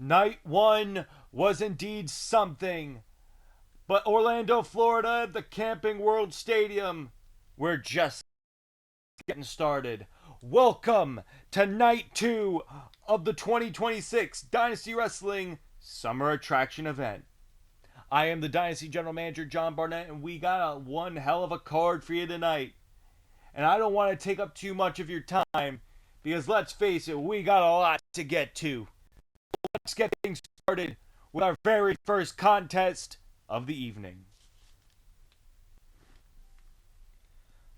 Night one was indeed something. But Orlando, Florida, the Camping World Stadium, we're just getting started. Welcome to night two of the 2026 Dynasty Wrestling Summer Attraction event. I am the Dynasty General Manager, John Barnett, and we got one hell of a card for you tonight. And I don't want to take up too much of your time, because let's face it, we got a lot to get to. Let's get things started with our very first contest of the evening.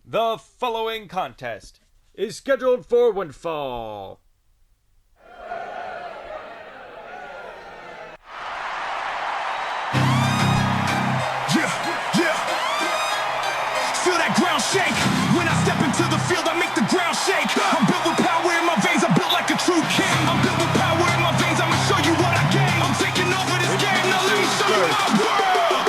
The following contest is scheduled for one fall. Feel that ground shake. When I step into the field, I make the ground shake. I'm built with power in my veins, I'm built like a true king. I'm built with power in my veins, I'ma show you what I gain. I'm taking over this game, now let me show you my world.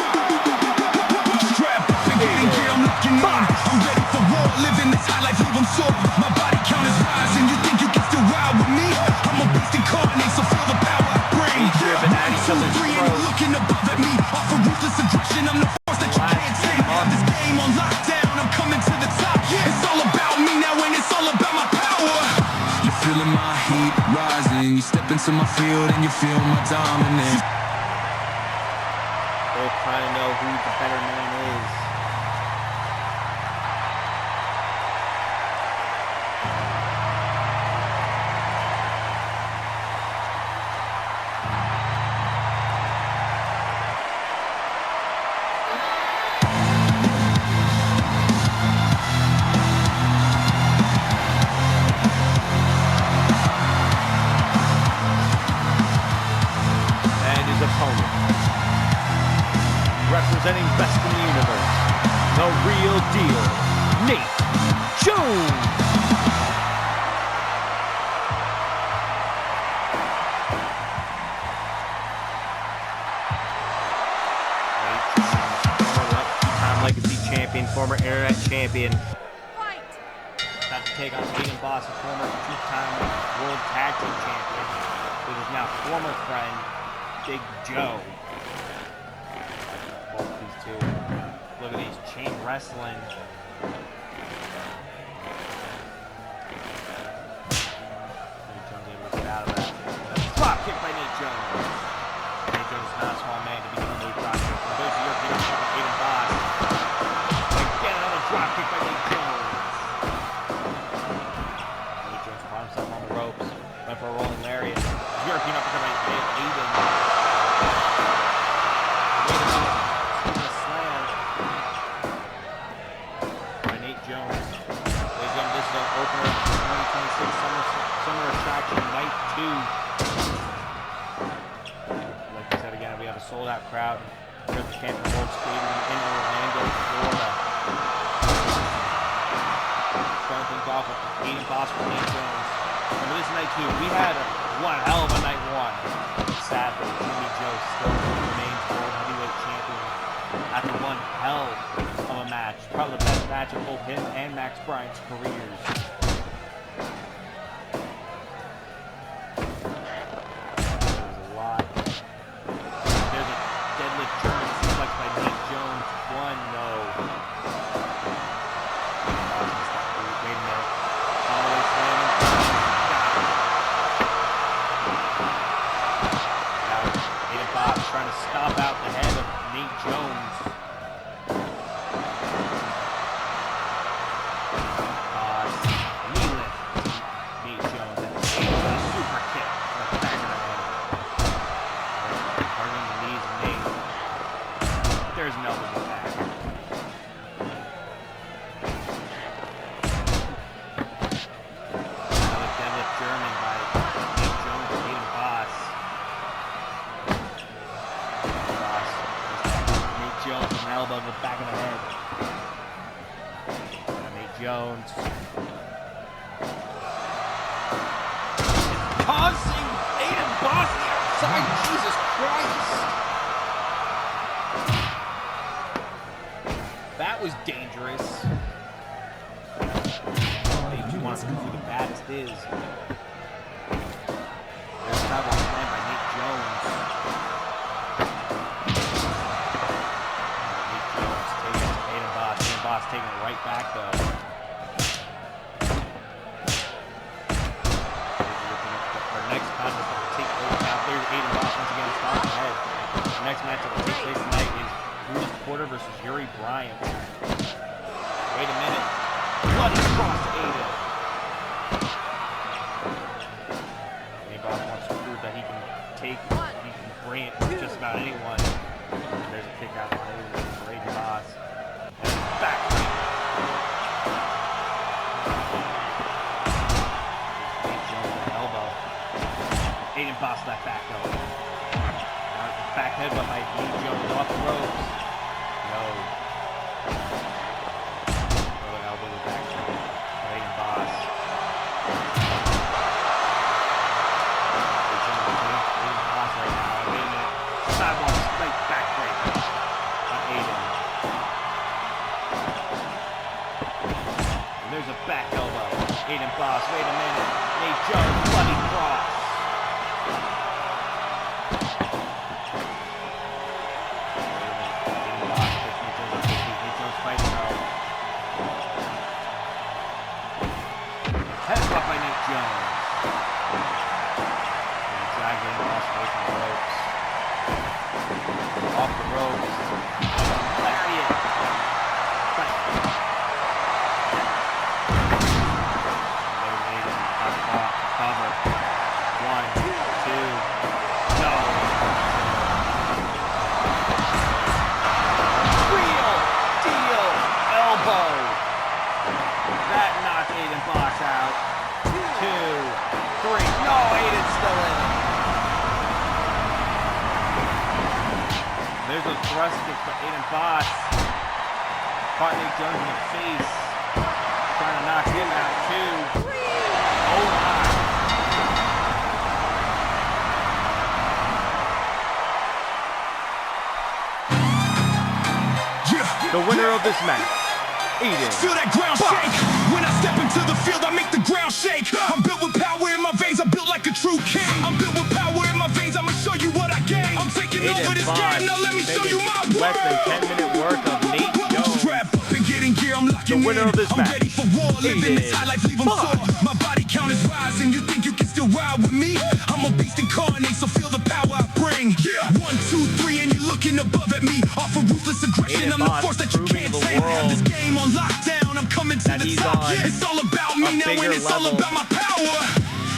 Strap up and get in gear, I'm locking in. I'm ready for war, living this high life, live on soar. My body count is rising, you think you can still ride with me? I'm a beast incarnate, so feel the power I bring. So free and you're looking above at me. Off of ruthless aggression, I'm the force that you can't see. This game on lockdown, I'm coming to the top. It's all about me now and it's all about my power. You're feeling my heat rising. You step into my field and you feel my dominance. Both trying to know who the better man is. Opponent, representing best in the universe, the real deal, Nate Jones. Former two-time legacy champion, former internet champion. About to take on Aiden Boss, a former two-time world tag team champion, with his now former friend Big Joe. Both these two. Look at these chain wrestling. Nate Jones able to get out of that. A drop kick by Nate Jones. Nate Jones is not a small man to be doing a drop kick. From those of you who are getting Aiden Boss. Again, another drop kick by Nate Jones. Nate Jones caught himself on the ropes. Went for a rolling lariat. European uppercut by Aiden. Opener 2026 Summer Attraction Night 2. Like I said again, we have a sold out crowd here at the Camping World Stadium in Orlando, Florida. Starting things off with Aiden Boss for Nate Jones. Remember this night 2, we had one hell of a night 1. Sadly, Jimmy Joe still remains world heavyweight champion after one hell of a match. Probably the best match of both him and Max Bryant's careers. Trying to stomp out the head of Nate Jones. Knee lift to Nate Jones and a super kick to the back of the head. Targeting the knees of Nate. There's an elbow attack. Another deadlift German by Nate Jones and Aiden Boss. Jones with an elbow to the back of the head. Nate Jones. It's causing Aiden Boss outside. Jesus Christ. That was dangerous. They want to see who the baddest is. There's a slam by Nate Jones. this contest that will take place now. There's Aiden Boss once again starting ahead. The next match that will take place tonight is Brutus Porter versus Yuri Bryant. Wait a minute. Bloody cross to Aiden. Aiden Boss wants to prove that he can bring it to just about anyone. There's a kick out on Aiden Boss. And back. Aiden Boss that back elbow. Back headbutt by Nate Jones off the ropes. No. Another elbow to back by Aiden Boss. Aiden Boss right now. Wait a minute. Sidewalk straight back break by Aiden. And there's a back elbow. Aiden Boss. Wait a minute. Nate Jones. Bloody cross. Headbutt by Nate Jones. And dragging Aiden Boss away from the ropes. Off the ropes. Lariat. There's Aiden. Cover. 1, 2. No. Real deal elbow. That knocked Aiden Boss out. 2, 3. No, Aiden's still in. There's a thrust kick for Aiden Boss. Caught Nate Jones in the face. Trying to knock him out too. Oh my. The winner of this match, Aiden. Feel that ground shake. When I step into the field, I make the ground shake. I'm built with power in my veins. I'm built like a true king. I'm built with power in my veins. I'ma show you what I gain. I'm taking over this game. Now let me show you my world. Less than 10-minute work of Nate Jones. Strap up and get in gear. I'm locking The winner in. of this I'm match, ready for war. Living this high life, leave 'em sore. My body count is rising. You think you can still ride with me? I'm a beast incarnate, so feel the power I bring. 1, 2, 3, and you're looking above at me. Off of ruthless aggression, I'm the force that you can't tame. Have this game on lockdown. I'm coming to the top. It's all about me now, and it's all about my power.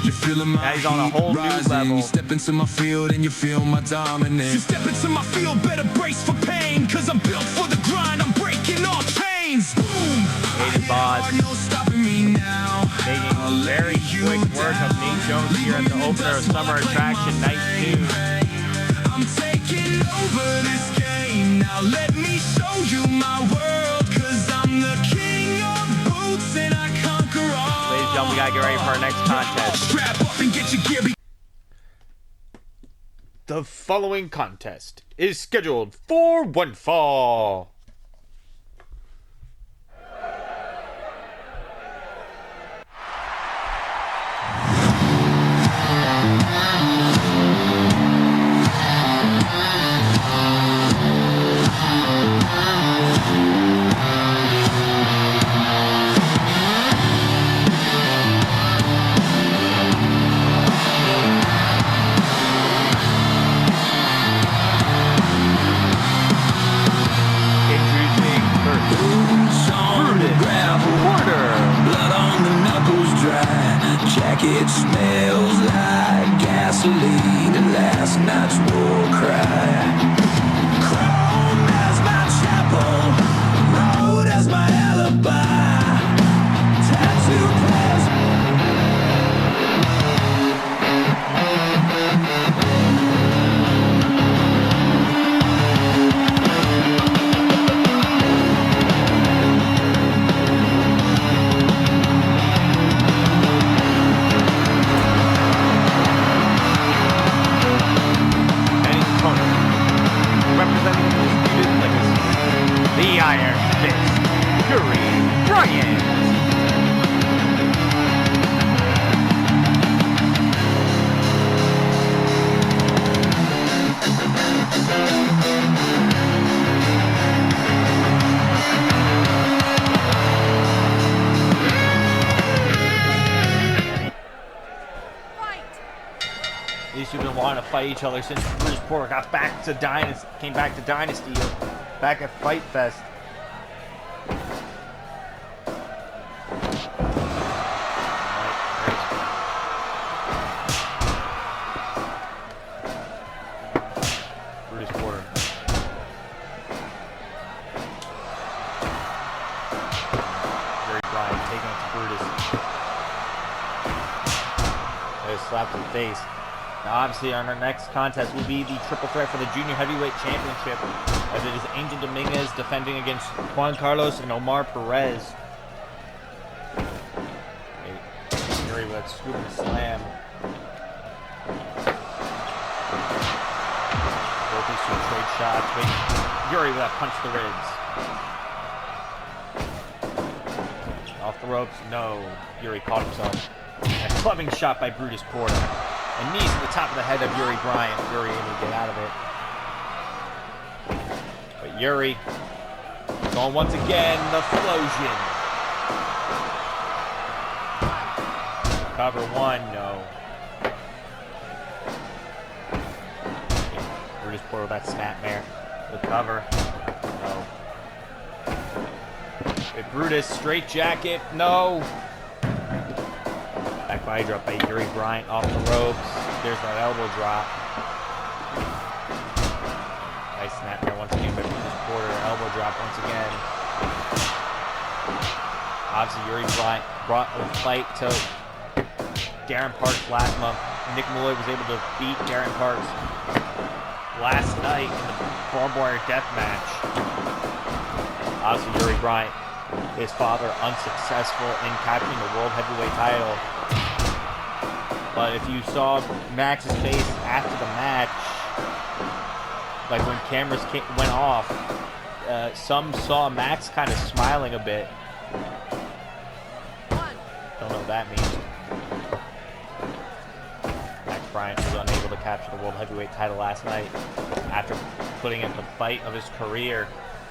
You're feeling my he's on a whole new level. You step into my field and you feel my dominance. You step into my field, better brace for pain. Cause I'm built for the grind, I'm breaking all chains. Boom! Aiden Boss No stopping me now. making very quick work of Nate Jones here at the opener of Summer Attraction Night 2. I'm taking over this game. Now let me show you my world. Cause I'm the king of boots and I conquer all. Ladies and gentlemen, we gotta get ready for our next contest. Strap up and get your gear. The following contest is scheduled for one fall. It smells like gasoline and last night's war cry. Chrome as my chapel, road as my alibi. Tattoo These two have been wanting to fight each other since Brutus Porter got back to Dynasty, came back to Dynasty, back at Fight Fest. Brutus Porter. Jerry Bryant taking it to Brutus. There's a slap to the face. Now, obviously, our next contest will be the triple threat for the Junior Heavyweight Championship, as it is Angel Dominguez defending against Juan Carlos and Omar Perez. Yuri with that scoop and slam. Both these two trade shots. Wait, Yuri with that punch to the ribs. Off the ropes, no. Yuri caught himself. A clubbing shot by Brutus Porter. And knees to the top of the head of Yuri Bryant. Yuri able to get out of it. But Yuri going once again, the Flosion. Cover one, no. Brutus Porter with that snapmare. The cover, no. With Brutus, straight jacket, no. Back body drop by Yuri Bryant off the ropes. There's that elbow drop. Nice snap there once again by Brutus Porter. Elbow drop once again. Obviously, Yuri Bryant brought the fight to Darren Parks last month. Nick Malloy was able to beat Darren Parks last night in the barbed wire death match. Obviously, Yuri Bryant, his father, unsuccessful in capturing the World Heavyweight title. But if you saw Max's face after the match, like when cameras went off, some saw Max kind of smiling a bit. Don't know what that means. Max Bryant was unable to capture the World Heavyweight title last night after putting in the fight of his career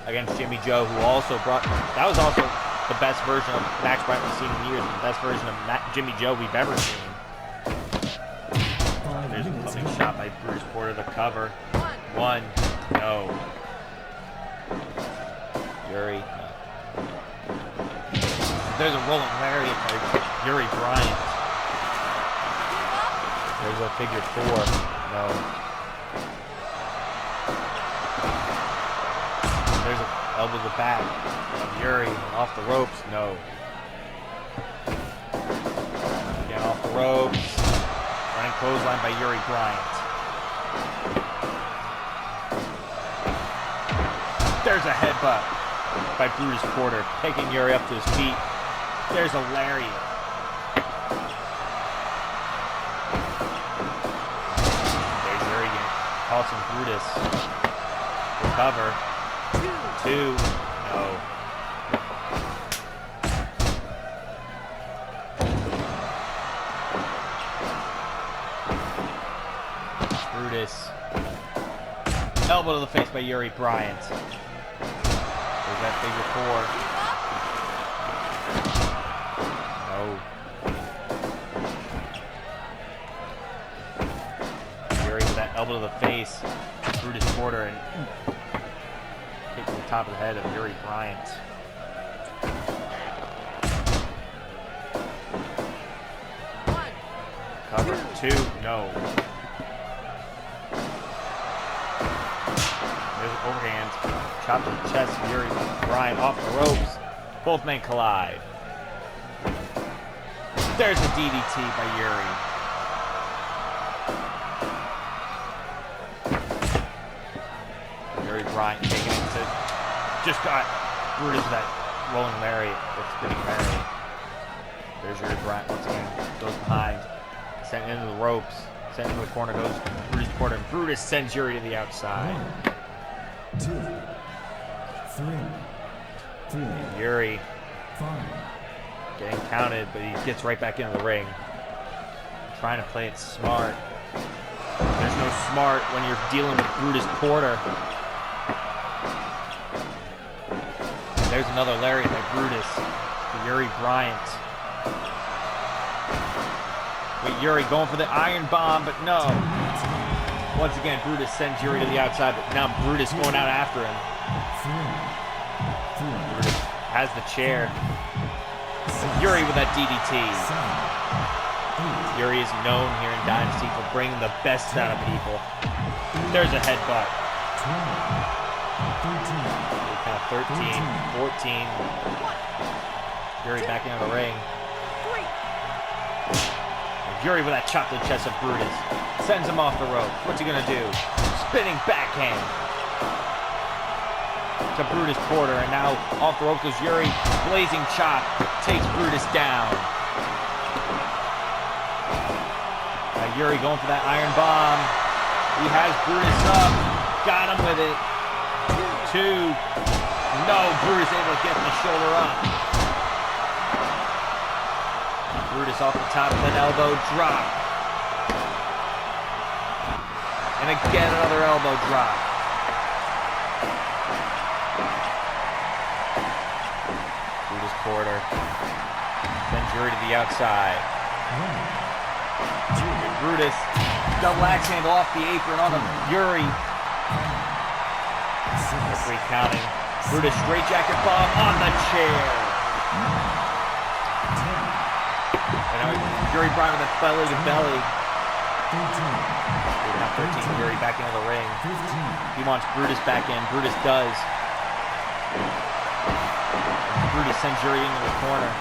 against Jimmy Joe, who also brought... That was also the best version of Max Bryant we've seen in years, the best version of Jimmy Joe we've ever seen. There's a clubbing shot by Brutus Porter, the cover. One, no. Yuri, no. There's a rolling lariat by Yuri Bryant. There's a figure four, no. There's an elbow to the back of Yuri, off the ropes, no. Again, off the ropes. Running clothesline by Yuri Bryant. There's a headbutt by Brutus Porter, taking Yuri up to his feet. There's a lariat. There's Yuri again, tossing Brutus. Recover. Two. No. Brutus. Elbow to the face by Yuri Bryant. There's that figure four. No. Yuri with that elbow to the face. Brutus Porter and kick to the top of the head of Yuri Bryant. Cover two. No. Overhand, chop to the chest of Yuri Bryant off the ropes. Both men collide. There's a DDT by Yuri. Yuri Bryant taking it to... Just got Brutus with that rolling lariat, that spinning lariat. There's Yuri Bryant once again. Goes behind. Sent into the ropes. Sent into the corner goes Brutus Porter. And Brutus sends Yuri to the outside. 1, 2, 3, 4, Yuri 5. getting counted, but he gets right back into the ring. Trying to play it smart. There's no smart when you're dealing with Brutus Porter. There's another lariat by Brutus to Yuri Bryant. Wait, Yuri going for the iron bomb, but no. Once again, Brutus sends Yuri to the outside, but now Brutus going out after him. Brutus has the chair. Yuri with that DDT. Yuri is known here in Dynasty for bringing the best out of people. There's a headbutt. 13, 14. Yuri backing out of the ring. Yuri with that chocolate chest of Brutus. Sends him off the rope. What's he gonna do? Spinning backhand to Brutus Porter, and now off the rope goes Yuri. Blazing chop takes Brutus down. Now Yuri going for that iron bomb. He has Brutus up. Got him with it. 2. No, Brutus able to get the shoulder up. Brutus off the top of an elbow drop. And again another elbow drop. Brutus Porter. Sends Yuri to the outside. Brutus, double axe handle off the apron on Yuri. Referee counting. Brutus straight jacket bomb on the chair. And now Yuri Bryan with a belly to belly. Now 13, Yuri back into the ring. He wants Brutus back in. Brutus does. Brutus sends Yuri into the corner.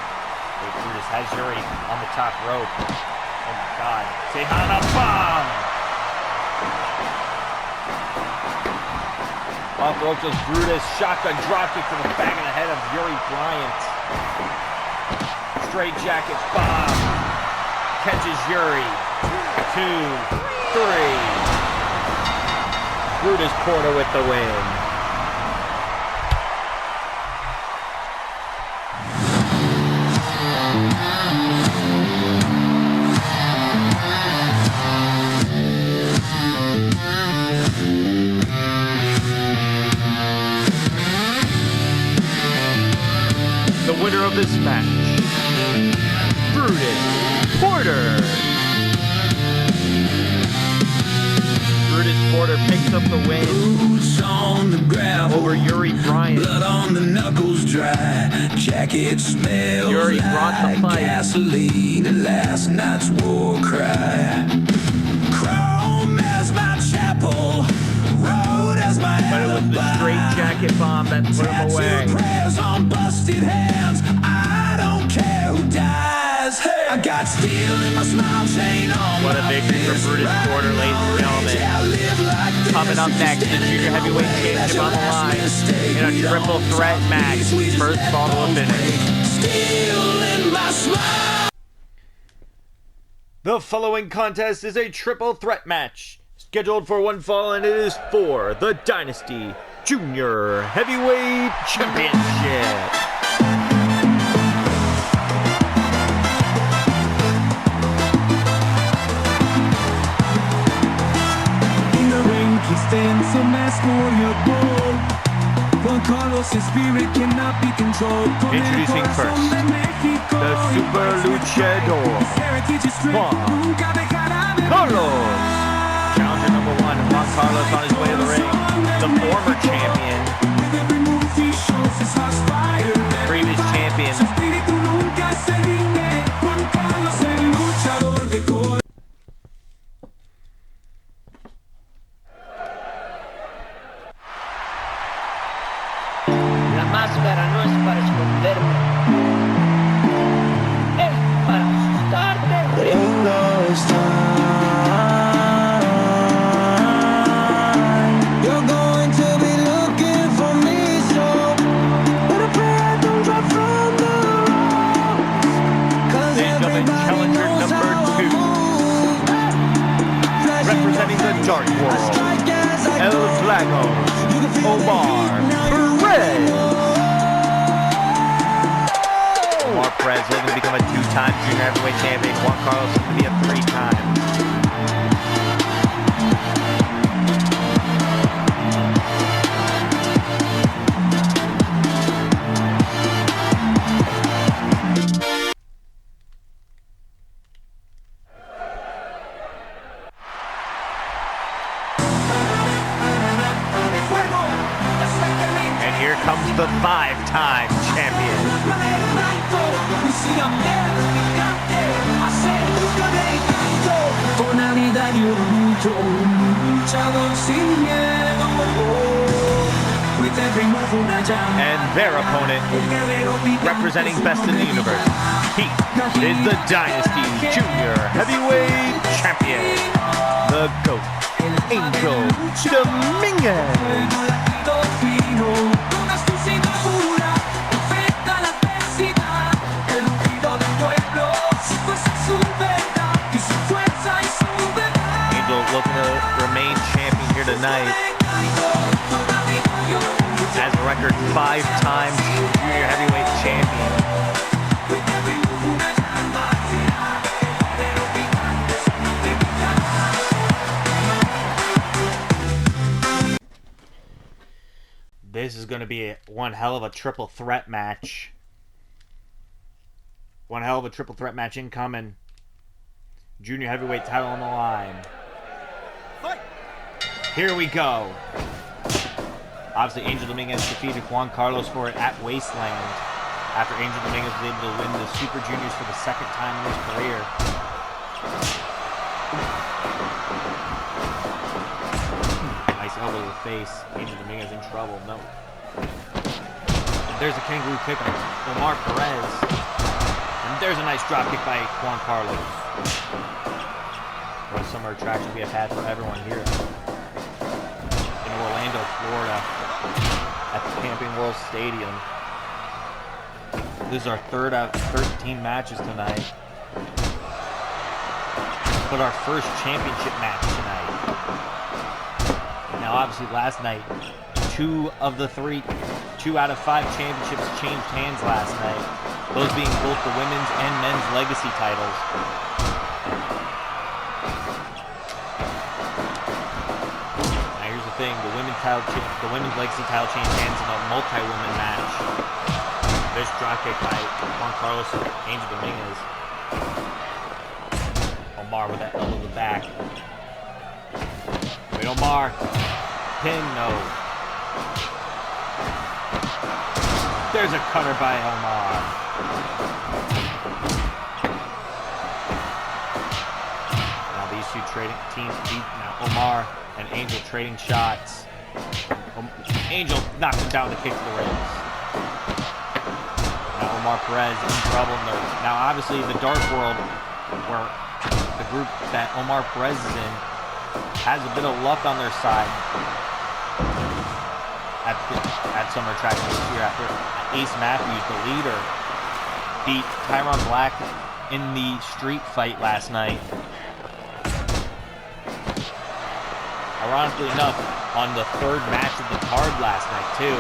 Brutus has Yuri on the top rope. Oh my God. Tejana bomb! Off the rope goes Brutus. Shotgun dropkick to the back of the head of Yuri Bryant. Straight jacket bomb. Catches Yuri. 2, 3. Brutus Porter with the win. The winner of this match, Brutus Porter. Brutus Porter picks up the win On the gravel, over Yuri Bryant. blood on the knuckles dry. Jacket smells Yuri brought the like fight. gasoline and last night's war cry. Chrome as my chapel, road as my But it was the straight jacket bomb that put him away. prayers on busted hands. I don't care who dies. Hey, I got steel in my smile chain on. What a victory for Brutus Porter, ladies and gentlemen. Coming up next, the Junior Heavyweight Championship on the line in a triple threat match. First fall to a finish. The following contest is a triple threat match, scheduled for one fall, and it is for the Dynasty Junior Heavyweight Championship. In the ring, he stands a mask warrior bold. Juan Carlos' spirit cannot be controlled. Introducing first, the Super Luchador, Juan Carlos. Challenger number 1, Juan Carlos on his way to the ring. The former champion, previous champion. La máscara no es para esconderme, es para asustarte. You're going to be looking for me, so better pray I don't drop from the ropes. 'Cause Ladies and gentlemen, everybody challenger knows number how I 2, move. Flashing representing the lights, Dark I World, strike as I El go. Blago, You can feel the Omar heat, now you Perez. know. Omar Perez looking to become a 2-time Junior Heavyweight Champion. Juan Carlos looking to be a 3-time. here comes the 5-time champion. And their opponent, representing Best in the Universe, he is the Dynasty Junior Heavyweight Champion, the GOAT, Angel Dominguez. Angel looking to remain champion here tonight. As a record 5-time junior heavyweight champion. This is going to be one hell of a triple threat match. One hell of a triple threat match incoming. Junior heavyweight title on the line. Fight. Here we go. Obviously, Angel Dominguez defeated Juan Carlos for it at Wasteland after Angel Dominguez was able to win the Super Juniors for the second time in his career. Nice elbow to the face. Angel Dominguez in trouble. No. And there's a kangaroo kick on Omar Perez. And there's a nice drop kick by Juan Carlos. What a summer attraction we have had for everyone here in Orlando, Florida, at the Camping World Stadium. This is our third out of 13 matches tonight, but our first championship match tonight. Now, obviously, last night, 2 out of 5 championships changed hands last night. Those being both the women's and men's legacy titles. Thing, the women's legacy title changed hands in a multi-woman match. There's drop kick by Juan Carlos and Angel Dominguez. Omar with that elbow to the back. Wait, Omar. Pin, no. There's a cutter by Omar. Now these two trading teams beat now Omar and Angel trading shots. Angel knocked him down to kick to the ribs. Now Omar Perez in trouble. Now obviously the Dark World, where the group that Omar Perez is in, has a bit of luck on their side at Summer Attraction this year after Ace Matthews, the leader, beat Tyron Black in the street fight last night. Ironically enough, on the third match of the card last night, too.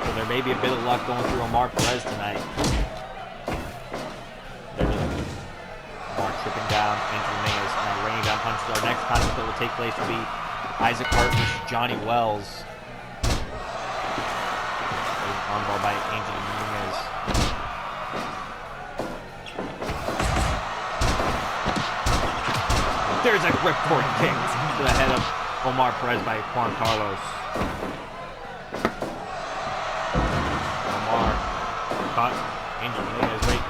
So there may be a bit of luck going through Omar Perez tonight. Omar tripping down Angel Dominguez, now raining down punches. Our next contest that will take place will be Isaac Hart versus Johnny Wells. Armbar by Angel Dominguez. There's a ripcord kick to the head of Omar Perez by Juan Carlos. Omar caught Angel Dominguez. Wait.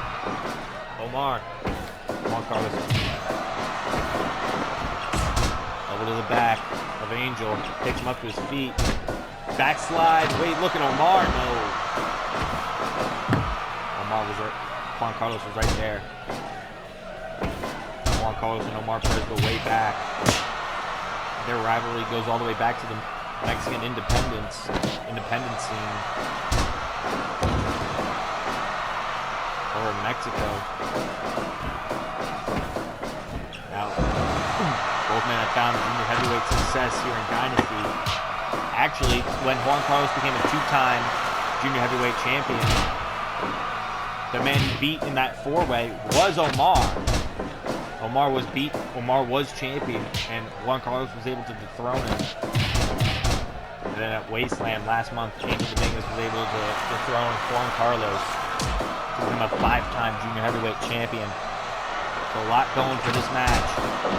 Omar. Juan Carlos. Over to the back of Angel. Picks him up to his feet. Backslide. Wait, look at Omar. No. Juan Carlos was right there. Juan Carlos and Omar Perez go way back. Their rivalry goes all the way back to the Mexican independence scene. Or Mexico. Now, both men have found junior heavyweight success here in Dynasty. Actually, when Juan Carlos became a 2-time junior heavyweight champion, the man he beat in that 4-way was Omar. Omar was champion, and Juan Carlos was able to dethrone him. And then at Wasteland last month, Angel Dominguez was able to dethrone Juan Carlos to become a 5-time junior heavyweight champion. So a lot going for this match.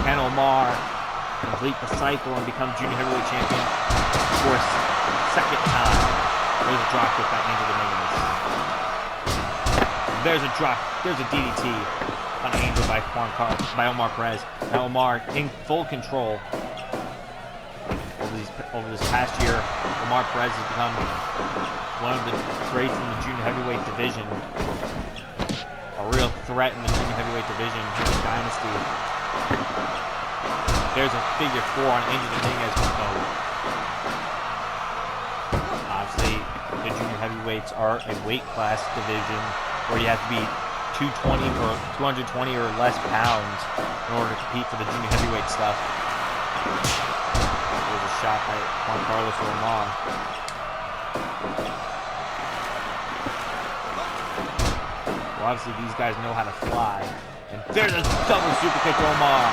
Can Omar complete the cycle and become junior heavyweight champion for a second time. There's a drop kick by Angel Dominguez. There's a drop. There's a DDT on Angel by Omar Perez. Now Omar in full control. Over this past year, Omar Perez has become one of the greats in the junior heavyweight division. A real threat in the junior heavyweight division in the Dynasty. There's a figure 4 on Angel Dominguez. Obviously, the junior heavyweights are a weight class division where you have to be 220 or 220 or less pounds in order to compete for the junior heavyweight stuff. There's a shot by Juan Carlos Omar. Well, obviously these guys know how to fly. And there's a double super kick to Omar.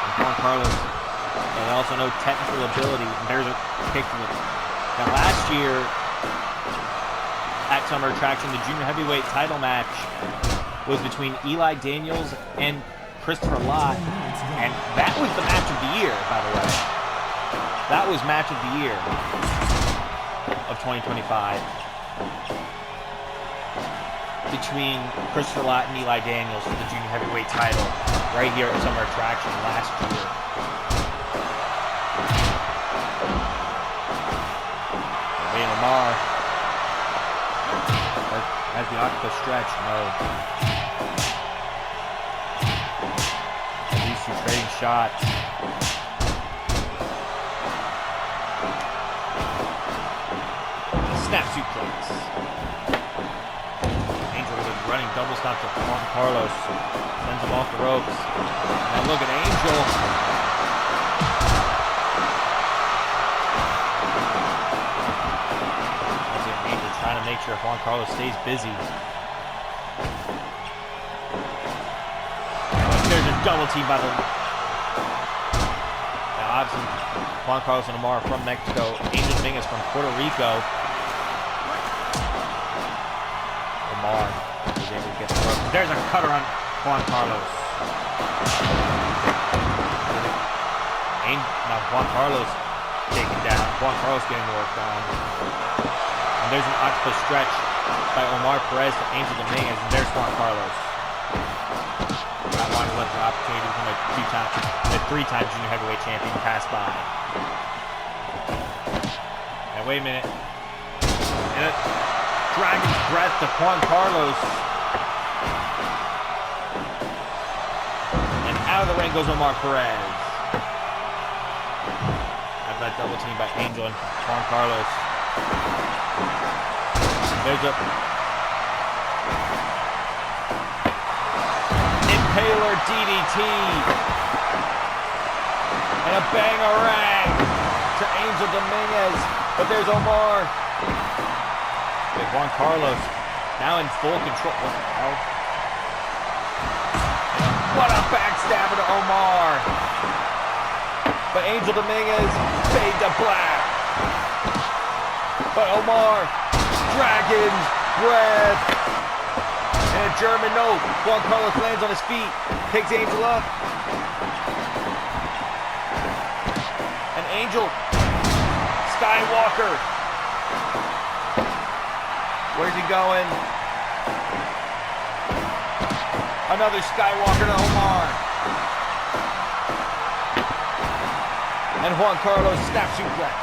And Juan Carlos, they also know technical ability. And there's a kick to the... Now last year, at Summer Attraction, the junior heavyweight title match was between Eli Daniels and Christopher Lott, and that was the match of the year, by the way. That was match of the year of 2025 between Christopher Lott and Eli Daniels for the junior heavyweight title right here at Summer Attraction last year. And Omar has the octopus stretch. No. These two trading shots. Snap suplex. Angel with a running double stop to Juan Carlos. Sends him off the ropes. Now look at Angel. Angel trying to make sure Juan Carlos stays busy. There's a double team by the... Now obviously Juan Carlos and Omar from Mexico. Angel Dominguez from Puerto Rico. Omar is able to get the rope. There's a cutter on Juan Carlos. Now Juan Carlos taken down. Juan Carlos getting worked on. And there's an octopus stretch by Omar Perez to Angel Dominguez. And there's Juan Carlos. Not wanting to let the opportunity to become a three-time junior heavyweight champion pass by. Now wait a minute. And Dragon's breath to Juan Carlos. And out of the ring goes Omar Perez. Have that double team by Angel and Juan Carlos. There's a Impaler DDT. And a bangarang to Angel Dominguez. But there's Omar. With Juan Carlos now in full control. What the hell? What a backstabber to Omar. But Angel Dominguez fade to black. But Omar, Dragon's breath. And a German note. Juan Carlos lands on his feet. Takes Angel up. And Angel, Skywalker. Where's he going? Another Skywalker to Omar. And Juan Carlos snap suplex.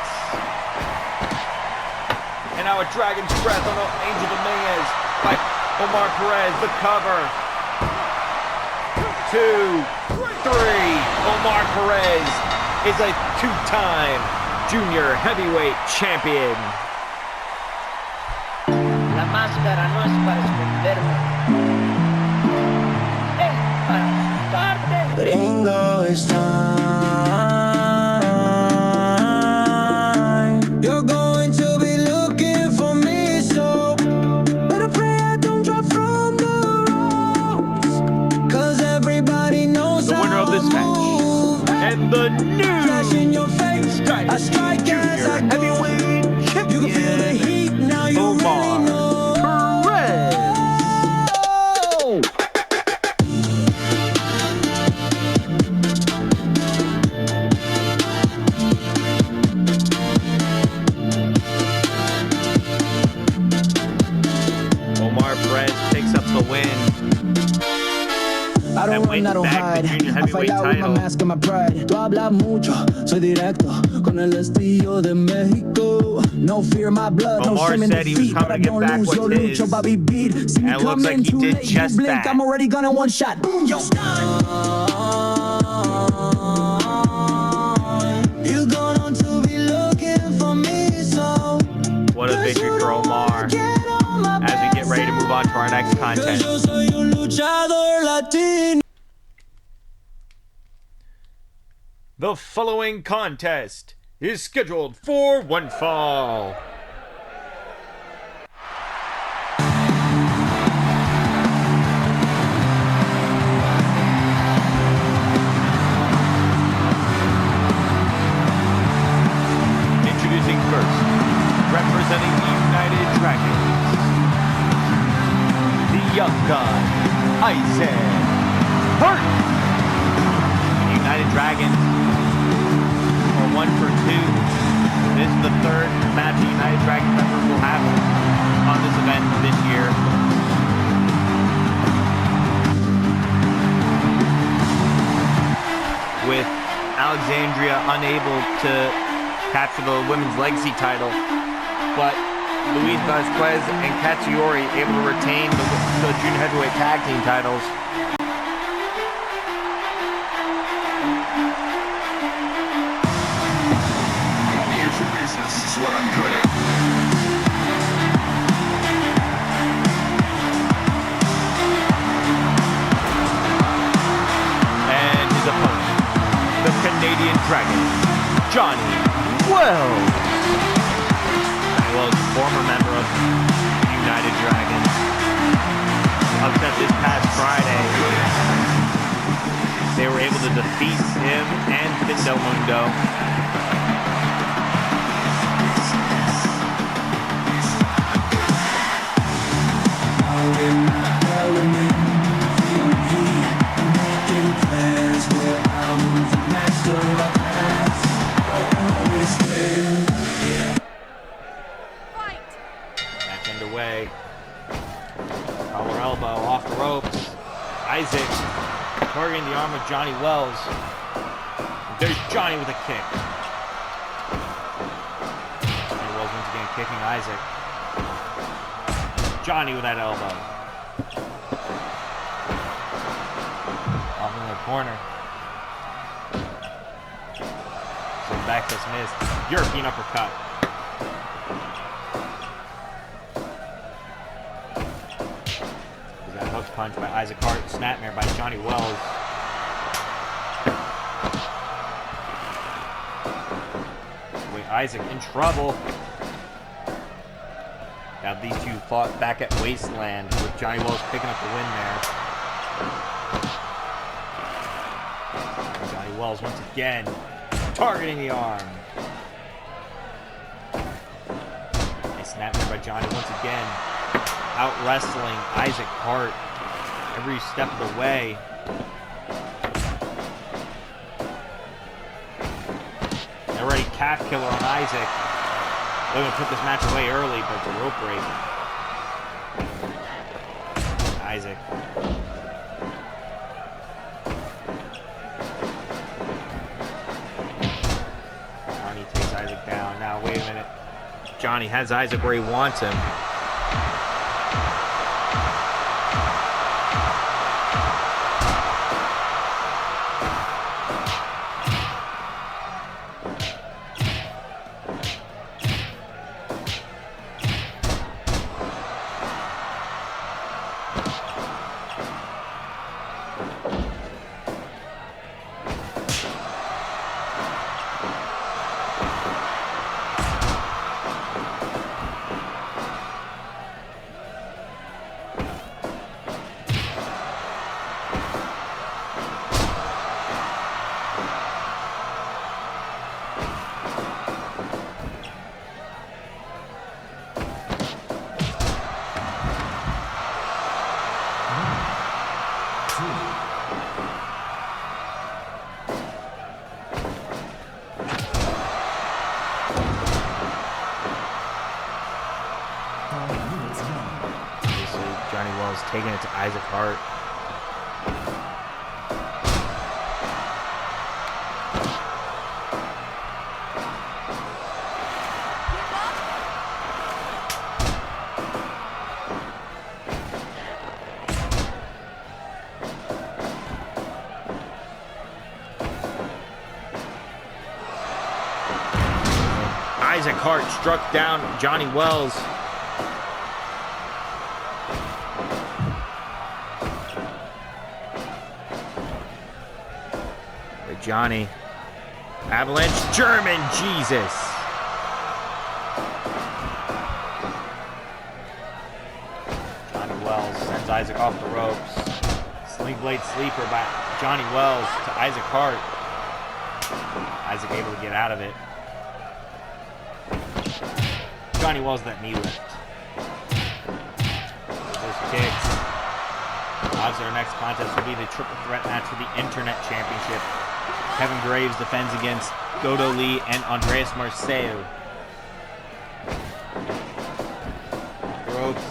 And now a Dragon's breath on Angel Dominguez by Omar Perez, the cover. 2, 3. Omar Perez is a 2-time junior heavyweight champion. La máscara no es para esconderme. Es para asustarte. Gringo, it's time. You're going to be looking for me, so better pray I don't drop from the ropes. 'Cause everybody knows The winner of this match and the flash in your face. I strike as I go. heavyweight champion. You can feel the heat now. You Omar really know. Perez. and run, wins I don't back the hide. junior I fight heavyweight out with my title. mask and my pride. Tú hablas mucho, soy directo, con el estilo de México. No fear my blood, no Omar shame in said he was defeat, but coming I to get don't back lose, what's yo lucho, his. Bobby beat. See me And it looks like coming he too did late, just you blink, that. I'm already gonna one shot. Boom, yo. You're going to be looking for me, so What a victory for Omar as we get ready to move on to our next contest. yo soy un luchador latino. The following contest is scheduled for one fall. Introducing first, representing the United Dragons, the young gun, Isaac Hurt. The United Dragons are 1 for 2. This is the third match the United Dragons members will have on this event this year. With Alexandria unable to capture the women's legacy title, but Luis Vasquez and Katsuyori able to retain the junior heavyweight tag team titles. And his opponent, the Canadian Dragon, Johnny Wells. Johnny Wells, former member of the United Dragons. Upset this past Friday. They were able to defeat him and Fin Del Mundo. Match underway. Collar elbow off the ropes. Isaac targeting the arm of Johnny Wells. There's Johnny with a kick. Johnny Wells once again kicking Isaac. Johnny with that elbow. Off in the corner. So back that's missed. European uppercut. Got a hook punch by Isaac Hart. Snapmare by Johnny Wells. Wait, Isaac in trouble. Now these two fought back at Wasteland with Johnny Wells picking up the win there. And Johnny Wells once again targeting the arm. A snapmare by Johnny once again. Out wrestling Isaac Hart every step of the way. Already calf killer on Isaac. They're going to put this match away early, but it's a rope break. Isaac. Johnny takes Isaac down. Now, wait a minute. Johnny has Isaac where he wants him. Obviously, Johnny Wells taking it to Isaac Hart. Isaac Hart struck down Johnny Wells. But Johnny. Avalanche German, Jesus. Johnny Wells sends Isaac off the ropes. Sling blade sleeper by Johnny Wells to Isaac Hart. Isaac able to get out of it. Johnny Wells that knee lift. Those kicks. Obviously our next contest will be the triple threat match for the Internet Championship. Kevin Graves defends against Godo Lee and Andreas Marceo. Ropes.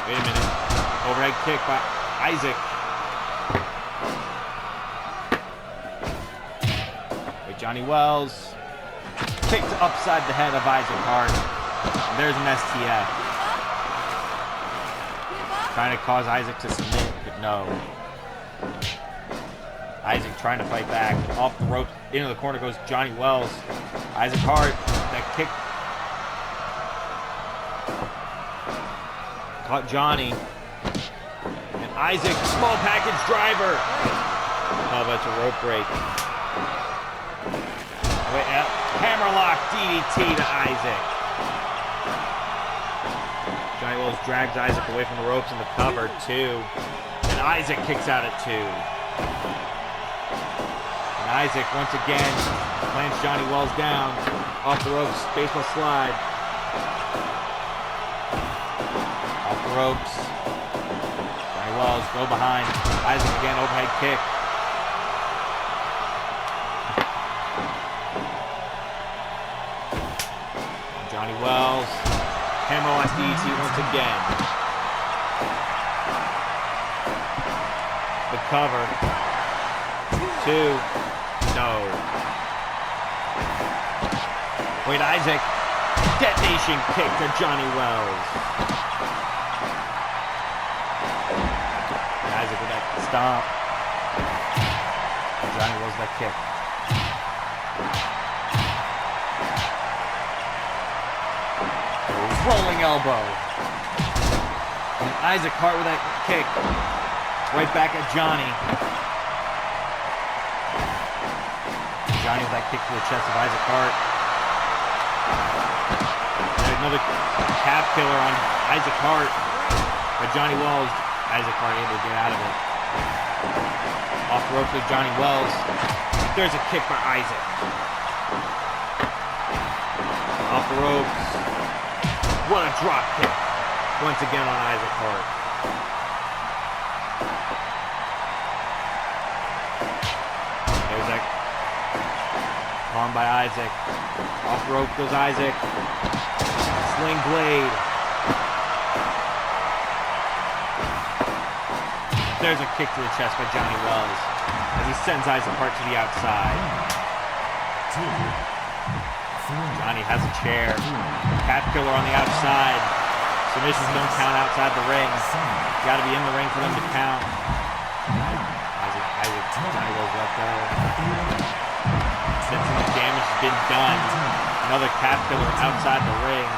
Wait a minute. Overhead kick by Isaac. With Johnny Wells. Kicked upside the head of Isaac Hart. And there's an STF. Trying to cause Isaac to submit, but no. Isaac trying to fight back. Off the ropes. Into the corner goes Johnny Wells. Isaac Hart. That kick. Caught Johnny. And Isaac. Small package driver. Oh, that's a rope break. Wait, hammerlock DDT to Isaac. Johnny Wells drags Isaac away from the ropes in the cover, 2. And Isaac kicks out at 2. And Isaac, once again, lands Johnny Wells down. Off the ropes, baseball slide. Off the ropes. Johnny Wells, go behind. Isaac again, overhead kick. Johnny Wells, hammerlock DDT once again. The cover. 2. No. Wait, Isaac. Detonation kick to Johnny Wells. And Isaac with that stomp. And Johnny Wells that kick. Rolling elbow. And Isaac Hart with that kick. Right back at Johnny. Johnny with that kick to the chest of Isaac Hart. And another calf killer on Isaac Hart. But Johnny Wells, Isaac Hart able to get out of it. Off the ropes with Johnny Wells. There's a kick by Isaac. Off the ropes. What a drop kick. Once again on Isaac Hart. There's that arm by Isaac. Off the rope goes Isaac. Sling blade. There's a kick to the chest by Johnny Wells as he sends Isaac Hart to the outside. 2. Johnny has a chair. Cat killer on the outside. Submissions don't count outside the ring. You gotta be in the ring for them to count. Isaac, Johnny Wells let go. Sensing the damage has been done. Another cat killer outside the ring.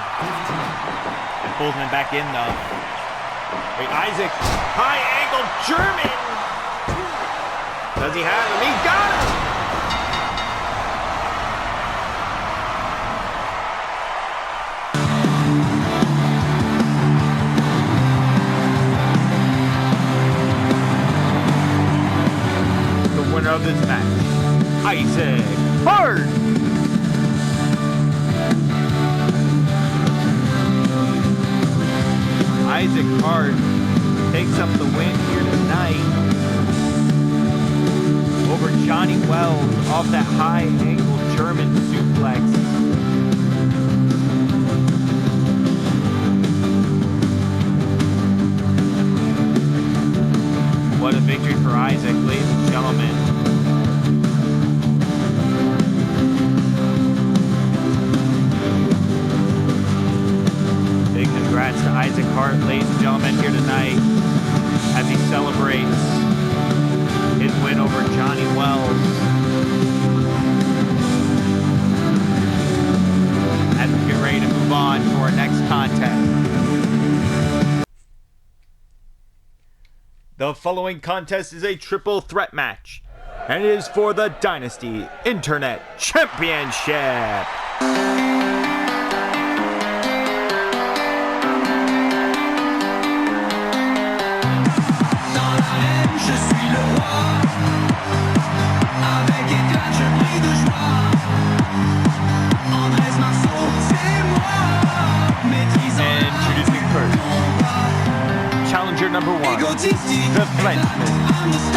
And pulls him back in though. Wait, Isaac, high angle German. Does he have him? He got him! Winner of this match, Isaac Hart. Isaac Hart takes up the win here tonight over Johnny Wells off that high angle German suplex. What a victory for Isaac, ladies and gentlemen. Big congrats to Isaac Hart, ladies and gentlemen, here tonight as he celebrates his win over Johnny Wells. The following contest is a triple threat match, and it is for the Dynasty Internet Championship. Introducing first, challenger number 1, the Frenchman,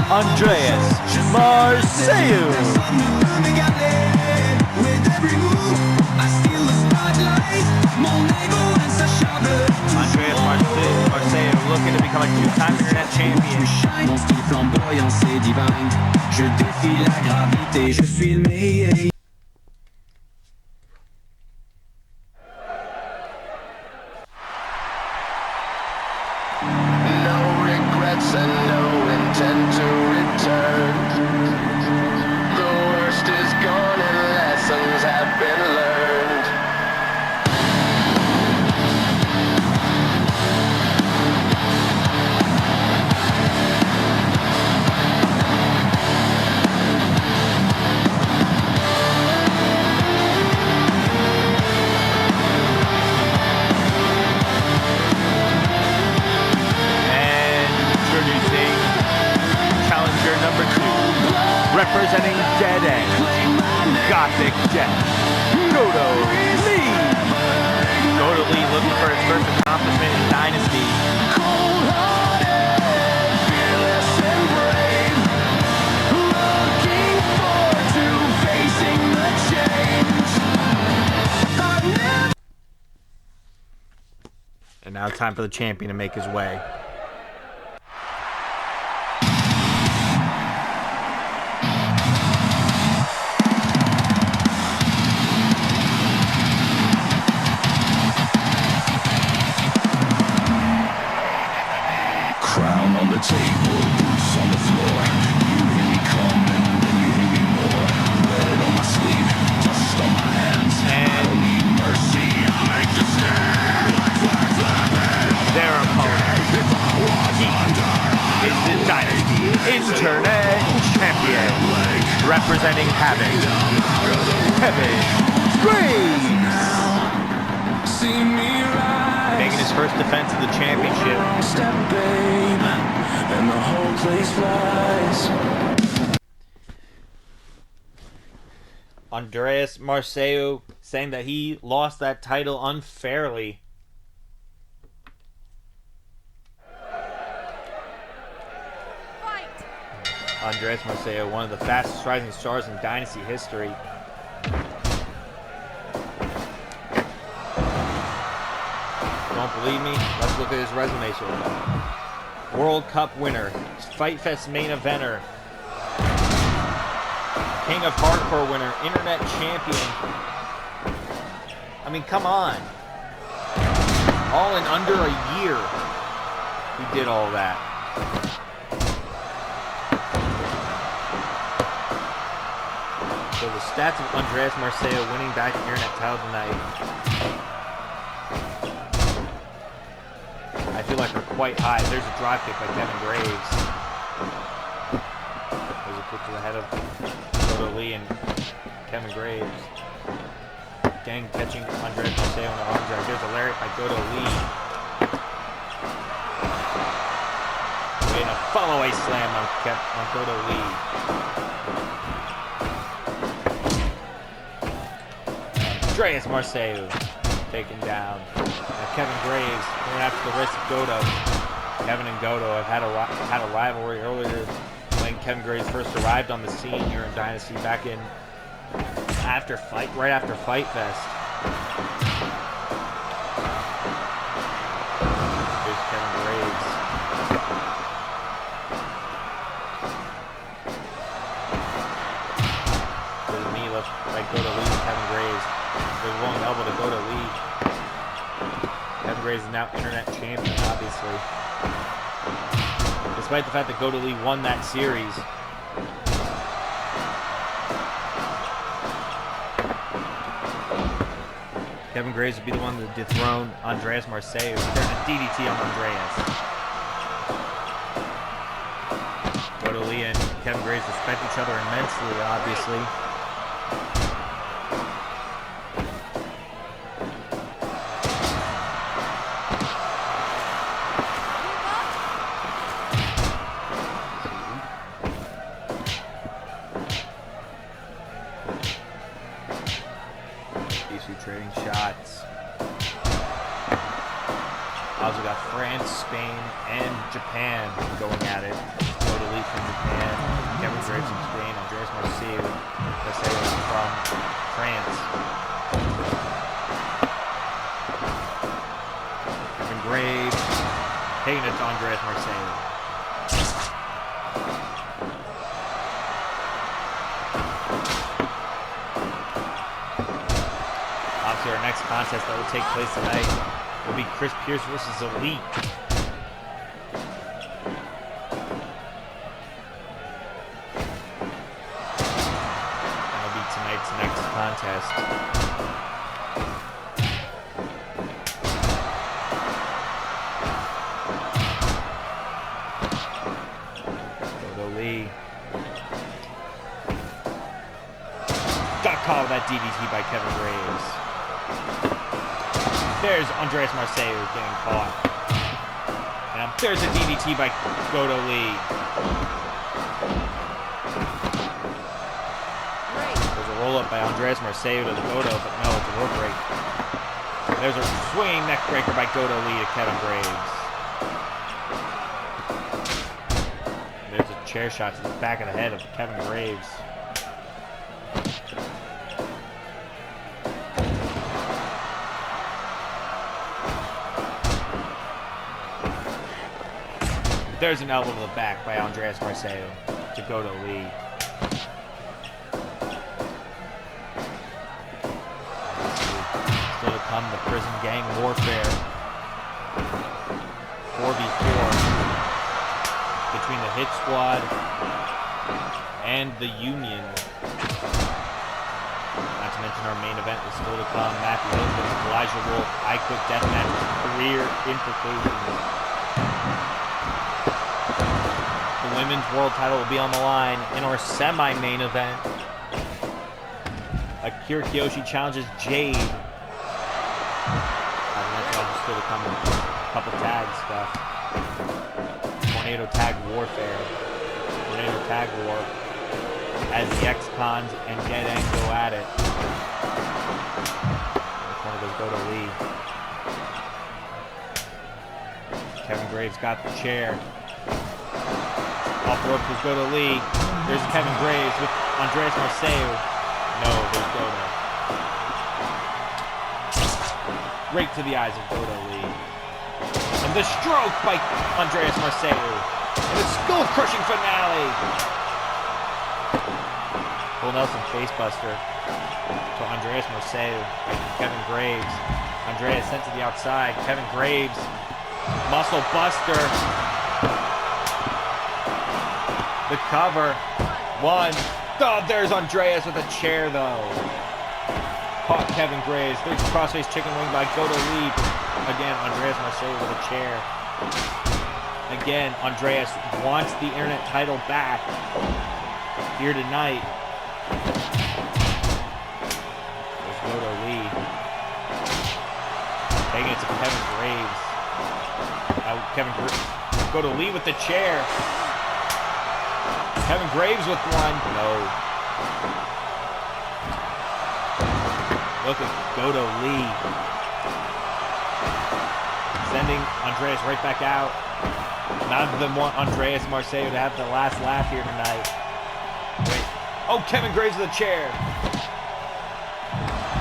Andreas Marseille. Andreas Marseille looking to become a two-time internet champion. Mon style flamboyant, c'est divin. Je défie la gravité, je suis le meilleur. No regrets and no intent to return. The worst is gone and lessons have been learned. Number 2, representing Dead End, Gothic Death, Goto Lee. Goto Lee looking for his first accomplishment in Dynasty. And now time for the champion to make his way. On the table, boots on the floor. You hear me coming, then you hear me more. Red on my sleeve, dust on my hands. I don't need mercy, I make the stand. Like flag flapping. Their opponent is the Dynasty Internet Champion, representing Havoc, Kevin Graves. See me rise. Making his first defense of the championship. Step, babe, and the whole place flies. Andreas Marseille saying that he lost that title unfairly. Andreas Marseille, one of the fastest rising stars in Dynasty history. Don't believe me? Let's look at his resume so far. World Cup winner, Fight Fest main eventer, King of Hardcore winner, Internet champion. I mean, come on. All in under a year, he did all that. So the stats of Andreas Marseille winning back the Internet title tonight, I feel like are quite high. There's a drive kick by Kevin Graves. There's a kick to the head of Goto Lee and Kevin Graves. Gang catching Andreas Marseille on the arm drag. There's a lariat by Goto Lee. And a follow-away slam on Goto Lee. Andreas Marseille taken down. Now Kevin Graves going after the wrist of Goto. Kevin and Goto have had a rivalry earlier when Kevin Graves first arrived on the scene here in Dynasty back in right after Fight Fest. Here's Kevin Graves. There's a knee left by Goto Lee to Kevin Graves. There's a long elbow to Goto Lee. Kevin Graves is now Internet champion, obviously. Despite the fact that Goto Lee won that series. Kevin Graves would be the one to dethrone Andreas Marseille. There's a DDT on Andreas. Goto Lee and Kevin Graves respect each other immensely, obviously. These two trading shots. Also got France, Spain, and Japan going at it. Goto Lee from Japan, Kevin Graves from Spain, Andreas Marseille from France. Kevin Graves taking it to Andreas Marseille. Obviously, our next contest that will take place tonight will be Chris Pierce versus Elite. That'll be tonight's next contest. Goto Lee got caught with that DDT by Kevin Graves. There's Andreas Marseille getting caught. And there's a DDT by Goto Lee. There's a roll-up by Andreas Marseille to the Goto, but no, it's a rope break. There's a swinging neck breaker by Goto Lee to Kevin Graves. There's a chair shot to the back of the head of Kevin Graves. There's an elbow to the back by Andreas Marseille to Goto Lee. Still to come, the prison gang warfare. 4v4 between the Hit Squad and the Union. Not to mention our main event is still to come. Matthew Hill versus Elijah Wolf. I Quit Deathmatch with career implications. Women's world title will be on the line in our semi-main event. Akira Kiyoshi challenges Jade. That's still to come with a couple tag stuff. Tornado Tag Warfare. Tornado Tag War. As the X-Cons and Dead End go at it. In the corner goes Goto Lee. Kevin Graves got the chair. Off the rope goes Goto Lee. There's Kevin Graves with Andreas Marseille. No, there's Goto. Right to the eyes of Goto Lee. And the stroke by Andreas Marseille. And a skull-crushing finale. Bull Nelson facebuster to Andreas Marseille by Kevin Graves. Andreas sent to the outside. Kevin Graves. Muscle buster. The cover. One. Oh, there's Andreas with a chair, though. Caught Kevin Graves. There's crossface chicken wing by Goto Lee. Again, Andreas Marseille with a chair. Again, Andreas wants the internet title back here tonight. There's Goto Lee. Taking it to Kevin Graves. Goto Lee with the chair. Kevin Graves with one. No. Look at Goto Lee. Sending Andreas right back out. None of them want Andreas Marseille to have the last laugh here tonight. Wait. Oh, Kevin Graves with a chair.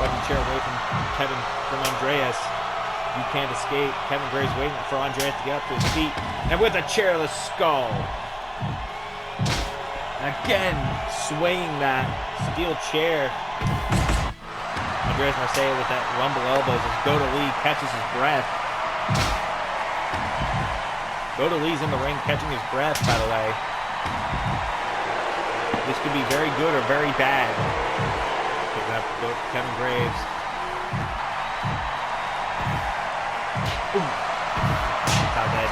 Fucking chair away from Andreas. You can't escape. Kevin Graves waiting for Andreas to get up to his feet. And with a chair to the skull. Again, swaying that steel chair. Andreas Marseille with that rumble elbows as Goto Lee catches his breath. Goto Lee's in the ring catching his breath, by the way. This could be very good or very bad. Picking up Kevin Graves. Ooh.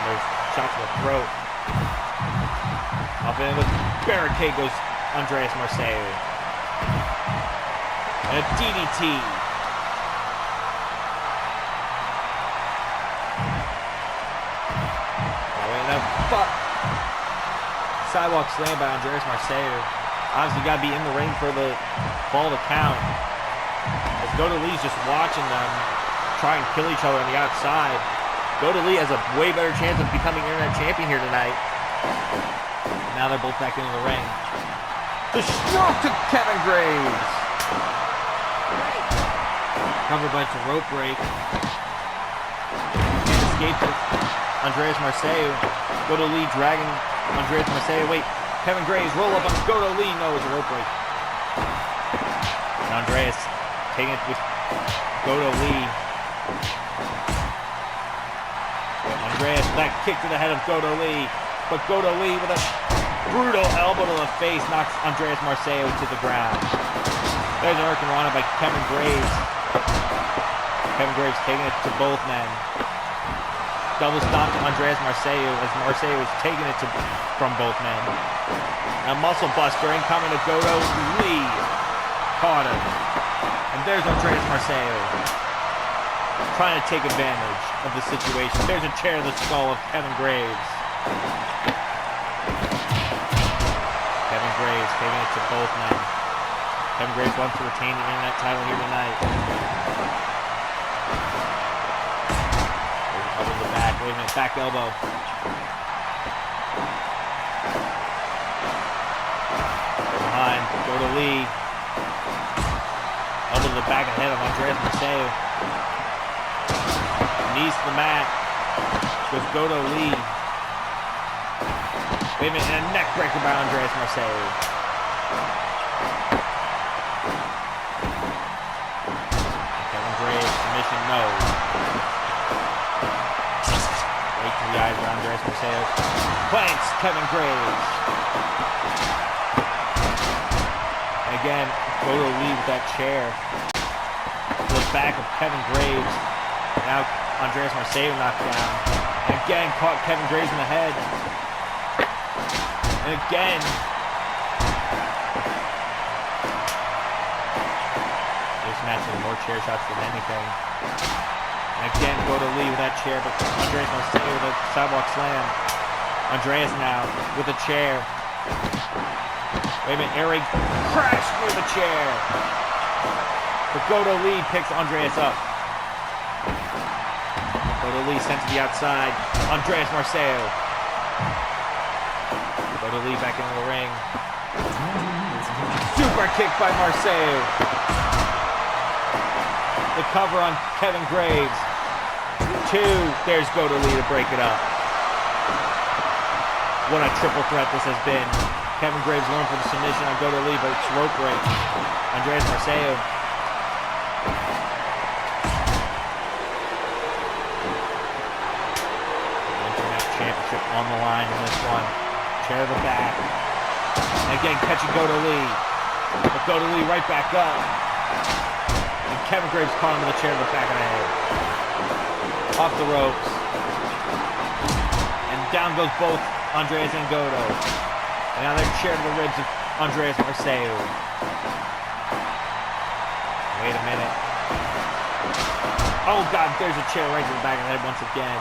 There's shots to the throat. Up in the barricade goes Andreas Marseille. And a DDT. Sidewalk slam by Andreas Marseille. Obviously, you got to be in the ring for the ball to count. As Goto Lee's just watching them try and kill each other on the outside. Goto Lee has a way better chance of becoming Internet Champion here tonight. Now they're both back into the ring. The stroke to Kevin Graves. Covered by a rope break. And escaped it. Andreas Marseille. Goto Lee dragging Andreas Marseille. Wait, Kevin Graves roll up on Goto Lee. No, it's a rope break. And Andreas taking it with Goto Lee. Andreas with that kick to the head of Goto Lee. But Goto Lee with a brutal elbow to the face knocks Andreas Marseille to the ground. There's an Hurricanrana by Kevin Graves. Kevin Graves taking it to both men. Double stomp to Andreas Marseille as Marseille was taking it from both men. A muscle buster incoming to Goto Lee. Caught him. And there's Andreas Marseille trying to take advantage of the situation. There's a chair to the skull of Kevin Graves. Kevin Graves taking it to both men. Kevin Graves wants to retain the Internet title here tonight. Over the back. Wait a minute. Back elbow. Behind. Goto Lee. Elbow to the back of the head of Andreas Marseille. Knees to the mat. Goes Goto Lee. Wait a minute. And a neck breaker by Andreas Marseille. Kevin Graves. Submission no. Right to the eyes of Andreas Marseille. Planks Kevin Graves. And again, Goto Lee with that chair. To the back of Kevin Graves. Now Andreas Marseille knocked down. And again caught Kevin Graves in the head. And again. This match has more chair shots than anything. And again, Goto Lee with that chair, but Andreas Marseille with a sidewalk slam. Andreas now with a chair. Wait a minute, Eric crashed near the chair. But Goto Lee picks Andreas up. Goto Lee sent to the outside. Andreas Marseille. Goto Lee back into the ring. Super kick by Marseille. The cover on Kevin Graves. 2. There's Goto Lee to break it up. What a triple threat this has been. Kevin Graves going for the submission on Goto Lee, but it's rope break. Andreas Marseille. Internet Championship on the line in this one. Chair to the back. And again, catching Goto Lee. But Goto Lee right back up. And Kevin Graves caught him with a chair to the back of the head. Off the ropes. And down goes both Andreas and Goto. And now they're chair to the ribs of Andreas Marseille. Wait a minute. Oh God, there's a chair right to the back of the head once again.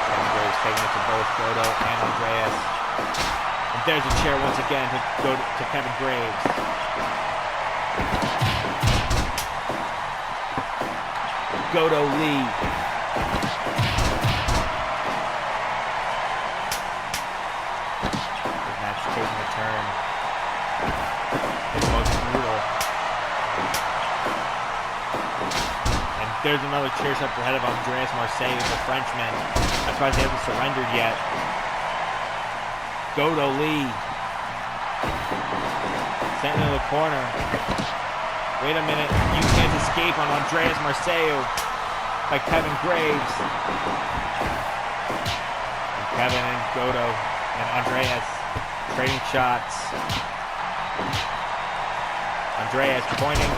Kevin Graves taking it to both Goto and Andreas. And there's a chair once again to Kevin Graves. Goto Lee. The match taking a turn. It's most brutal. And there's another chair shot to the head of Andreas Marseille, the Frenchman. That's why they haven't surrendered yet. Goto Lee. Sent into the corner. Wait a minute. You can't escape on Andreas Marseille by Kevin Graves. And Kevin and Goto and Andreas trading shots. Andreas pointing.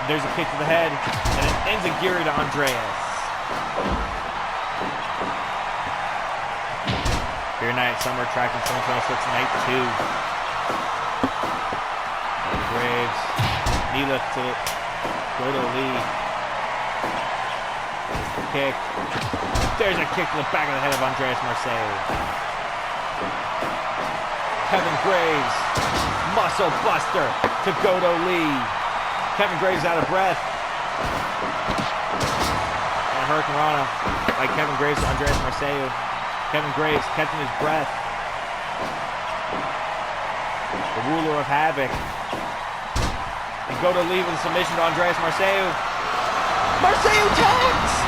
There's a kick to the head, and it ends a gear to Andreas. Here night, Summer Attraction 2026, Night 2. Graves, knee lift to Goto Lee. Kick. There's a kick to the back of the head of Andreas Marseille. Kevin Graves, muscle buster to Goto Lee. Kevin Graves out of breath. And a Hurricane Rana by Kevin Graves to Andreas Marseille. Kevin Graves catching his breath. The ruler of havoc. And Goto Lee with a submission to Andreas Marseille. Marseille tags!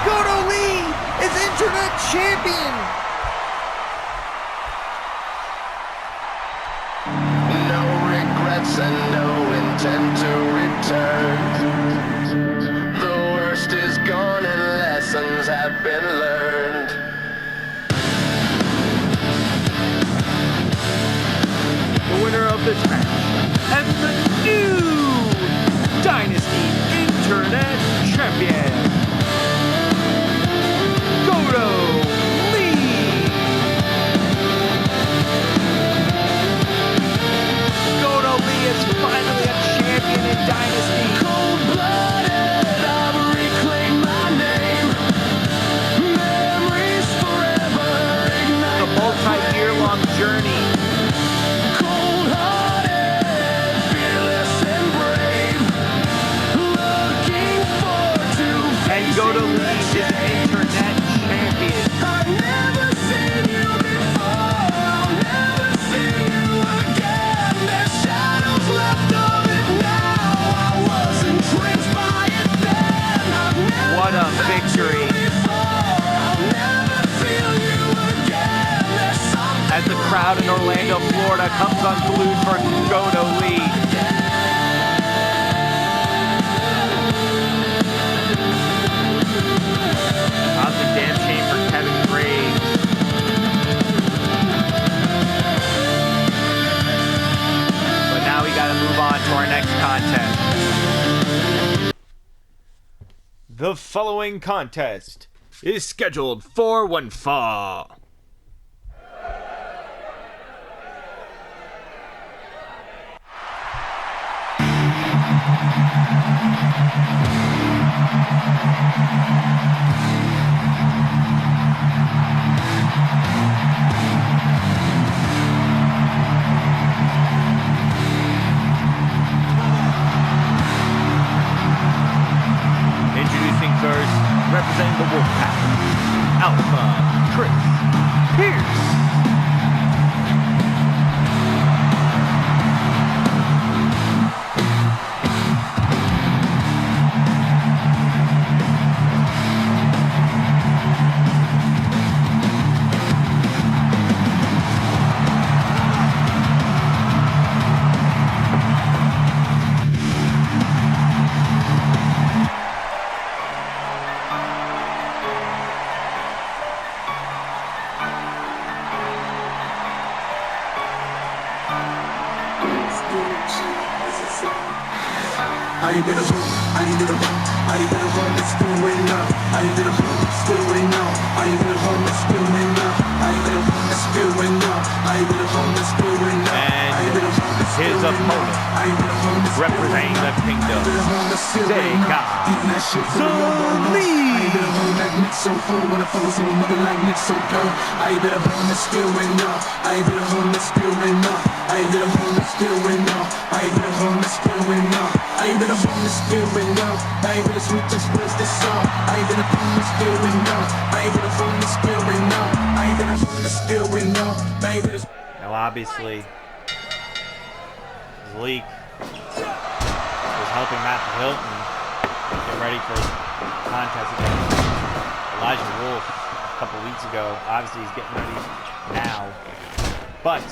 Goto Lee is Internet Champion! No regrets and no intent to return. The worst is gone and lessons have been learned. The winner of this match and the new Dynasty Internet Champion, Goto Lee. Goto Lee is finally a champion in Dynasty. Cold-blooded, I've reclaimed my name. Memories forever ignite. A multi-year-long journey. Cold-hearted, fearless and brave. Looking forward to And Goto Lee is facing an internet champion. I've never seen you before, I'll never see you again. There's shadows left of it now. I wasn't tricked by it then. I've never What a victory. before, I'll never feel you again. There's something As the crowd in Orlando, Florida comes unglued for Goto Lee. That's a damn shame for Kevin Graves. But now we gotta move on to our next contest. The following contest is scheduled for one fall. Introducing first, representing the Wolfpack, Alpha Chris Pierce. I ain't been a boom, I ain't been a boom, I ain't been a home that's spewing out. I ain't been a boom, spewing out. I ain't been a home that's spewing out. I ain't been a home that's spewing out. I ain't been a home that's spewing out. And I ain't been a home that's his spewing out. opponent, I ain't been a home that's representing the kingdom, Sega I ain't been a home that Nick so full when I follow so mother like Nick so girl. I ain't been a home that's spewing out. I ain't been a home that's spewing out. I ain't been a home that's spewing out. I ain't been a home that's spewing out. I ain't been a home that's spewing out. I ain't been a sweet just bless this song. I ain't been a home that's spewing out. I ain't been a home that's spewing out. I ain't been a home that's spewing out. I ain't been a now obviously, Zleek was helping Matthew Hilton get ready for his contest against Elijah Wolf a couple weeks ago. Obviously, he's getting ready now. But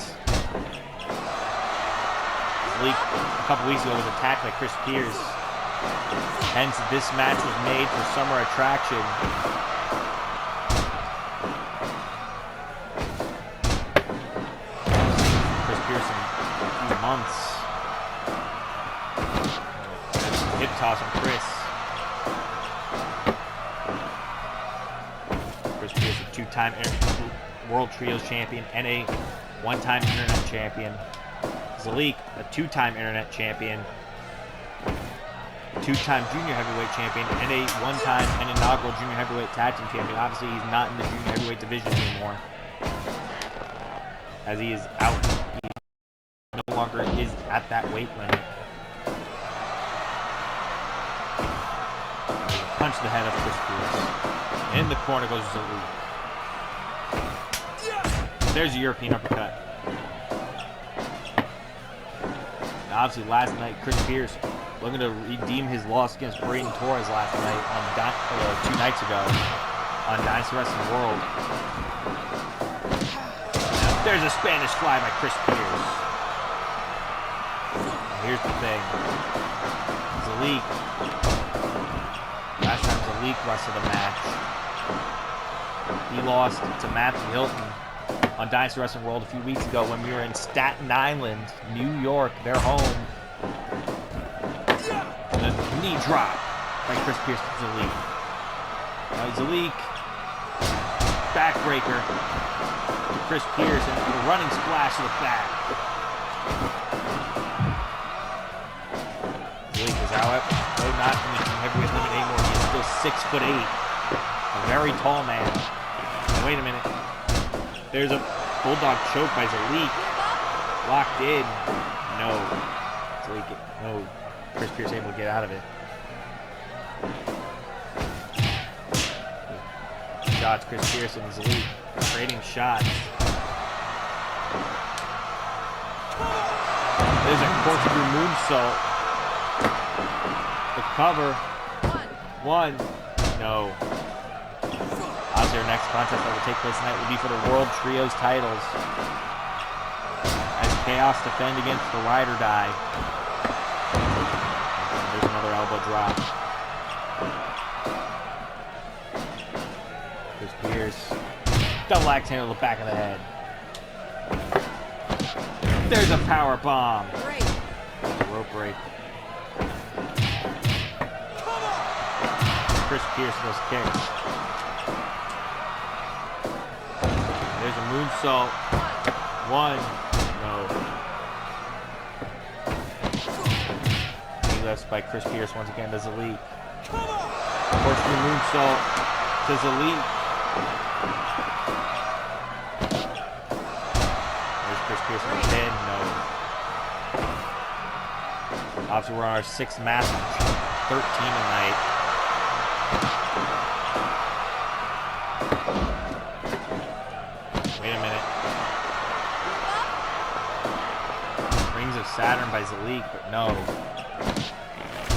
Zleek a couple weeks ago was attacked by Chris Pierce. Hence, this match was made for Summer Attraction. Chris Pierce in a few months. Hip toss two-time World Trios champion and a one-time Internet champion. Zalik, a two-time Internet champion, two-time Junior Heavyweight champion, and a one-time and inaugural Junior Heavyweight Tag Team champion. Obviously, he's not in the Junior Heavyweight division anymore, as he is out. He no longer is at that weight limit. Punch the head of Chris Pierce. In the corner goes Zalik. There's a European uppercut. Now, obviously, last night, Chris Pierce looking to redeem his loss against Braden Torres last night on 2 nights ago on Dynasty Wrestling World. Now, there's a Spanish fly by Chris Pierce. Now, here's the thing. Zalik. Last time Zalik wrestled a match, he lost to Matthew Hilton on Dynasty Wrestling World a few weeks ago when we were in Staten Island, New York, their home. And a knee drop by Chris Pierce to Zalik. Now Zalik, backbreaker to Chris Pierce, and a running splash to the back. Zalik is out, though not in the heavyweight limit anymore. He is still 6'8", a very tall man. And wait a minute. There's a bulldog choke by Zalik. Locked in. No. Zalik, no. Chris Pierce able to get out of it. Shots, Chris Pierce and Zalik trading shots. There's a corkscrew moonsault. The cover. One. No. Obviously, our next contest that will take place tonight will be for the World Trios titles, as Chaos defend against the Ride or Die. And there's another elbow drop. Chris Pierce. Double axe handle to the back of the head. There's a power bomb. There's a rope break. Chris Pierce those kicks. There's a moonsault. One. No. He lifts by Chris Pierce once again to Zalik. Corkscrew moonsault to Zalik. There's Chris Pierce on the pin. No. Obviously, we're on our 6th match, 13 tonight. Wait a minute. Rings of Saturn by Zalik, but no.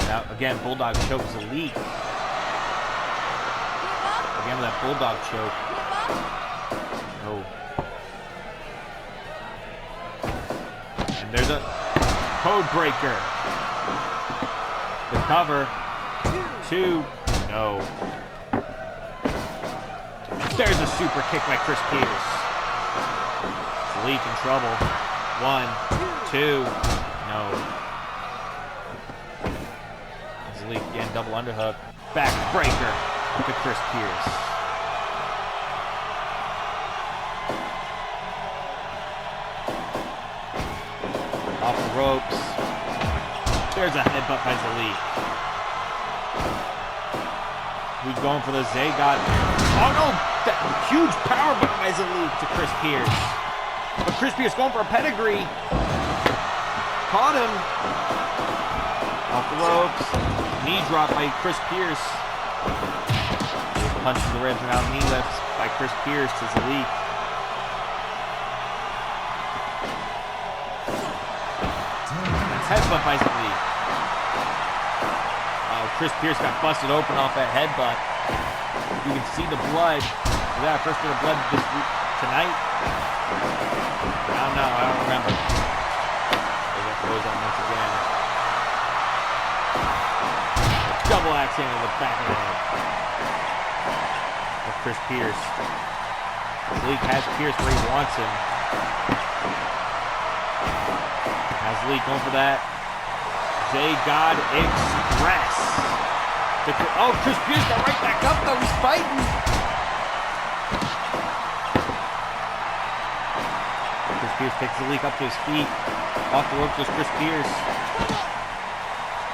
Now, again, Bulldog choke Zalik. Again with that Bulldog choke. No. And there's a code breaker. The cover. 2. No. There's a super kick by Chris Pierce. Zalik in trouble. 1, 2. No. Zalik again, double underhook. Backbreaker to Chris Pierce. Off the ropes. There's a headbutt by Zalik. Who's going for the Zagot? Oh no! That huge power button by Zalik to Chris Pierce. But Chris Pierce going for a pedigree. Caught him. Off the ropes. Knee drop by Chris Pierce. Punch to the ribs and out knee lifts by Chris Pierce to Zalik. Headbutt by Zalik. Chris Pierce got busted open off that headbutt. You can see the blood. Was that first bit of blood this week, tonight? I don't know. I don't remember. That goes on once again. Double axe handle to the back of the head of Chris Pierce. Zalik has Pierce where he wants him. Has Zalik going for that? J-God Express. Oh, Chris Pierce got right back up though. He's fighting. Pierce picks the leak up to his feet. Off the ropes goes Chris Pierce.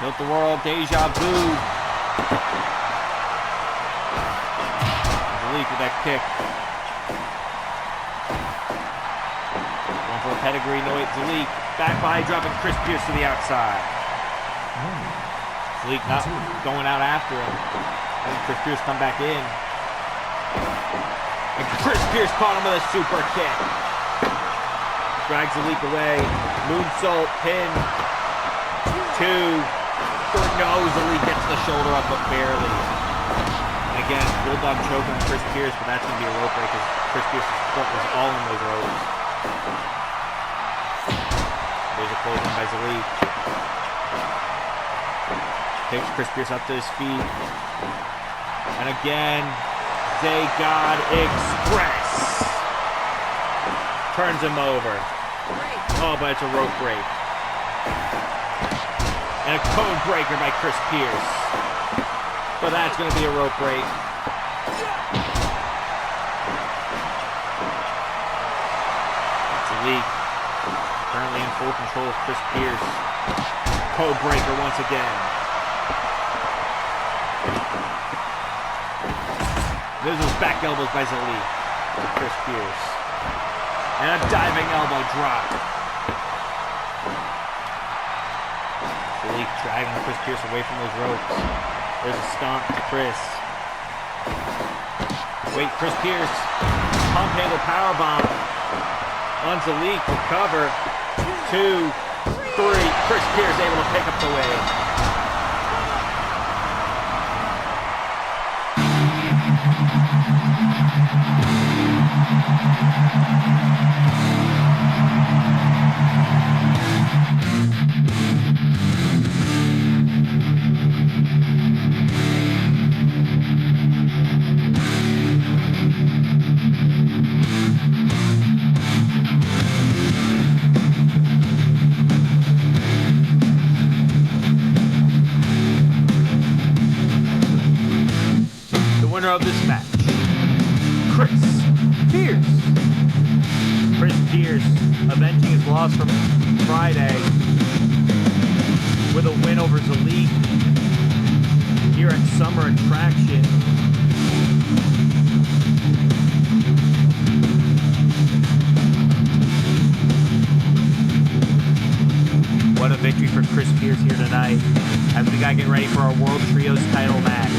Built the world, deja vu. The leak with that kick. Going for a pedigree, no wait, Zalik. Back by dropping Chris Pierce to the outside. Zalik not going out after him. And Chris Pierce come back in. And Chris Pierce caught him with a super kick. Drags the leak away. Moonsault, pin. 2. No, the leak gets the shoulder up, but barely. And again, Bulldog choking Chris Pierce, but that's going to be a rope break because Chris Pierce's foot was all in those ropes. There's a close one by Zalik. Picks Chris Pierce up to his feet. And again, Zay God Express. Turns him over. Oh, but it's a rope break. And a code breaker by Chris Pierce. But that's going to be a rope break. Zalik currently in full control of Chris Pierce. Code breaker once again. There's those back elbows by Zalik to Chris Pierce. And a diving elbow drop. Zalik dragging Chris Pierce away from those ropes. There's a stomp to Chris. Wait, Chris Pierce. Pump handle powerbomb. On Zalik to cover. 2, 3. Chris Pierce able to pick up the win. Of this match, Chris Pierce. Chris Pierce avenging his loss from Friday with a win over Zalik here at Summer Attraction. What a victory for Chris Pierce here tonight as we gotta get ready for our World Trios title match.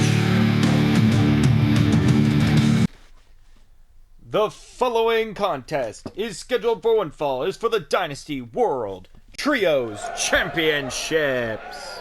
The following contest is scheduled for one fall. Is for the Dynasty World Trios Championships.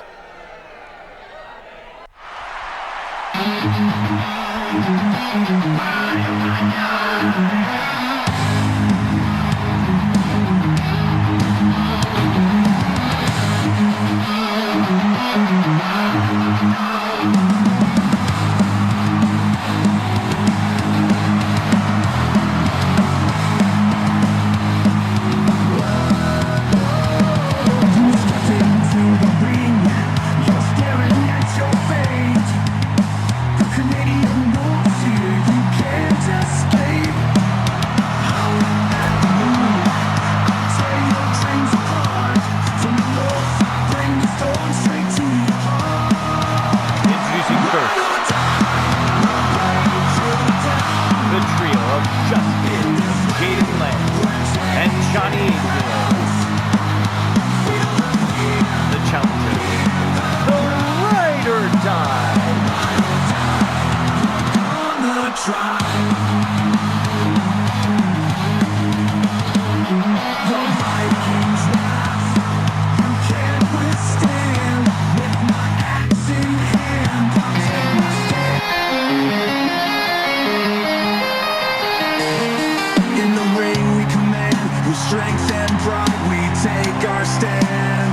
Strength and pride, we take our stand.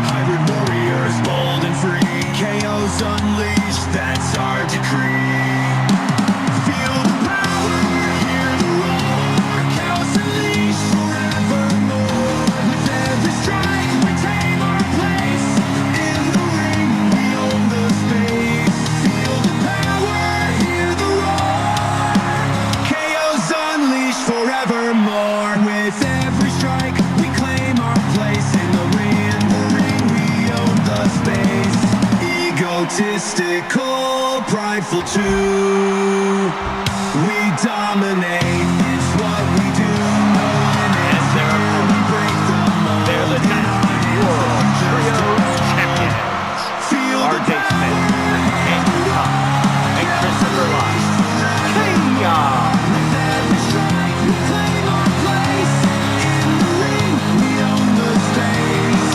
Hybrid warriors, bold and free. KO's unleashed, that's our decree. Feel the power. true. We dominate, it's what we do. No limits, we break the mold. They're the Dynasty World Trio Champions. Feel the RJ Smith, Andrew Tom, and Christopher Lott. Kenya! with every strike, we claim our place. In the ring, we own the space.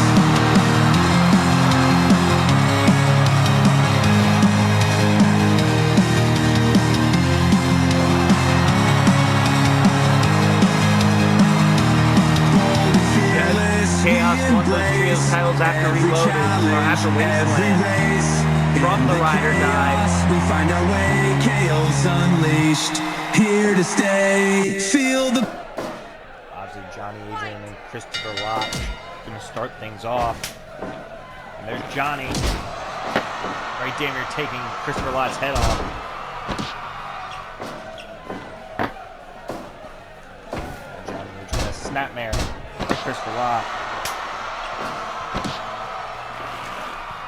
Chaos won those trios titles after Reloaded, or after Wasteland. From the Ride or Die. We find our way, chaos unleashed, here to stay. Feel the Obviously, Johnny Adrian and Christopher Lott going to start things off. And there's Johnny. Right damn near taking Christopher Lott's head off. And Johnny Adrian, a snapmare for Christopher Lott.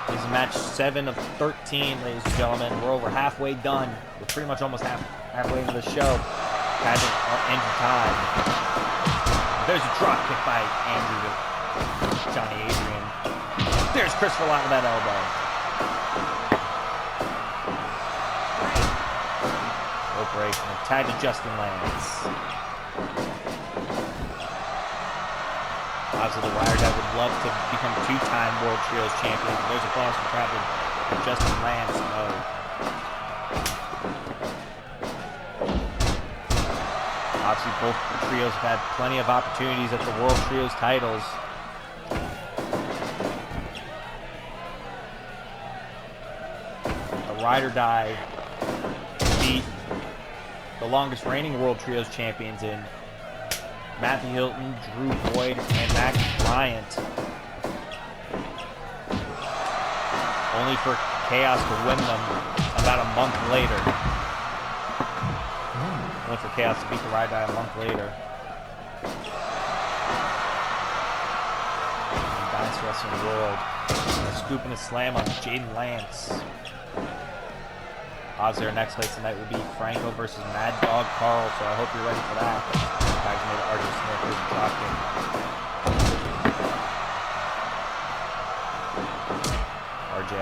This is match 7 of 13, ladies and gentlemen. We're over halfway done. We're pretty much almost halfway into the show. Andrew Todd. There's a drop kick by Andrew to Johnny Adrian. There's Christopher Lott with that elbow. Rope break and a tag to Justin Lance. Obviously, the Rider would love to become 2-time World Trios champions. There's a Boston Crab with Justin Lance. No. Obviously, both trios have had plenty of opportunities at the World Trios titles. The Ride or Die beat the longest reigning World Trios champions in Matthew Hilton, Drew Boyd, and Max Bryant. Only for Chaos to win them about a month later. Only for Chaos to beat the Ride or Die a month later. In Dynasty Wrestling World. A scoop and a slam on Jaden Lance. Obviously, our next fight tonight will be Franco versus Mad Dog Carl, so I hope you're ready for that. Tags made RJ Smith is dropping. RJ.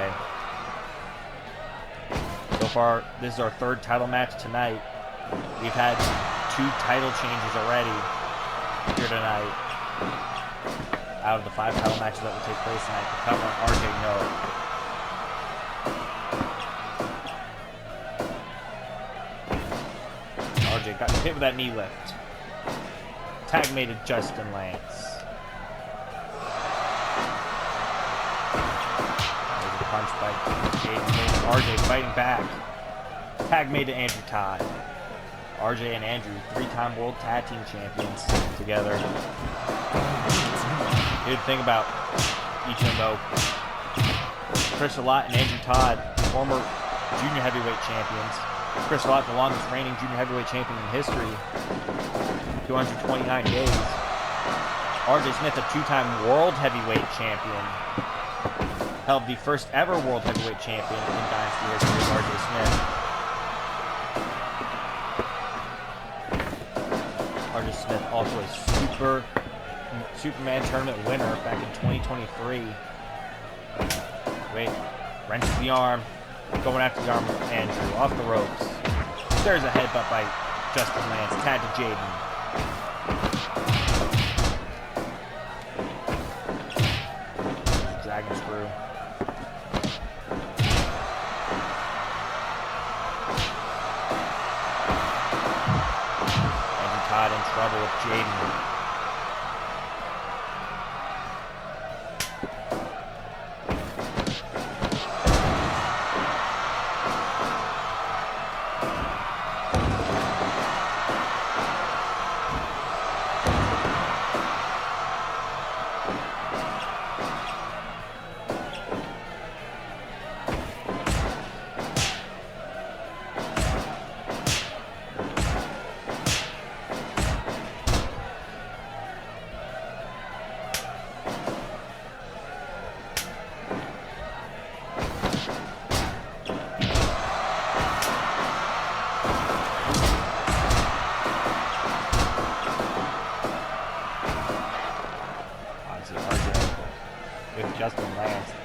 So far, this is our 3rd title match tonight. We've had 2 title changes already here tonight. Out of the 5 title matches that will take place tonight, the cover on RJ no. RJ got hit with that knee lift. Tag made to Justin Lance. There's a punch by Jaden. RJ fighting back. Tag made to Andrew Todd. RJ and Andrew, 3-time World Tag Team Champions together. Good thing about each of them though. Chris Lott and Andrew Todd, former junior heavyweight champions. Chris Lott, the longest reigning junior heavyweight champion in history, 229 days. RJ Smith, a 2-time world heavyweight champion, held the first ever world heavyweight champion in Dynasty history, RJ Smith. RJ Smith, also a Superman tournament winner back in 2023. Wait, wrenches the arm. Going after the arm of Andrew, off the ropes. There's a headbutt by Justin Lance, tag to Jaden. Dragon screw. Andrew Todd in trouble with Jaden.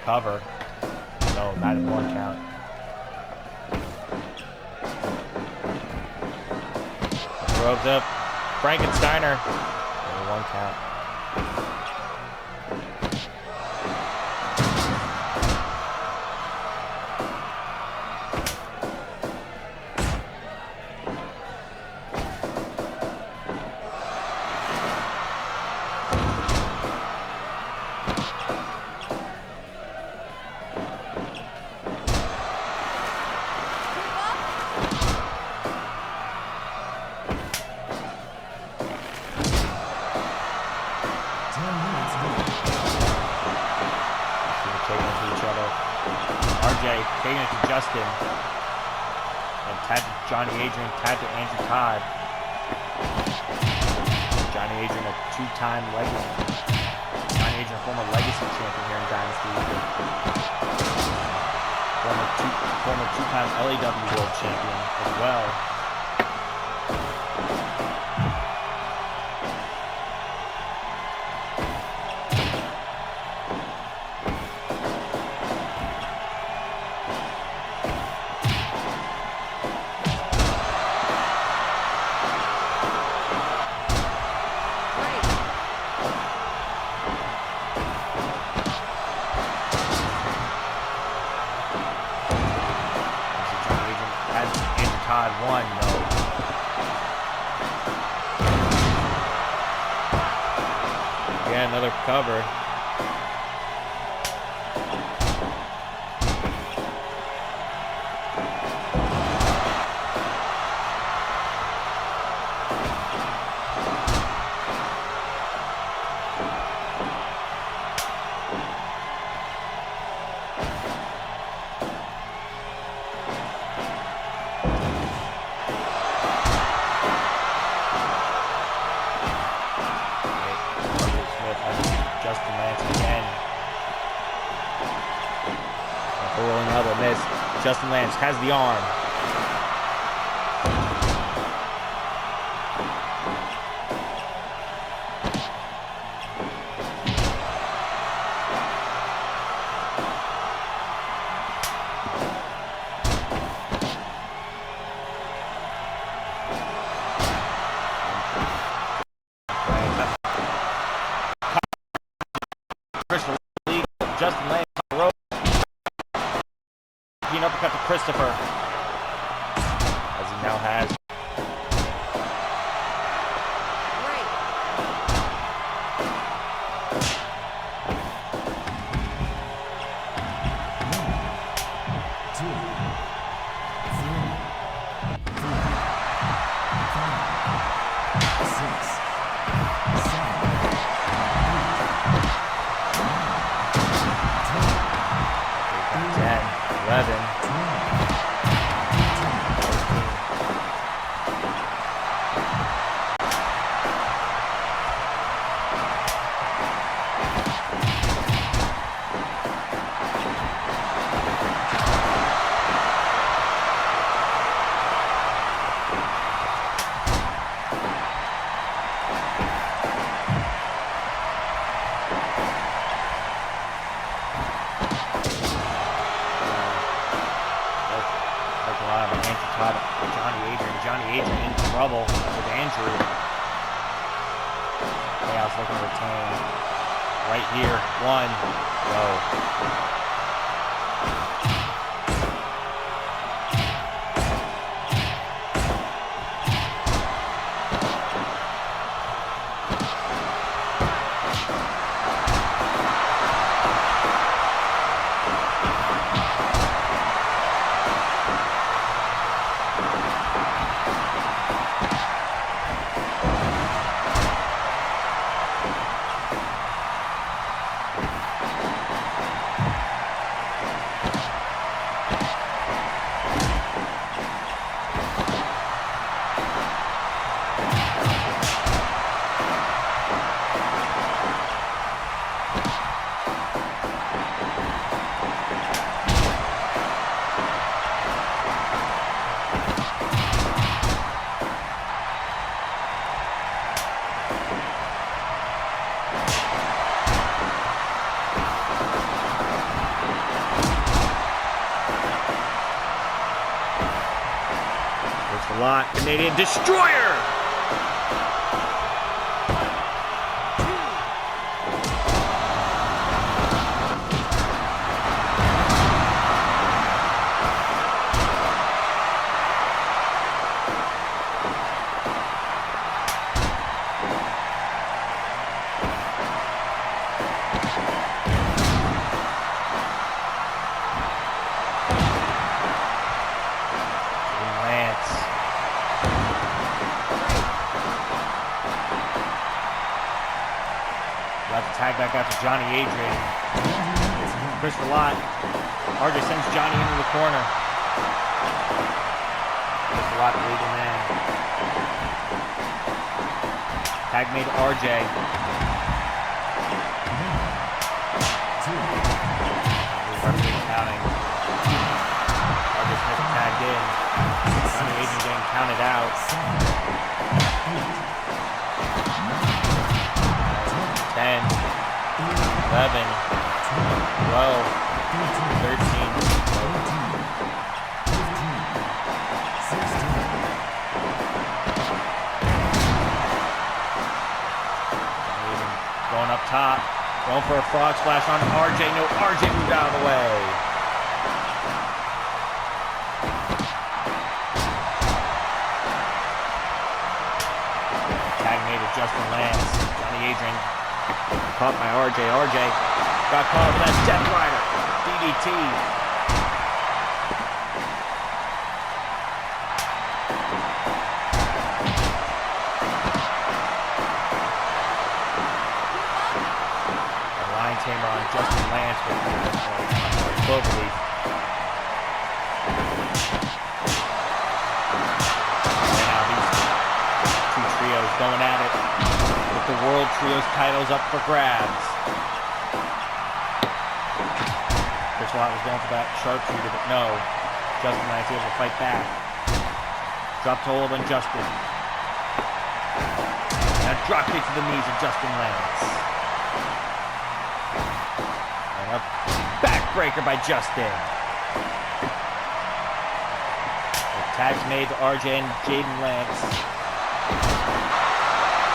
cover. No, not in 1 count. Throws up Frankensteiner. Only 1 count. Taking it to Justin. And tag to Johnny Adrian, tag to Andrew Todd. Johnny Adrian, a 2-time legacy. Johnny Adrian, a former legacy champion here in Dynasty. Former 2-time LAW World Champion as well. Todd won, though. Yeah, another cover. Rolling elbow miss. Justin Lance has the arm. Justin Lance on the rope. An uppercut to Christopher, as he now has. Johnny Adrian in trouble with Andrew. Chaos looking to retain. Right here. 1. Go. Canadian Destroyer. Tag back out to Johnny Adrian. Christopher Lott. RJ sends Johnny into the corner. Christopher Lott, the leading man. Tag made to RJ. Referee counting. RJ Smith tagged in. Johnny Adrian getting counted out. 10, 11, 12, 13, 14. Going up top, going for a frog splash on RJ. No, RJ moved out of the way. Tag made to Justin Lance. Johnny Adrian caught by RJ. RJ got caught with that Death Rider. DDT. The Lion Tamer on Justin Lance with Cloverleaf. And now these two trios going at it. The World Trios titles up for grabs. Chris Lott was going for that sharpshooter, but no. Justin Lance able to fight back. Drop to hold on Justin. And a drop kick to the knees of Justin Lance. And a backbreaker by Justin. The tag's made to RJ and Jaden Lance.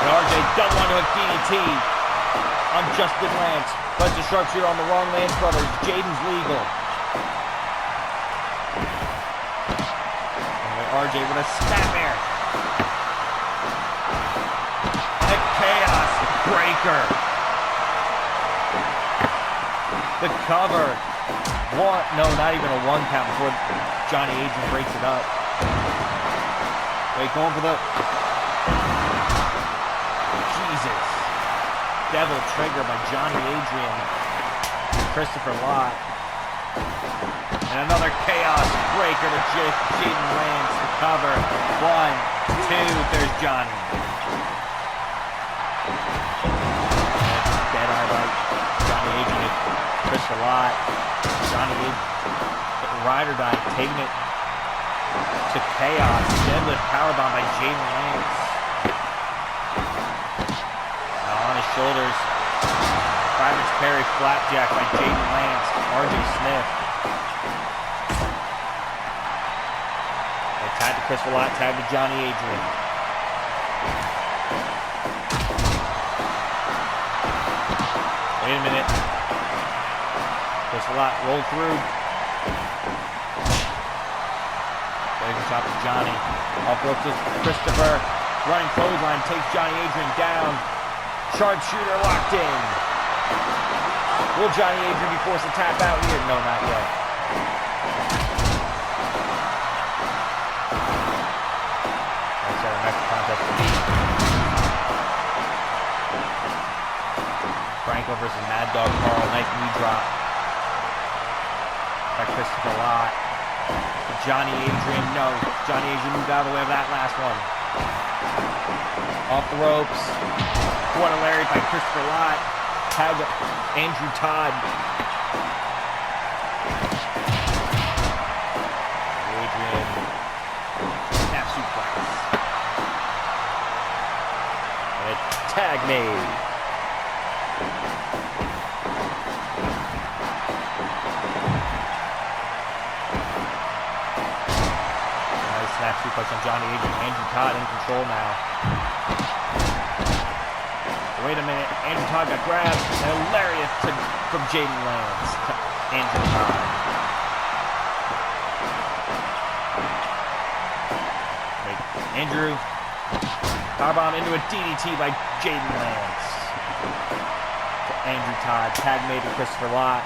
And RJ double onto a DDT on Justin Lance. But the sharpshooter on the wrong Lance brothers. Jaden's legal. Anyway, RJ with a snapmare. And a chaos breaker. The cover. One, no, not even a one count before Johnny Adrian breaks it up. Wait, going for the... Jesus. Devil trigger by Johnny Adrian. Christopher Lott. And another chaos breaker to Jaden Lance to cover. 1, 2, there's Johnny. Dead eye by Johnny Adrian. Christopher Lott. Johnny Adrian. Rider die, taking it to chaos. Deadlift powerbomb by Jaden Lance. Shoulders. Private Perry flapjack by Jaden Lance. RJ Smith. They tied to Chris Lott, tied to Johnny Adrian. Wait a minute. Chris Lott rolled through. There's the top of Johnny. Off ropes to Christopher. Running clothesline takes Johnny Adrian down. Sharpshooter locked in. Will Johnny Adrian be forced to tap out here? No, not yet. That's our next contest to be. Franco versus Mad Dog Carl. Nice knee drop by Christopher Lott. Johnny Adrian, no. Johnny Adrian moved out of the way of that last one. Off the ropes. What a Larry by Christopher Lott. Tag Andrew Todd. Adrian. Snap suplex. And a tag made. Nice snap back suplex on Johnny Adrian. Andrew Todd in control now. Wait a minute. Andrew Todd got grabbed. And a lariat from Jaden Lance to Andrew Todd. Wait, Andrew. Powerbomb into a DDT by Jaden Lance. To Andrew Todd. Tag made to Christopher Lott.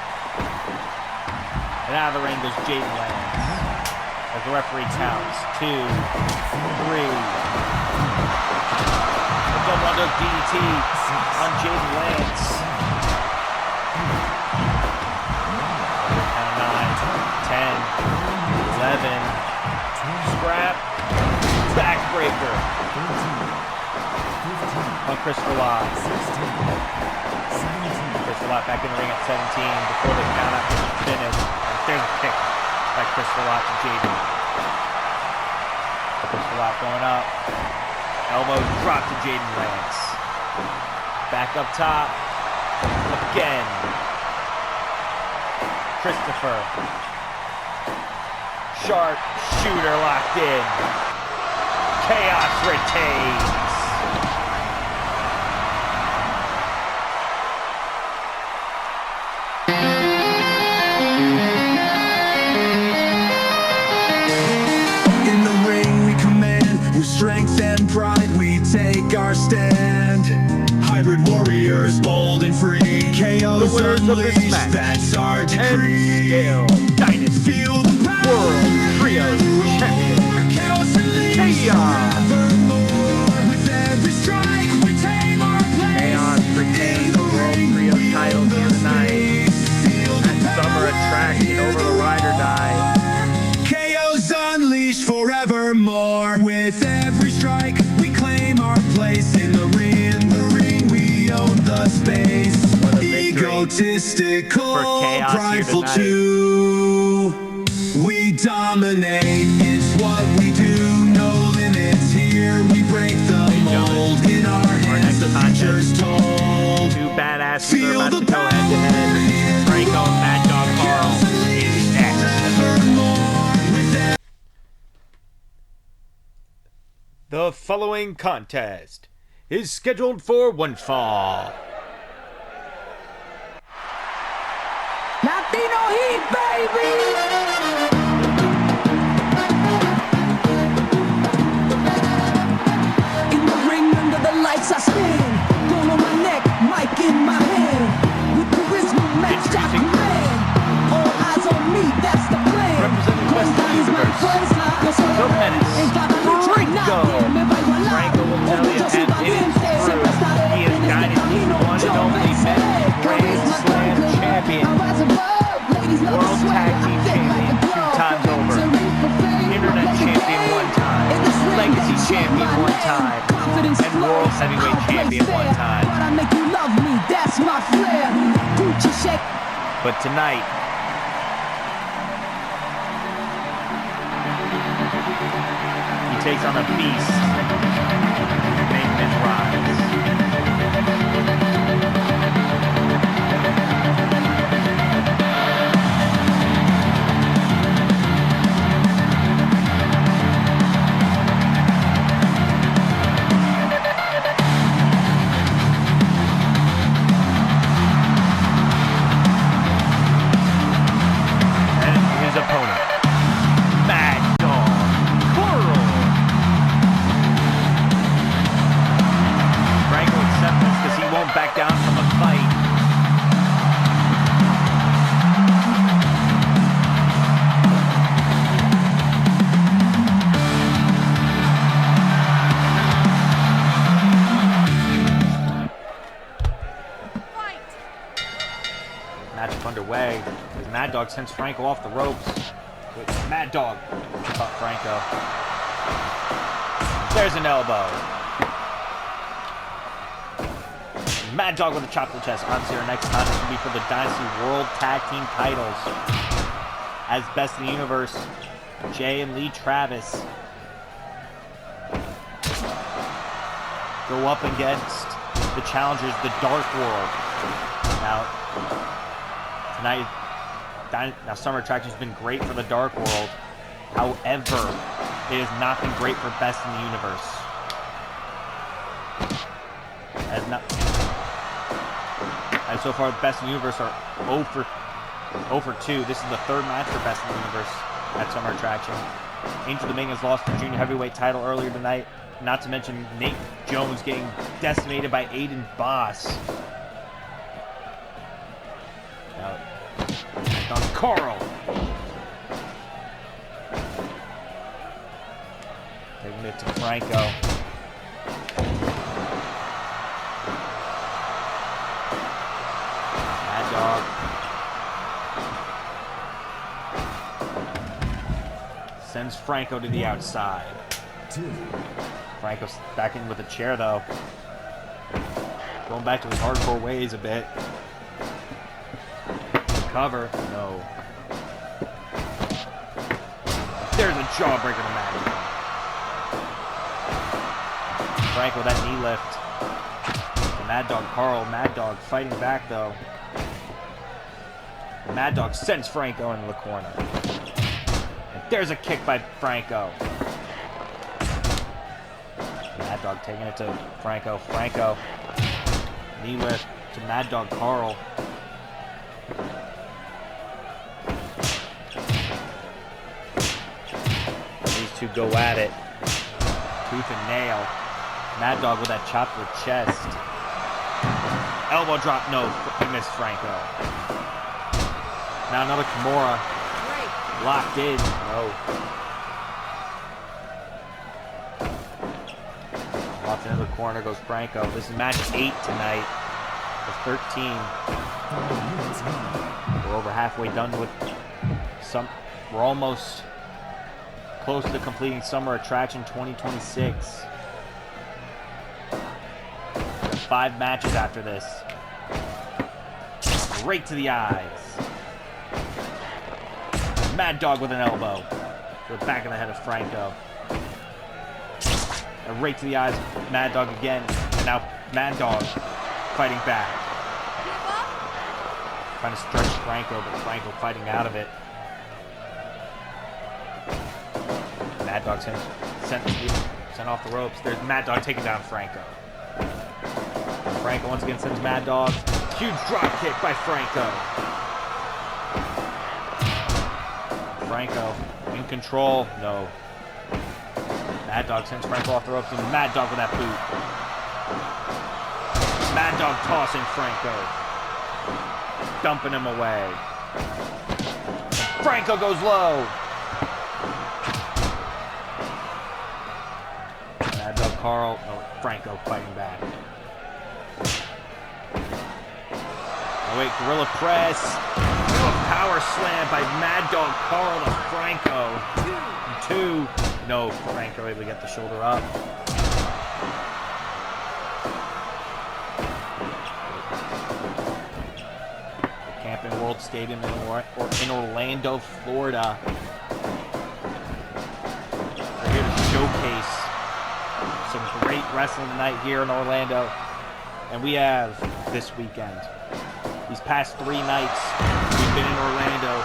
And out of the ring goes Jaden Lance. As the referee counts. 2, 3. The double under DDT on Jaden Lance. Count 9, 10, 11. Scrap. Backbreaker. On Christopher Lott. Christopher Lott back in the ring at 17 before they count out the finish. There's a kick by Christopher Lott to Jaden. Christopher Lott going up. Elbow drop to Jaden Lance. Back up top. Again. Christopher. Sharp shooter locked in. Chaos retains. Strength and pride, we take our stand. Hybrid warriors, bold and free. KO's The winners of this unleashed, match, that's our decree. Scale Dynasty Feel the power. World Trios Champion. Chaos unleashed forevermore. With every strike, we tame our place. Chaos retains the World Trios titles here tonight. And Summer Attraction over the Ride or Die. KO's unleashed forevermore. With every strike, we claim our place in the ring. We own the space. Egotistical, for Chaos here prideful tonight. too. We dominate, it's what we do. No limits here, we break the mold. In our hands, the future's told. Two badasses Feel are about the to go head to head. Franco and Mad Dog Carl is next. Forevermore. With The following contest is scheduled for one fall. Latino Heat, baby! In the ring under the lights I stand. Gold on my neck, mic in my hand. With charisma matched I command. All eyes on me, that's the plan. Representing Western Universe, the Menace, Franco will tell you and it is true. He is Dynasty's one and only men's Grand Slam champion. World Tag Team Champion 2 times over. Internet Champion 1 time. Legacy Champion 1 time. And World Heavyweight Champion 1 time. But tonight, he takes on a beast named Miz and his opponent, Mad Dog Carl. Franco accepts this because he won't back down from a fight. Matchup underway as Mad Dog sends Franco off the ropes. Wait, Mad Dog caught Franco. There's an elbow. Mad Dog with a chop to the chest. Obviously, our next contest will be for the Dynasty World Tag Team titles. As Best in the Universe, Jay and Lee Travis go up against the challengers, the Dark World. Now, tonight, Summer Attraction's been great for the Dark World. However, It has not been great for best in the universe. As so far, best in the universe are 0 for 2. This is the third match for best in the universe at Summer Attraction. Angel Dominguez lost the junior heavyweight title earlier tonight. Not to mention Nate Jones getting decimated by Aiden Boss. Now, on Carl. Taking it to Franco. Mad Dog. Sends Franco to the outside. Franco's back in with a chair, though. Going back to his hardcore ways a bit. Cover. No. There's a jawbreaker to Mad Dog. Franco, that knee lift. The Mad Dog Carl. Mad Dog fighting back, though. The Mad Dog sends Franco into the corner. And there's a kick by Franco. Mad Dog taking it to Franco. Franco. Knee lift to Mad Dog Carl. These two go at it. Tooth and nail. Mad Dog with that chop to the chest. Elbow drop. No, he missed Franco. Now another Kimura. Locked in. No. Off into the corner goes Franco. This is match 8 tonight. The 13. We're over halfway done with some. We're almost close to completing Summer Attraction 2026. 5 matches after this. Right to the eyes. Mad Dog with an elbow to the back of the head of Franco. And right to the eyes, Mad Dog again. And now Mad Dog fighting back. Trying to stretch Franco, but Franco fighting out of it. Mad Dog sent off the ropes. There's Mad Dog taking down Franco. Franco once again sends Mad Dog. Huge drop kick by Franco. Franco in control. No. Mad Dog sends Franco off the ropes, and Mad Dog with that boot. Mad Dog tossing Franco. Dumping him away. Franco goes low. Mad Dog Carl. No, Franco fighting back. Oh wait, Gorilla Press. Gorilla Power Slam by Mad Dog Carl to Franco. 2. No, Franco able to get the shoulder up. The Camping World Stadium in Orlando, Florida. We're here to showcase some great wrestling tonight here in Orlando. And we have this weekend. These past 3 nights we've been in Orlando.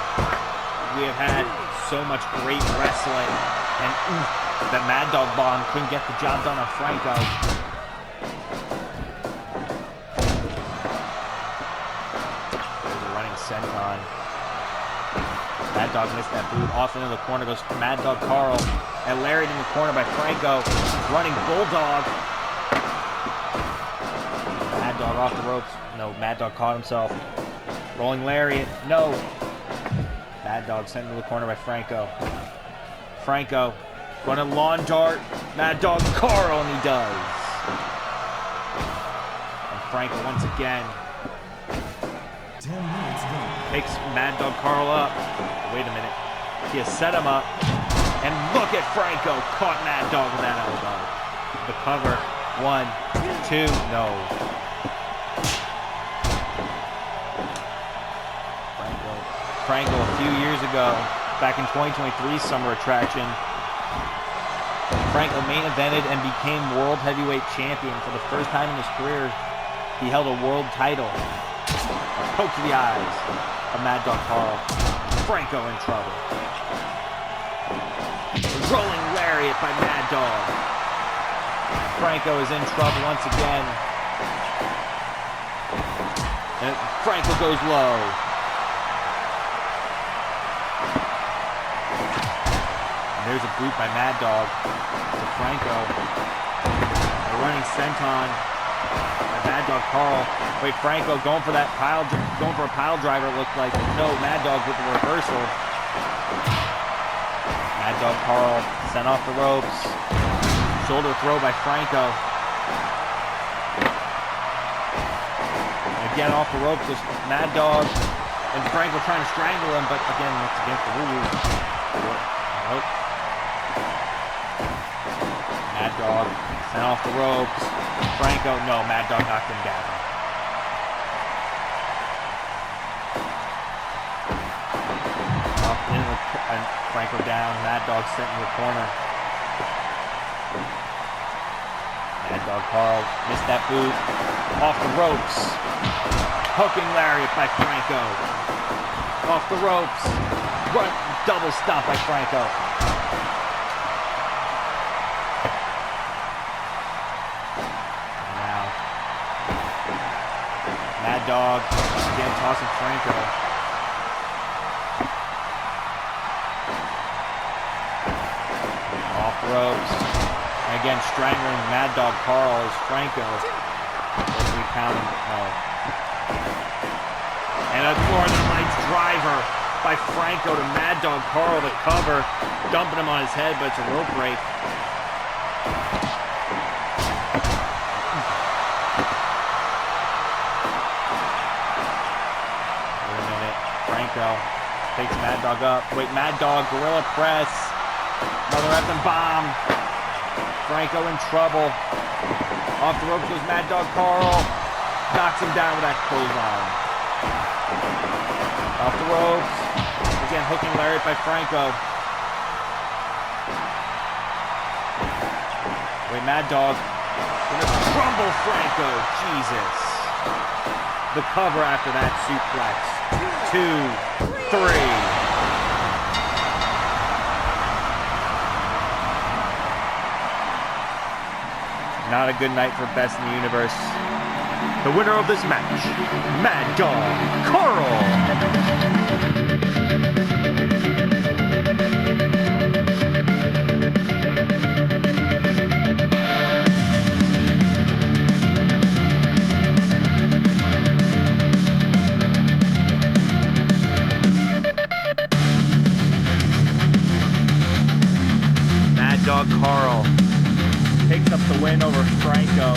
We have had so much great wrestling. And that Mad Dog bomb couldn't get the job done on Franco. There's a running senton. Mad Dog missed that boot. Off into the corner goes Mad Dog Carl. And Lariat in the corner by Franco. Running Bulldog. Mad Dog off the ropes. No, Mad Dog caught himself. Rolling Lariat. No. Mad Dog sent into the corner by Franco. Franco running lawn dart. Mad Dog Carl, and he does. And Franco once again 10 minutes gone. picks Mad Dog Carl up. Wait a minute. He has set him up. And look at Franco. Caught Mad Dog with that elbow. The cover. 1, 2, no. Franco a few years ago, back in 2023 Summer Attraction, Franco main evented and became World Heavyweight Champion. For the first time in his career, he held a world title. A poke to the eyes of Mad Dog Carl. Franco in trouble. Rolling Larry lariat by Mad Dog. Franco is in trouble once again. And Franco goes low. And there's a boot by Mad Dog to Franco. A running senton by Mad Dog Carl. Wait, Franco going for a pile driver, it looked like. No, Mad Dog with the reversal. Mad Dog Carl sent off the ropes. Shoulder throw by Franco. Again off the ropes is Mad Dog. And Franco trying to strangle him, but again, it's against the rules. Nope. Mad Dog sent off the ropes. Franco, no, Mad Dog knocked him down. And Franco down. Mad Dog sent in the corner. Mad Dog Carl missed that boot. Off the ropes. Hooking lariat by Franco. Off the ropes. Run, double stop by Franco. Now, Mad Dog again tossing Franco. Off the ropes. And again, strangling Mad Dog Carl as Franco. And a Northern Lights driver by Franco to Mad Dog Carl to cover. Dumping him on his head, but it's a rope break. Wait a minute. Franco takes Mad Dog up. Wait, Mad Dog, gorilla press. Another effing bomb. Franco in trouble. Off the ropes goes Mad Dog Carl. Knocks him down with that clothesline. Off the ropes. Again, hooking lariat by Franco. Wait, Mad Dog. Gonna crumble Franco. Jesus. The cover after that suplex. 2, 3. Not a good night for Best in the Universe. The winner of this match, Mad Dog Carl. Mad Dog Carl picks up the win over Franco.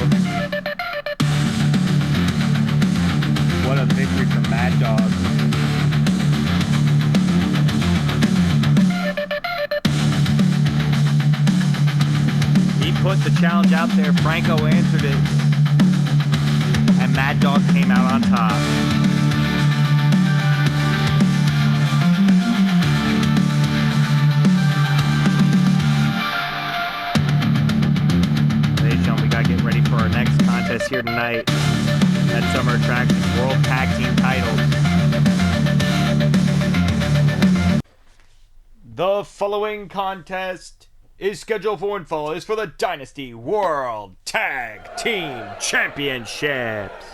What a victory for Mad Dog. He put the challenge out there, Franco answered it, and Mad Dog came out on top. Get ready for our next contest here tonight at Summer Attractions World Tag Team Titles. The following contest is scheduled for one fall is for the Dynasty World Tag Team Championships.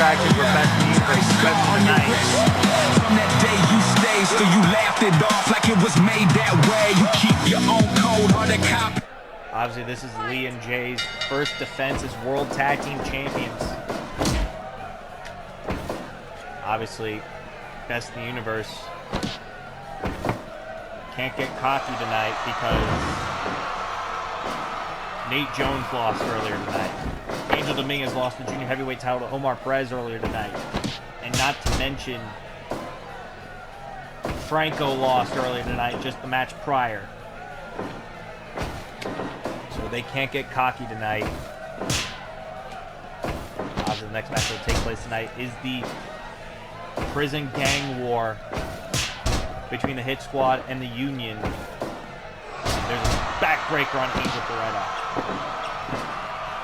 attraction for best in the universe, especially tonight. From that day you stayed, so you laughed it off like it was made that way. You keep your own code, hard to copy. Obviously, this is Lee and Jay's first defense as World Tag Team Champions. Obviously, best in the universe. Can't get cocky tonight because Nate Jones lost earlier tonight. Angel Dominguez lost the junior heavyweight title to Omar Perez earlier tonight. And not to mention, Franco lost earlier tonight, just the match prior. So they can't get cocky tonight. Obviously, the next match that will take place tonight is the prison gang war between the Hit Squad and the Union. There's a backbreaker on Angel Beretta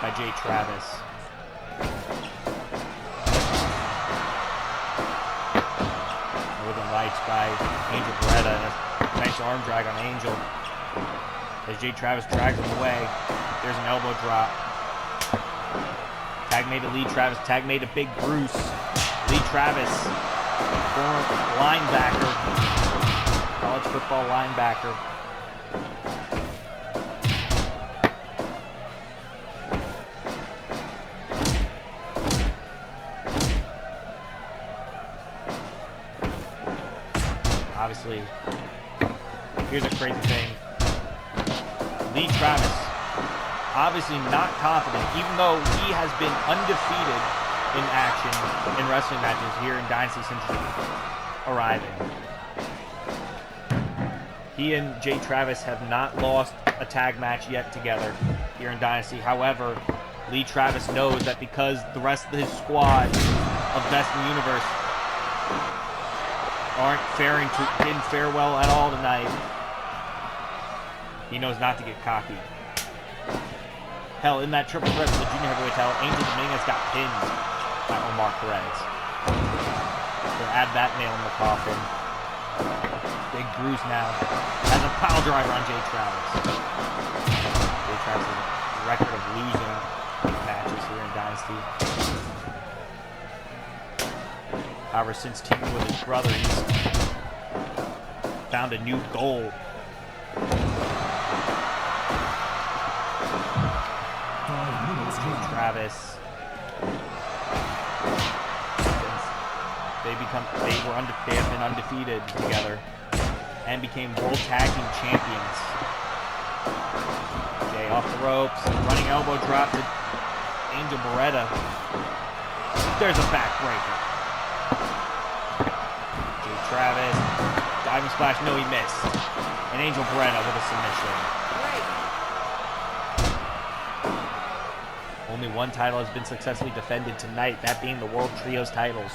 by Jay Travis. Northern Lights by Angel Beretta, and a nice arm drag on Angel. As Jay Travis drags him away, there's an elbow drop. Tag made to Lee Travis, tag made to Big Bruce. Lee Travis, former linebacker, college football linebacker. Obviously, here's a crazy thing. Lee Travis, obviously not confident, even though he has been undefeated in action in wrestling matches here in Dynasty since arriving. He and Jay Travis have not lost a tag match yet together here in Dynasty. However, Lee Travis knows that because the rest of his squad of Best in the Universe didn't fare well at all tonight, he knows not to get cocky. Hell, in that triple threat for the junior heavyweight title, Angel Dominguez got pinned by Omar Perez. So add that nail in the coffin. Big Bruce now has a pile driver on Jay Travis. Jay Travis has a record of losing matches here in Dynasty. However, since teaming with his brother, he's found a new goal. Travis. They have been undefeated together and became World Tag Team Champions. Jay off the ropes, running elbow drop to Angel Beretta. There's a backbreaker. Jay Travis, diving splash, no, he missed. And Angel Beretta with a submission. Only one title has been successfully defended tonight, that being the World Trios titles.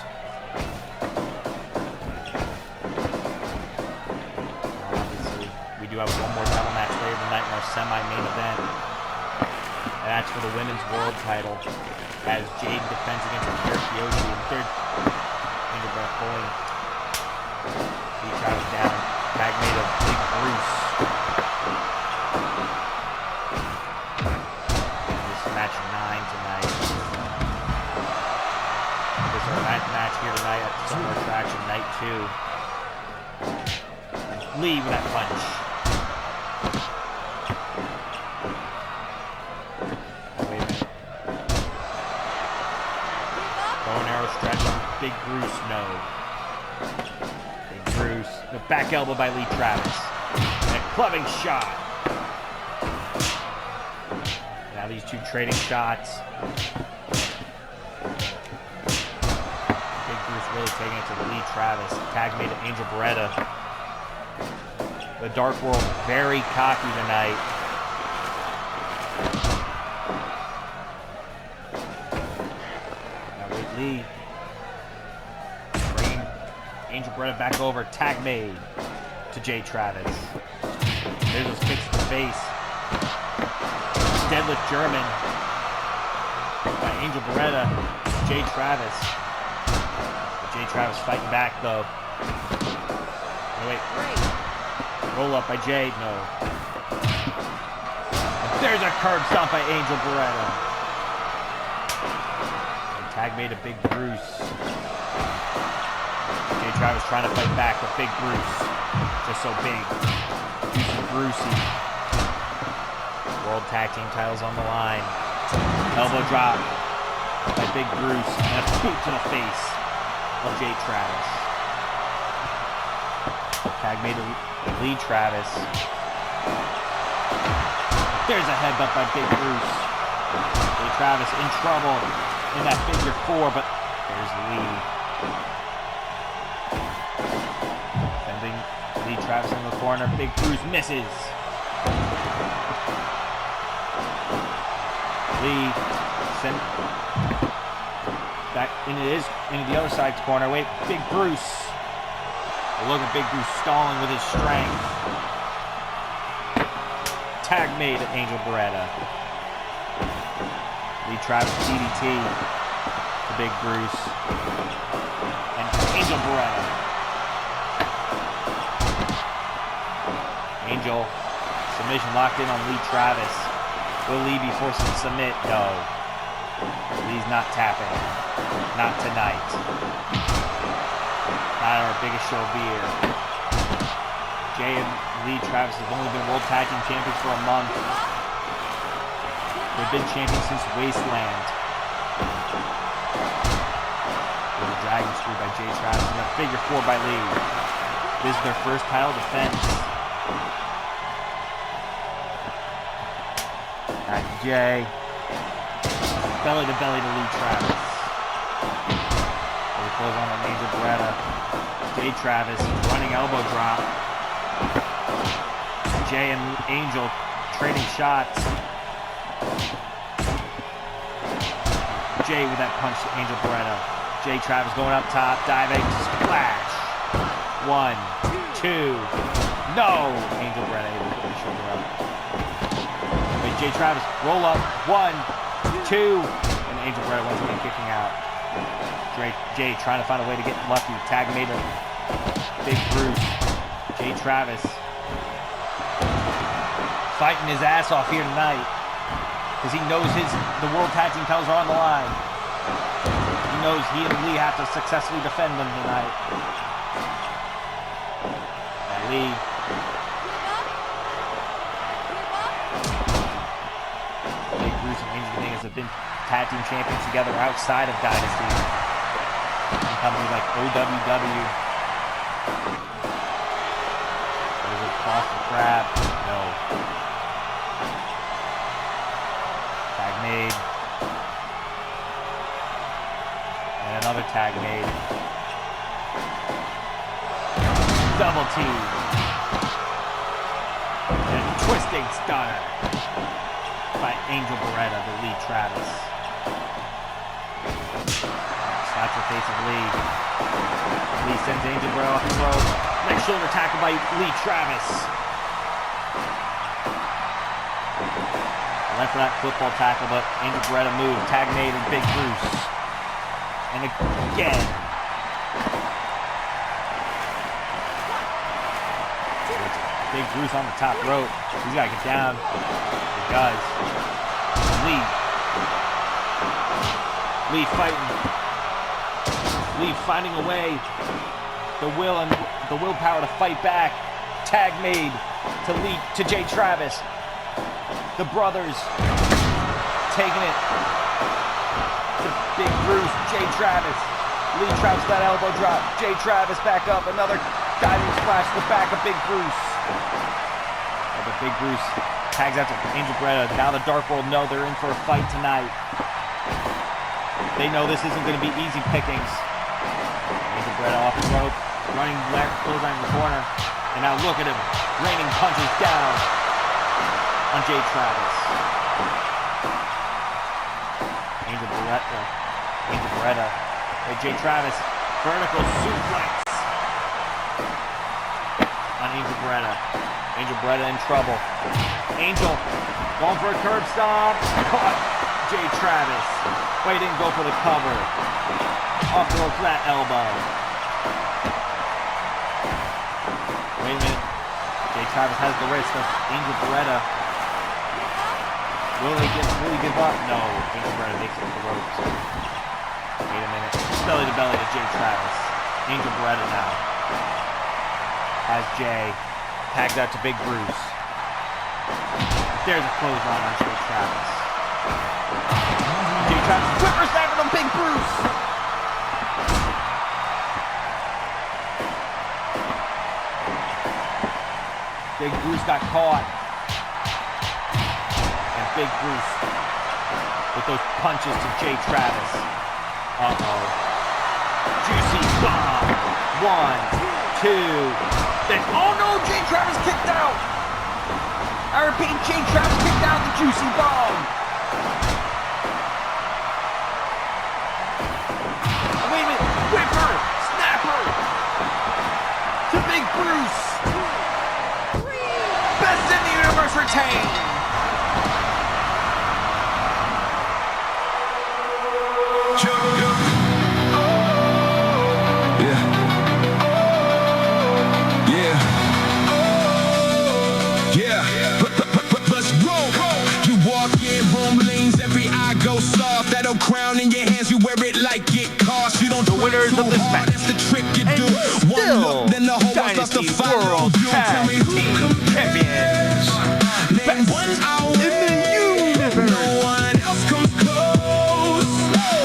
Obviously, we do have one more title match later tonight in our semi-main event. And that's for the Women's World title, as Jade defends against Akira Kiyoshi in third. Angel Beretta pulling. Lee Travis down. Tag made of Big Bruce. Match 9 tonight. This is our 9th match here tonight at Summer Attraction Night 2. And Lee with that punch. Wait a minute. Bow and arrow stretch on Big Bruce, no. Big Bruce. The back elbow by Lee Travis. And a clubbing shot. Now these two trading shots. Big Bruce really taking it to Lee Travis. Tag made to Angel Beretta. The Dark World very cocky tonight. Now wait, Lee. Bringing Angel Beretta back over. Tag made to Jay Travis. There's those kicks to the face. Deadlift German by Angel Beretta, Jay Travis. Jay Travis fighting back though. Oh, wait. Roll up by Jay, no. And there's a curb stomp by Angel Beretta. And Tag made a Big Bruce. Jay Travis trying to fight back, but Big Bruce just so big. Juicy Brucey. World Tag Team titles on the line. Elbow drop by Big Bruce and a boot to the face of Jay Travis. Tag made to Lee Travis. There's a headbutt by Big Bruce. Jay Travis in trouble in that figure four, but there's Lee. Sending Lee Travis in the corner. Big Bruce misses. Lee sent back into the other side corner. Wait, Big Bruce. Look at Big Bruce stalling with his strength. Tag made at Angel Beretta. Lee Travis DDT to Big Bruce. And Angel Beretta. Angel submission locked in on Lee Travis. Will Lee be forced to submit? No. Lee's not tapping. Not tonight. Not our biggest show of the year. Jay and Lee Travis have only been World Tag Team Champions for a month. They've been champions since Wasteland. With a dragon screw by Jay Travis and a figure four by Lee. This is their first title defense. Back to Jay. Belly to belly to Lee Travis. Close on an Angel Beretta. Jay Travis running elbow drop. Jay and Angel trading shots. Jay with that punch to Angel Beretta. Jay Travis going up top, diving, splash. 1, 2, no! Angel Beretta able to put his shoulder up. Wait, Jay Travis, roll up, 1, 2, and Angel Beretta once again kicking out. Jay trying to find a way to get lucky. Tag made a Big Bruce. Jay Travis fighting his ass off here tonight because he knows the World Tag Team titles are on the line. He knows he and Lee have to successfully defend them tonight. And Lee. Big Bruce and Angel Vegas have been tag team champions together outside of Dynasty. In companies like OWW. There's a Boston Crab. No. Tag made. And another tag made. Double T. And a twisting stunner by Angel Beretta to Lee Travis. Slap the face of Lee. Lee sends Angel Beretta off the rope. Next shoulder tackle by Lee Travis. I went for that football tackle, but Angel Beretta moved. Tag made and Big Bruce. And again. Big Bruce on the top rope. He's got to get down. He does. Lee fighting. Lee finding a way. The will and the willpower to fight back. Tag made to Jay Travis. The brothers taking it to Big Bruce. Jay Travis. Lee Travis that elbow drop. Jay Travis back up. Another diving splash to the back of Big Bruce. But Big Bruce tags out to Angel Beretta. Now the Dark World know they're in for a fight tonight. They know this isn't going to be easy pickings. Angel Beretta off the rope, running left, clothesline in the corner. And now look at him, raining punches down on Jay Travis. Angel Beretta. Hey, Jay Travis, vertical suplex on Angel Beretta. Angel Beretta in trouble. Angel going for a curb stomp. Caught Jay Travis. But he didn't go for the cover. Off the rope to that elbow. Wait a minute. Jay Travis has the wrist of Angel Beretta. Will he give up? No. Angel Beretta makes it to the ropes. Wait a minute. Belly to belly to Jay Travis. Angel Beretta now. As Jay tagged out to Big Bruce. There's a clothesline on Jay Travis. Jay Travis whippersnapper on Big Bruce. Big Bruce got caught. And Big Bruce with those punches to Jay Travis. Uh-oh. Juicy bomb. 1, 2. Then, oh no, Jay Travis kicked out. I repeat, Jay Travis kicked out the juicy bomb. Wait a minute. Whipper. Snapper. To Big Bruce. Best in the universe retained. Crown in your hands, you wear it like it costs. You don't. The winners of this match. That's the trick you do. One look, then the whole world's Dynasty to follow. World Tag Team Champions. Name one out in the universe. No one else comes close.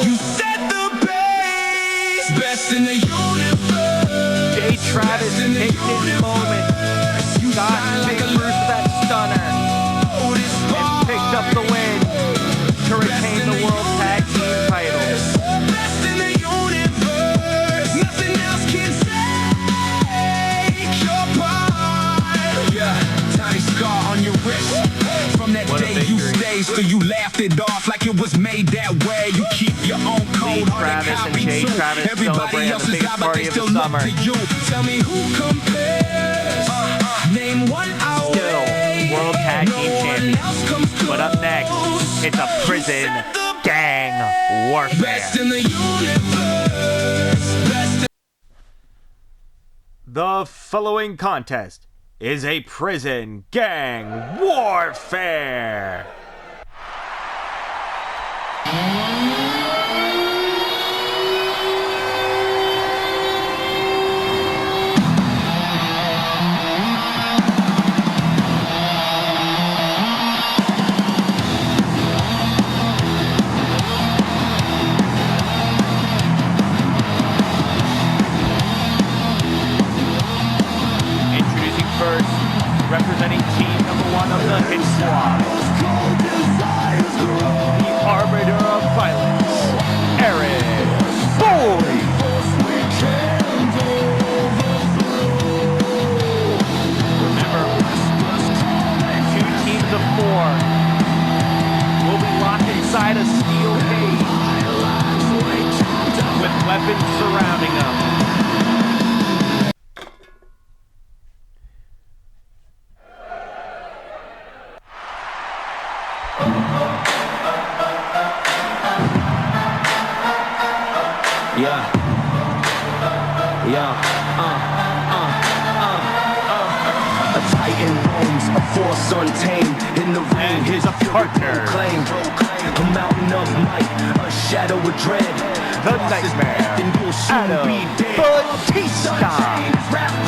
You set the base. Best in the universe. Jay Travis picked his moment. You got Big Bruce with that stunner. And picked up the win to retain the World Tag Team title. Best in the universe. Nothing else can take your part. Yeah, tiny scar on your wrist. From that What a day you victory. stayed, so you laughed it off like it was made that way. You keep your own code. Lee hard to Travis and copy Jay too. Travis Everybody celebrating else the is biggest out, but party they of still the look summer. to you. Tell me who compares. Name one out. Still World Tag Team Champions. But up next, it's a prison gang warfare. Best in the universe. Best The following contest is a prison gang warfare. Introducing first, representing team number 1 of the Hit Squad, the Arbiter of Violence, Eric Boyd. Remember, 2 teams of 4 will be locked inside a steel cage with weapons surrounding them. A titan roams, a force untamed in the ring. And his partner, Claim a mountain of might, a shadow of dread. the Nightmare, Adam Batista.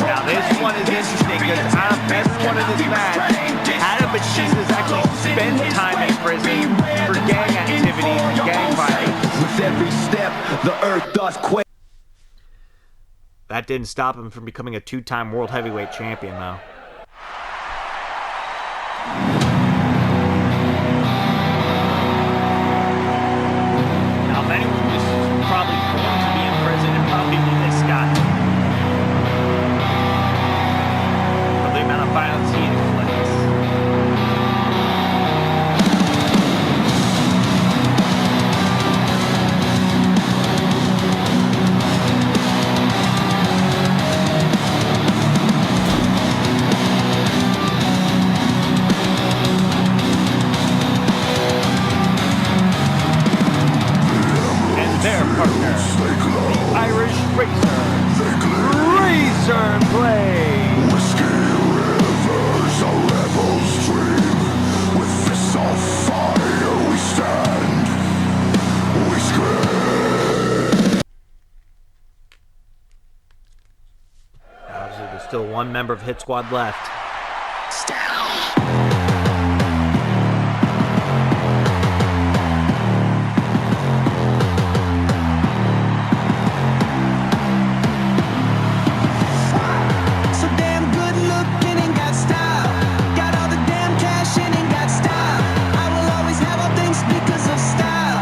Now this one is interesting because out of everyone in this match, Adam Batista's actually spent time in prison for gang activities and gang violence. With every step, the earth doth quake. That didn't stop him from becoming a 2-time world heavyweight champion, though. Now, if anyone was probably going to be in prison, it probably be this guy. For the amount of violence he inflicts. Still one member of Hit Squad left. So damn good looking and got style. Got all the damn cash and ain't got style. I will always have all things because of style.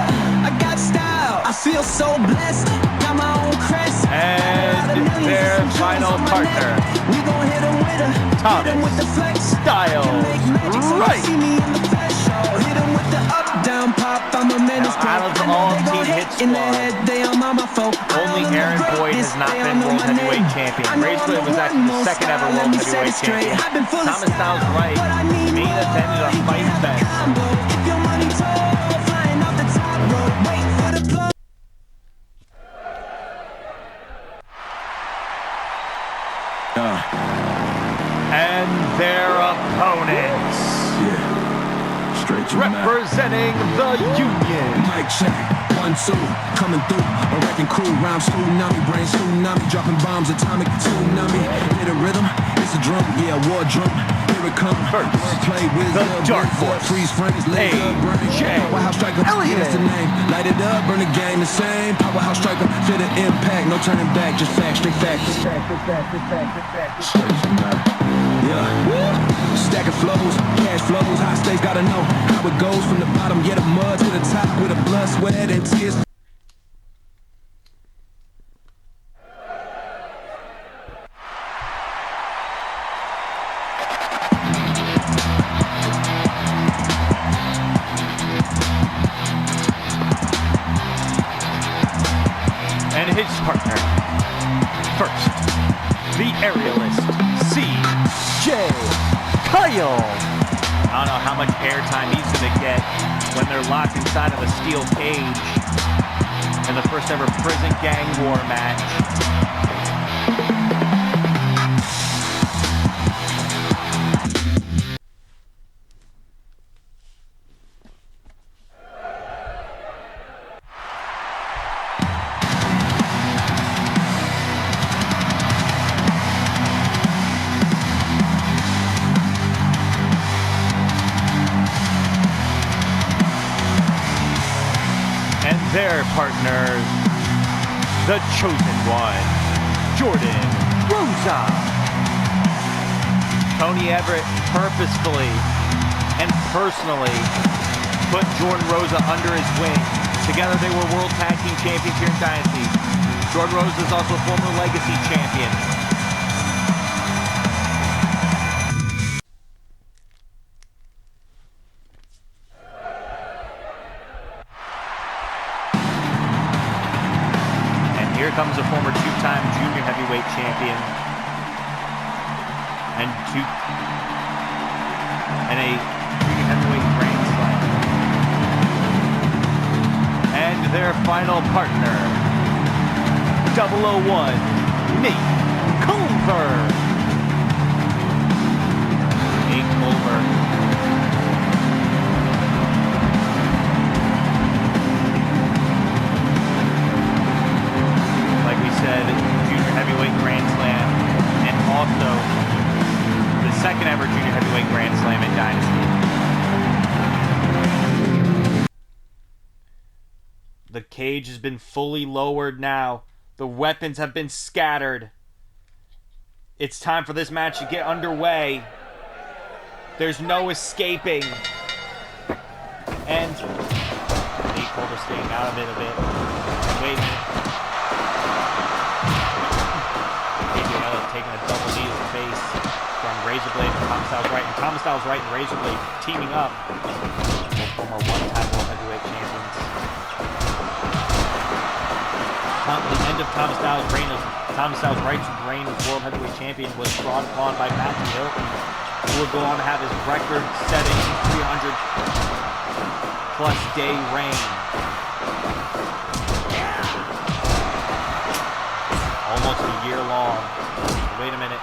I got style. I feel so blessed. Got my own crest. And their final partner, We gon' hit 'em with a Thomas hit 'em with the flex. Styles Can make magic, so Right. see me in the flesh. Hit 'em with the up down pop. I'm a menace. Now, out of I know all they gon' Team hate Hit in their Squad, head. They on my phone. only Aaron Boyd has not been World Heavyweight Champion. Razorblade was actually the second ever World Heavyweight Champion. Thomas Styles Right main evented a Fight Fest. If your money tall, flying off the top rope, wait for the plug. And their opponents, Straight to the mat. representing the Union, Mic check, 1, 2, coming through. A wrecking crew, rhyme tsunami, brain tsunami, dropping bombs, atomic tsunami. Hit a rhythm, it's a drum, yeah, war drum. Here it comes. First, Play with the Dark Horse, freeze frames, laser brain. AJ Powerhouse striker, Elliott. that's the name. Light it up, burn the game the same. Powerhouse striker, feel the impact, no turning back, just facts, straight facts. Straight to the mat. Yeah. Stack of flows, cash flows, high stakes, gotta know how it goes from the bottom, yeah, the mud to the top with the blood, sweat, and tears. and his partner. First, the aerialist, CJ Kyle. I don't know how much airtime he's going to get when they're locked inside of a steel cage in the first ever prison gang war match. And their partners, the chosen one, Jordan Rosa. Tony Everett purposefully and personally put Jordan Rosa under his wing. Together they were World Tag Team Champions here in Dynasty. Jordan Rosa is also a former Legacy Champion. Here comes a former two-time junior heavyweight champion and a junior heavyweight grand slam. And their final partner, 001, Nate Culver. Nate Culver. Said junior heavyweight grand slam, and also the second ever junior heavyweight grand slam in Dynasty. The cage has been fully lowered now. The weapons have been scattered. It's time for this match to get underway. There's no escaping. And Nate Culver staying out of it a bit. Wait a minute. Taking a double knee to the face from Razorblade and Thomas Styles Right. And Thomas Styles Right and Razorblade teaming up. Both former one-time World Heavyweight Champions. The end of Thomas Styles' reign as Thomas Styles Right's reign as World Heavyweight Champion was brought upon by Matthew Hilton, who would go on to have his record-setting 300-plus day reign. Almost a year long. Wait a minute.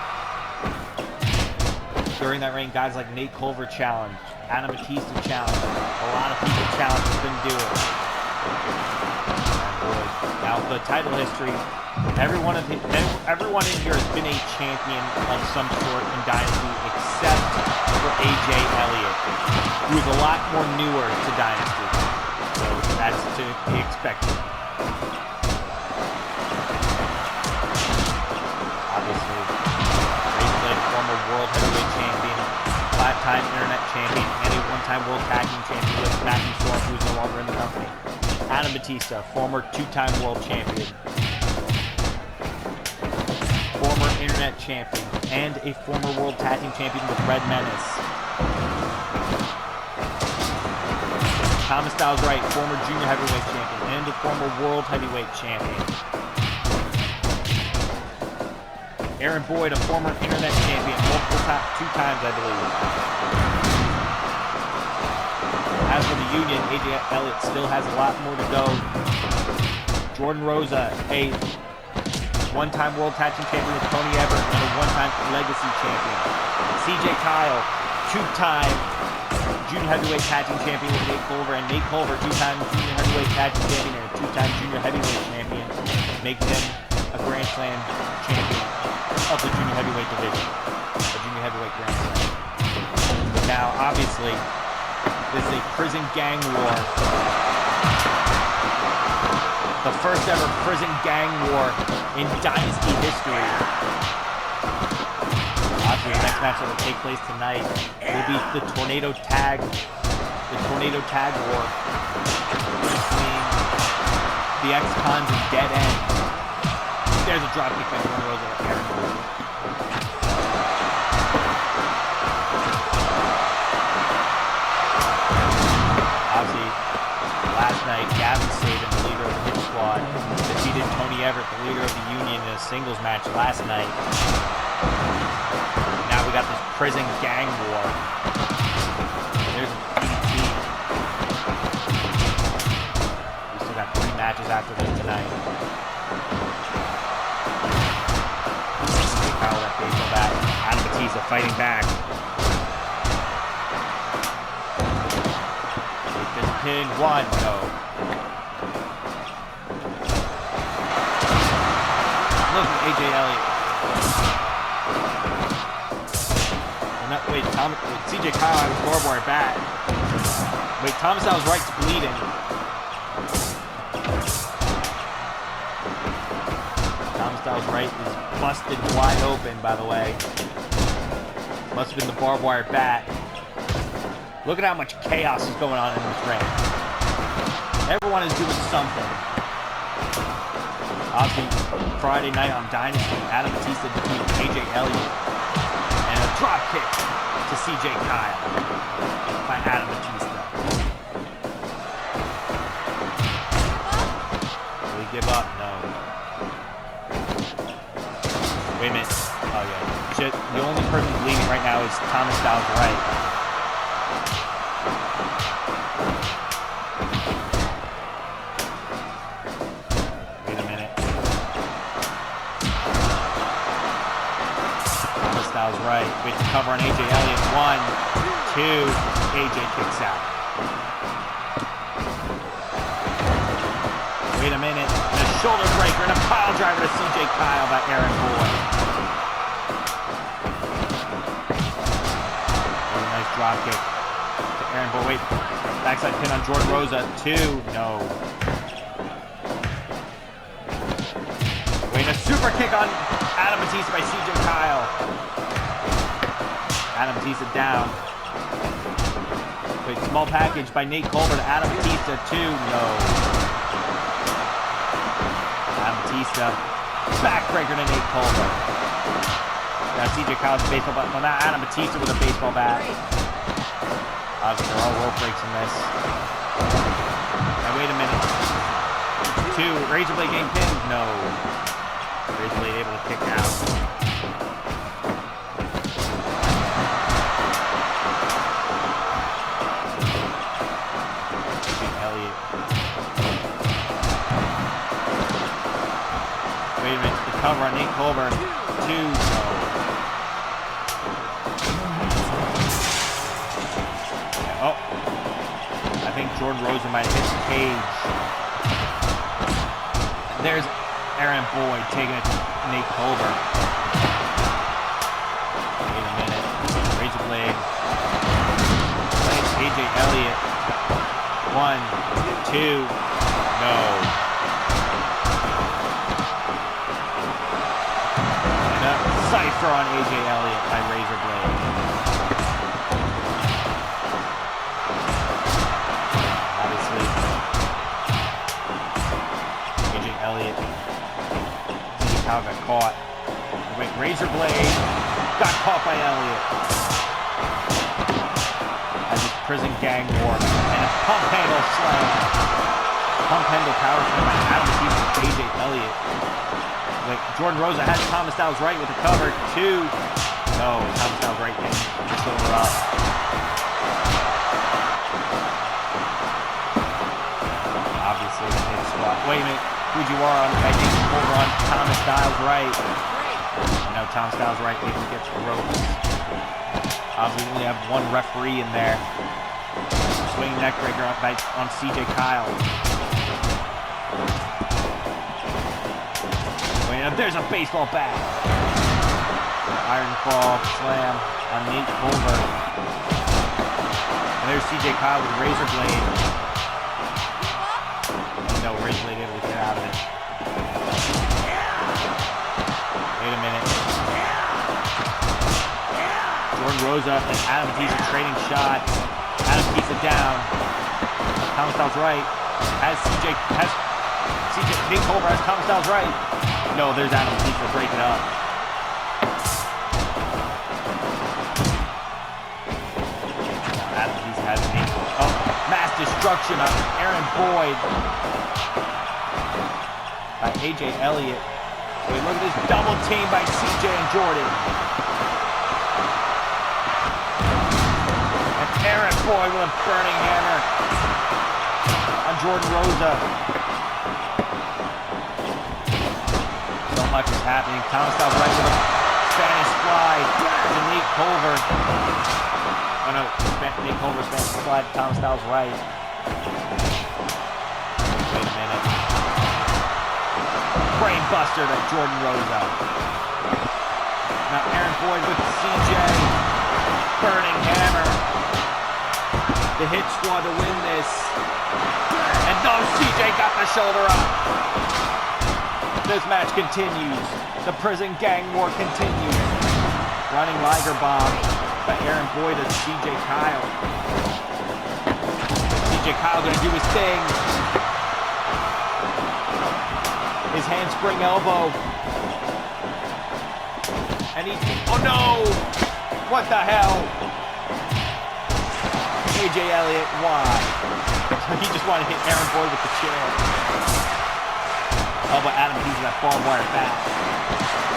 During that reign, guys like Nate Culver challenged, Adam Batista challenged, a lot of people challenged, couldn't do it. And Boyd. Now the title history, everyone in here has been a champion of some sort in Dynasty, except for AJ Elliott, who is a lot more newer to Dynasty. So that's to be expected. Obviously, Razorblade, former world heavyweight champion, 5-time internet champion, and a 1-time world tag team champion with Matthew Storm, who is no longer in the company. Adam Batista, former 2-time world champion, former internet champion, and a former world tag team champion with Red Menace. Thomas Styles Wright, former junior heavyweight champion, and a former world heavyweight champion. Aaron Boyd, a former internet champion, multiple 2 times, I believe. As for the Union, AJ Elliott still has a lot more to go. Jordan Rosa, a 1-time world tag team champion with Tony Everett and a 1-time legacy champion. CJ Kyle, 2-time junior heavyweight tag team champion with Nate Culver, and Nate Culver, 2-time junior heavyweight tag team champion and a 2-time junior heavyweight champion, making him a Grand Slam champion of the junior heavyweight division, the junior heavyweight Grand Slam. But now, obviously, this is a prison gang war. The first ever prison gang war in Dynasty history. Obviously, the next match that will take place tonight will be the Tornado Tag War between the Ex-Cons and Dead End. There's a drop kick by Jordan Rosa and Aaron Boyd. Obviously, last night, Gavin Saban, the leader of the Hit Squad, defeated Tony Everett, the leader of the Union, in a singles match last night. Now we got this prison gang war. There's DDT. We still got 3 matches after this tonight. Kyle, that baseball bat. Adam Batista fighting back. Take this pin. 1. No. Look at AJ Elliott. Wait, CJ Kyle has a barbed wire bat. Wait, Thomas Styles Wright's bleeding. Thomas Styles Wright is busted wide open, by the way. Must have been the barbed wire bat. Look at how much chaos is going on in this ring. Everyone is doing something. Obviously, Friday night on Dynasty, Adam Batista defeated AJ Elliott. And a drop kick to CJ Kyle by Adam Batista. Will he give up? No. Wait a minute. Oh, yeah. The only person bleeding right now is Thomas Styles Wright. Wait a minute. Thomas Styles Wright. Wait to cover on AJ Elliott. 1, 2. AJ kicks out. Wait a minute. And a shoulder breaker and a pile driver to CJ Kyle by Aaron Boyd. Really nice drop kick to Aaron Boyd. Wait. Backside pin on Jordan Rosa. 2. No. Wait, a super kick on Adam Batista by CJ Kyle. Adam Batista down. Wait, small package by Nate Culver to Adam Batista. 2. No. Adam Batista. Backbreaker to Nate Culver. Now CJ Kyle's baseball bat. Well, now Adam Batista with a baseball bat. Obviously, there are rope breaks in this. Now, wait a minute. 2. Razorblade game pin. No. Razorblade able to kick out. Elliott. Wait a minute. The cover on Nate Culver. 2. No. Yeah, oh. I think Jordan Rosa might hit the cage. There's Aaron Boyd taking it to Nate Culver. Wait a minute. Razor Blade. AJ Elliott. 1, 2. No. And a cipher on AJ Elliott by Razor Blade. Obviously, AJ Elliott. How got caught. Wait, Razor Blade got caught by Elliott. As a prison gang war. And a pump handle slam. Pump handle power slam by Adam Peace and AJ Elliott. Wait, Jordan Rosa has Thomas Styles right with the cover. 2. No, Thomas Styles right getting the silver up. Obviously, the hit squat. Wait a minute. Fujiwara on the right, over on Thomas Styles right. You know, Thomas Styles right even gets ropes. Obviously, we only have one referee in there. Swinging neckbreaker on CJ Kyle. Wait, there's a baseball bat. Iron Claw slam on Nate Culver. And there's CJ Kyle with Razor Blade. No, Razor Blade able to get out of it. Wait a minute. Jordan Rosa and Adam Peace trading shots. Adam Peace down. Thomas Styles right. Has Nate Culver has Thomas Styles right. No, there's Adam Peace to break it up. Adam Peace has Nate. Oh, mass destruction of Aaron Boyd. By AJ Elliott. Wait, look at this double team by CJ and Jordan. And Aaron Boyd with a burning hammer on Jordan Rosa. So much is happening. Thomas Styles right with a Spanish fly to Nate Culver. Oh no, Nate Culver Spanish fly to Thomas Styles right. Wait a minute. Brain buster to Jordan Rosa. Now Aaron Boyd with CJ. Burning hammer. The hit squad to win this. And no, CJ got the shoulder up. This match continues. The prison gang war continues. Running Liger bomb by Aaron Boyd and CJ Kyle. CJ Kyle gonna do his thing. His handspring elbow. And he's... Oh no! What the hell? AJ Elliott, why? He just wanted to hit Aaron Boyd with the chair. Oh, but Adam Peace with that barbed wire bat.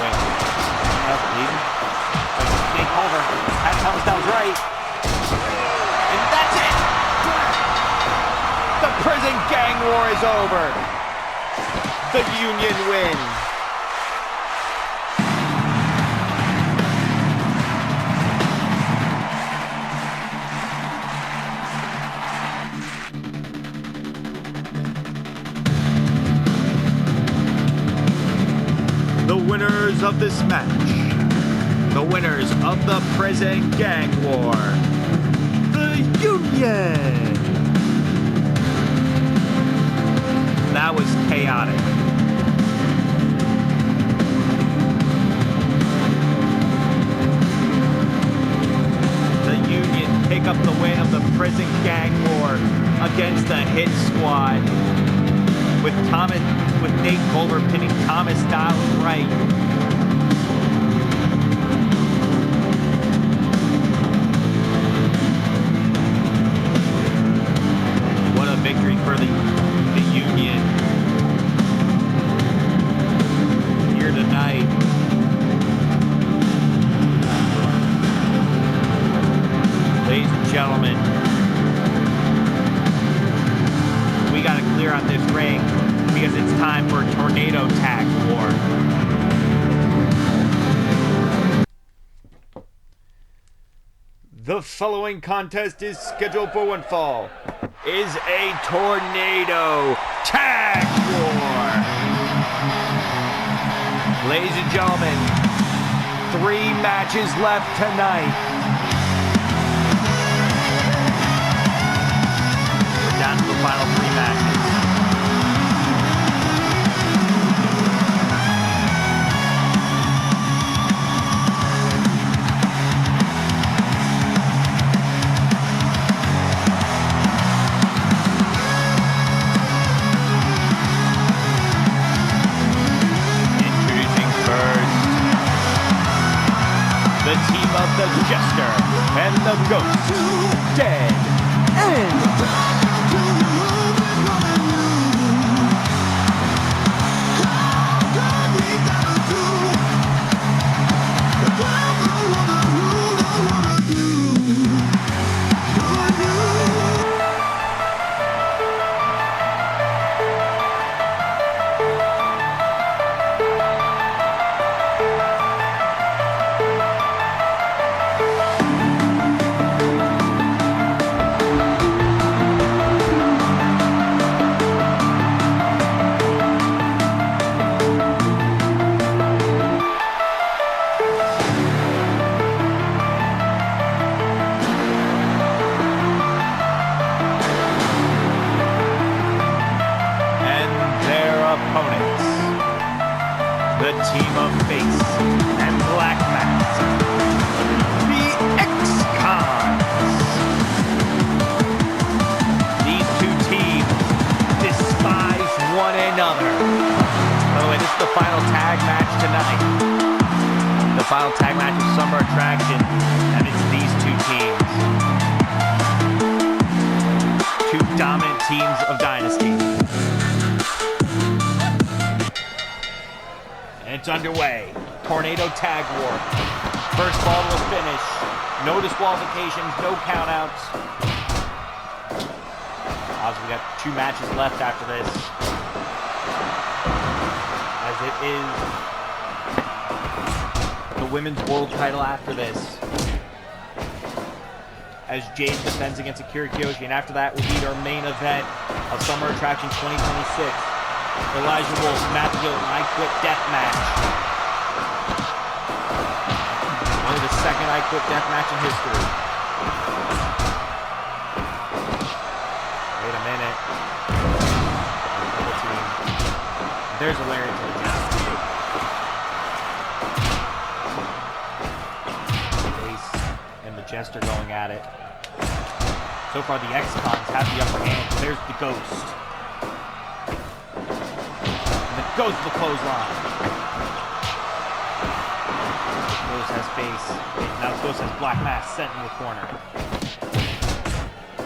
Wait. Else bleeding? Wait, Nate Culver had Thomas Styles right. And that's it! The prison gang war is over. The Union wins. The winners of this match, the winners of the prison gang war, the Union. That was chaotic. The Union pick up the win of the prison gang war against the Hit Squad. With Nate Culver pinning Thomas Styles right. What a victory for the Union here tonight. Ladies and gentlemen, we gotta clear out this ring because it's time for a tornado tag war. The following contest is scheduled for one fall. Is a tornado tag war. Ladies and gentlemen, 3 matches left tonight. We're down to the final 3 matches. Introducing first, the team of the Jester and the Ghost, Dead End. And their opponents, the team of Face and Black Mask, the X-Cons. These 2 teams despise one another. By the way, this is the final tag match tonight. The final tag match of Summer Attraction, and it's these 2 teams. 2 dominant teams of Dynasty. And it's underway. Tornado Tag War. First ball to a finish. No disqualifications, no countouts. Obviously, we got 2 matches left after this. As it is the Women's World title after this. As Jade defends against Akira Kiyoshi, and after that will be our main event of Summer Attraction 2026. Elijah Wolf, Matthew Hilton, I Quit Death Match. Only the second I Quit Death Match in history. Wait a minute. Double team. There's a lariat to the down. Ace and the Jester going at it. So far, the X-Cons have the upper hand. There's the Ghost. And the Ghost of the clothesline. The Ghost has Face. Now the Ghost has Black Mask set in the corner.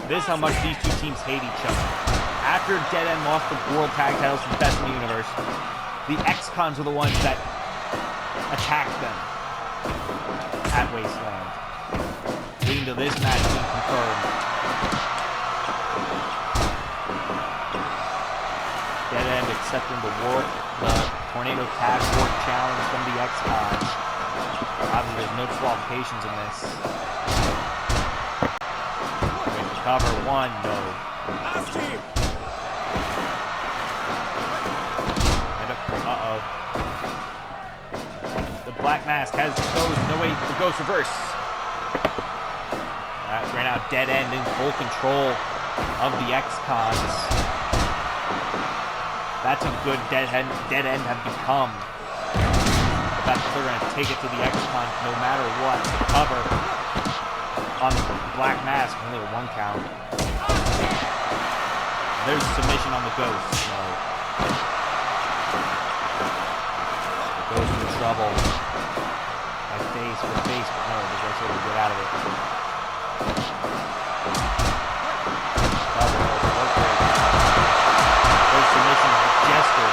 This is how much these 2 teams hate each other. After Dead End lost the World Tag Titles to the Best in the Universe, the X-Cons are the ones that attacked them at Wasteland. Leading to this match being confirmed. Dead End accepting the Tornado Tag War challenge from the X-Cons. Obviously, there's no disqualifications in this. Going to cover 1, no. Uh-oh. The Black Mask has the Ghost. No, wait, the Ghost reverse. Right now, Dead End in full control of the X-Cons. That's a good Dead End have become. The fact that they're going to take it to the X-Cons no matter what. Cover on Black Mask, only a 1 count. There's a submission on the Ghost. No. The Ghost in trouble. By Face for Face, but no, the Ghost able to get out of it. There's submission on the Jester.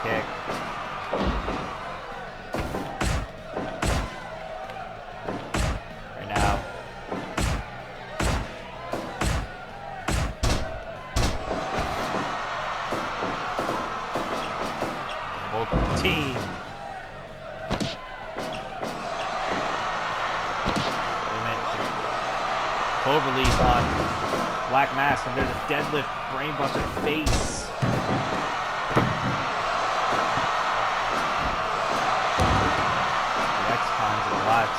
Kick. Right now. Both team. Cloverleaf on Black Mask, and there's a deadlift brainbuster Face.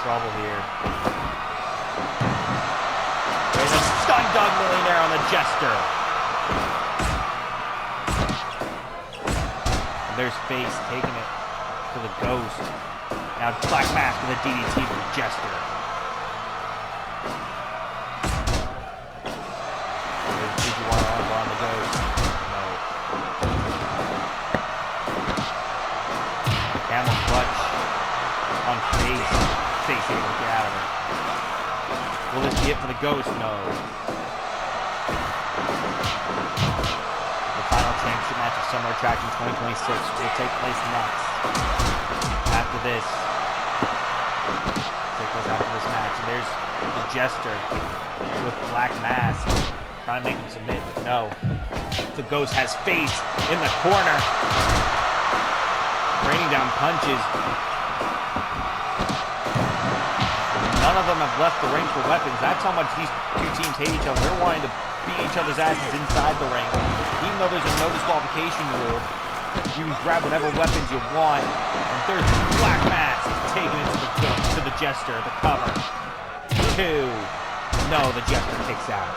trouble here. There's a stun dog millionaire on the Jester. And there's Face taking it to the Ghost. Now Black Mask with a DDT to the Jester. There's Fujiwara armbar on the Ghost. No. Camel clutch on Face. Face able to get out of it. Will this be it for the Ghost? No. The final championship match of Summer Attraction 2026 will take place next. After this. Take place after this match. And there's the Jester with Black Mask. Trying to make him submit, but no. The Ghost has Face in the corner. Raining down punches. None of them have left the ring for weapons. That's how much these two teams hate each other. They're wanting to beat each other's asses inside the ring. Even though there's a no disqualification rule, you can grab whatever weapons you want. And there's Black Mask taking it to the Jester, the cover. 2. No, the Jester kicks out.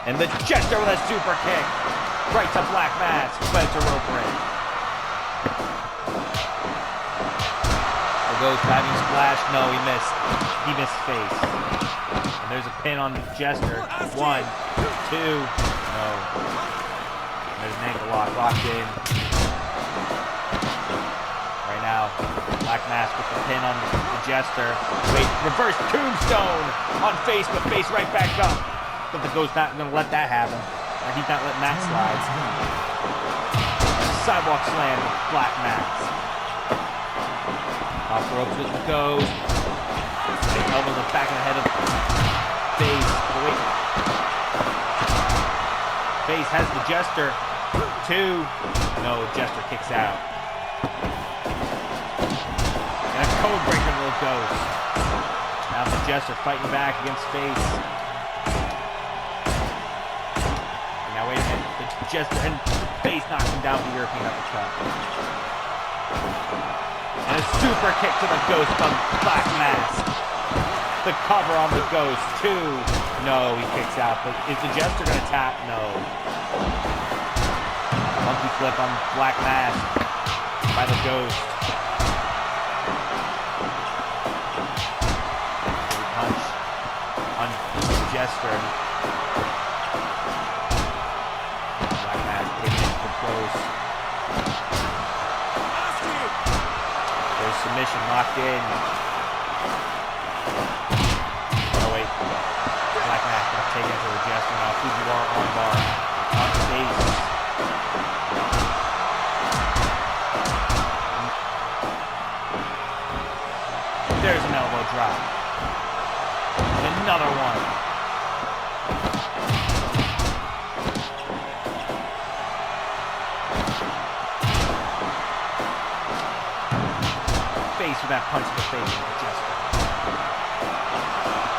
And the Jester with a super kick. Right to Black Mask, but it's a rope break. Ghost diving splash. No, he missed. He missed Face. And there's a pin on the Jester. 1, 2. No. And there's an ankle lock. Locked in. Right now, Black Mask with the pin on the Jester. Wait, reverse tombstone on Face, but Face right back up. But the Ghost not going to let that happen. He's not letting that slide. Sidewalk slam with Black Mask. Off the ropes with the Ghost. Big elbow in the back of the head of Face. Oh, wait. Face has the Jester. 2. No, Jester kicks out. And a code breaker to the Ghost. Now the Jester fighting back against Face. And now wait a minute. The Jester and Face knocks him down with the European uppercut. And a super kick to the Ghost from Black Mask. The cover on the Ghost. 2. No, he kicks out. But is the Jester going to tap? No. Monkey flip on Black Mask by the Ghost. Big punch on the Jester. Black Mask taking it to the Ghost. Submission locked in. Oh wait. Black Mask gonna take it to the Jester now. Fujiwara armbar on Face. There's an elbow drop. And another one. Face with that punch to the face of the Jester.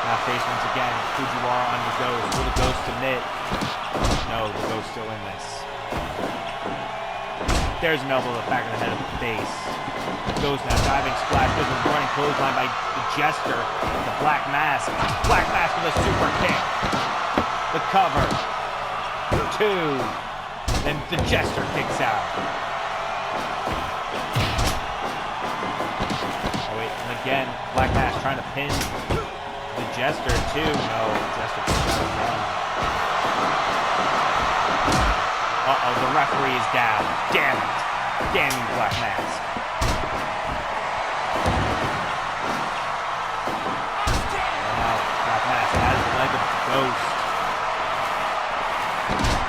Now Face once again. Fujiwara on the Ghost. Will the Ghost submit? No, the Ghost still in this. There's an elbow to the back of the head of the Face. The Ghost now diving splash. There's a running clothesline by the Jester. The Black Mask. Black Mask with a super kick. The cover. 2. And the Jester kicks out. Again, Black Mask trying to pin the Jester too. No, Jester kicks out again. Uh-oh, the referee is down. Damn it. Damn you, Black Mask. Now, Black Mask has the leg of the Ghost.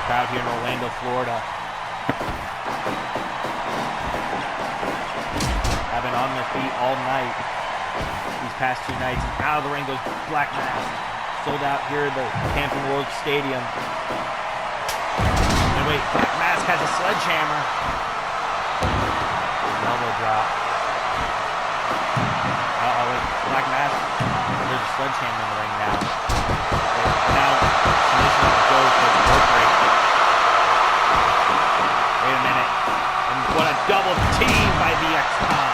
Crowd here in Orlando, Florida. Have been on their feet all night. These past 2 nights, and out of the ring goes Black Mask. Sold out here at the Camping World Stadium. And wait, Black Mask has a sledgehammer. Elbow drop. Uh-oh, wait, Black Mask. There's a sledgehammer in the ring now. Now, submission of the Ghost with a rope break. Wait a minute. And what a double team by the X-Times.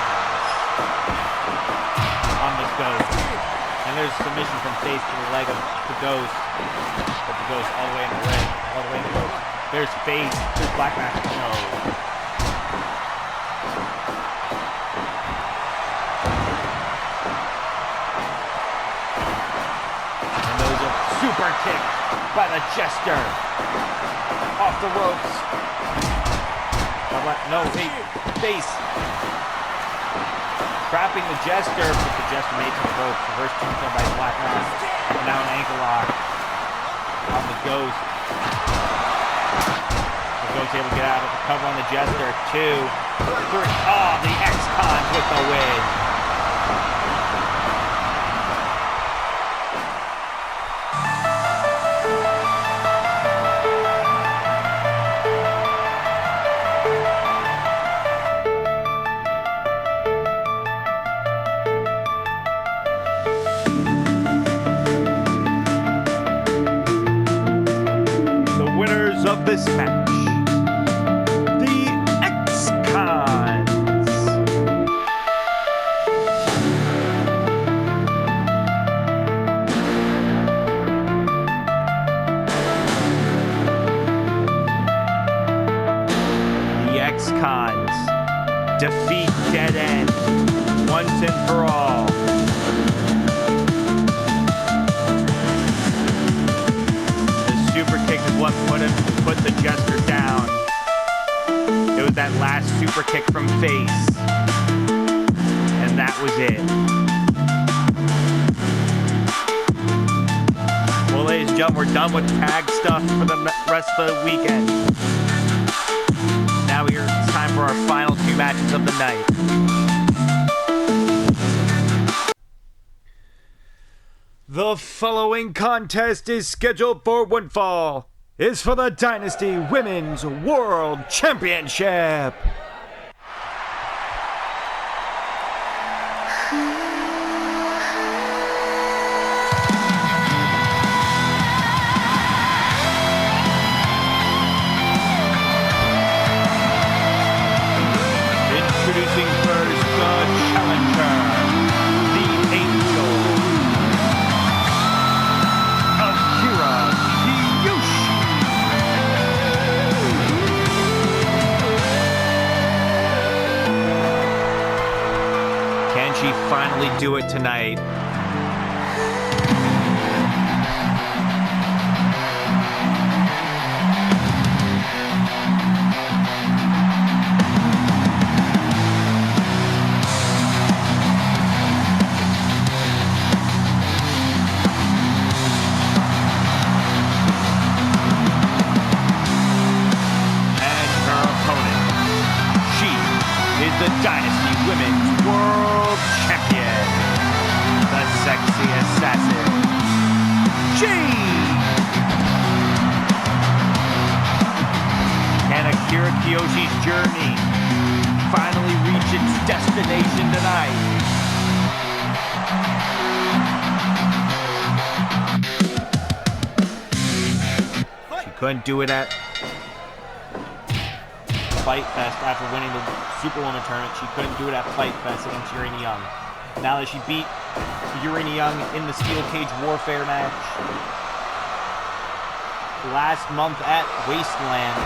there's a submission from face to the leg of the Ghost. But the Ghost all the way in the leg. All the way in the Ghost. There's face. There's Black Magic. No. And those are super kick by the Jester. Off the ropes. No, face. Trapping the Jester, but the Jester made to the ropes. Reverse tombstone by Black Magic. And now an ankle lock on the Ghost. The Ghost able to get out of the cover on the Jester. 2, 3. Oh, the X-Cons with the win. Of this match, the X-Cons. The X-Cons defeat Dead End once and for all. Super kick is what put the Jester down. It was that last super kick from face. And that was it. Well, ladies and gentlemen, we're done with tag stuff for the rest of the weekend. Now it's time for our final 2 matches of the night. The following contest is scheduled for one fall. Is for the Dynasty Women's World Championship. Introducing first the challenger, the Angel. Can she finally do it tonight? The Dynasty Women's World Champion, the sexy assassin, Jade. Can Akira Kiyoshi's journey finally reach its destination tonight? She couldn't do it at Fight Fest after winning the Superwoman tournament. She couldn't do it at Fight Fest against Urena Young. Now that she beat Urena Young in the Steel Cage Warfare match last month at Wasteland,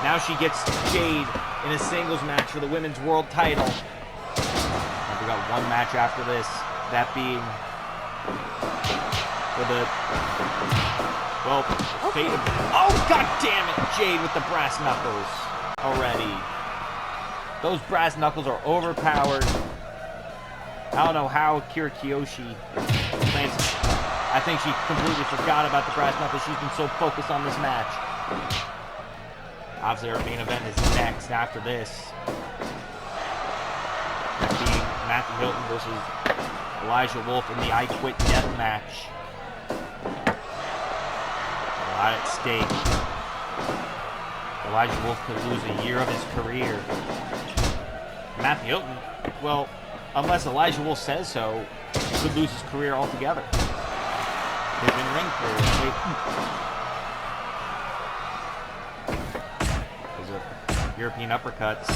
now she gets Jade in a singles match for the Women's World title. And we got one match after this, that being for the fate of... Oh, god damn it! Jade with the brass knuckles already. Those brass knuckles are overpowered. I don't know how Akira Kiyoshi plans. I think she completely forgot about the brass knuckles. She's been so focused on this match. Obviously, our main event is next after this. That being Matthew Hilton versus Elijah Wolf in the I Quit Death match. A lot at stake. Elijah Wolf could lose a year of his career. Matthew Hilton, well, unless Elijah Wolf says so, he could lose his career altogether. His in-ring career. Because of European uppercuts.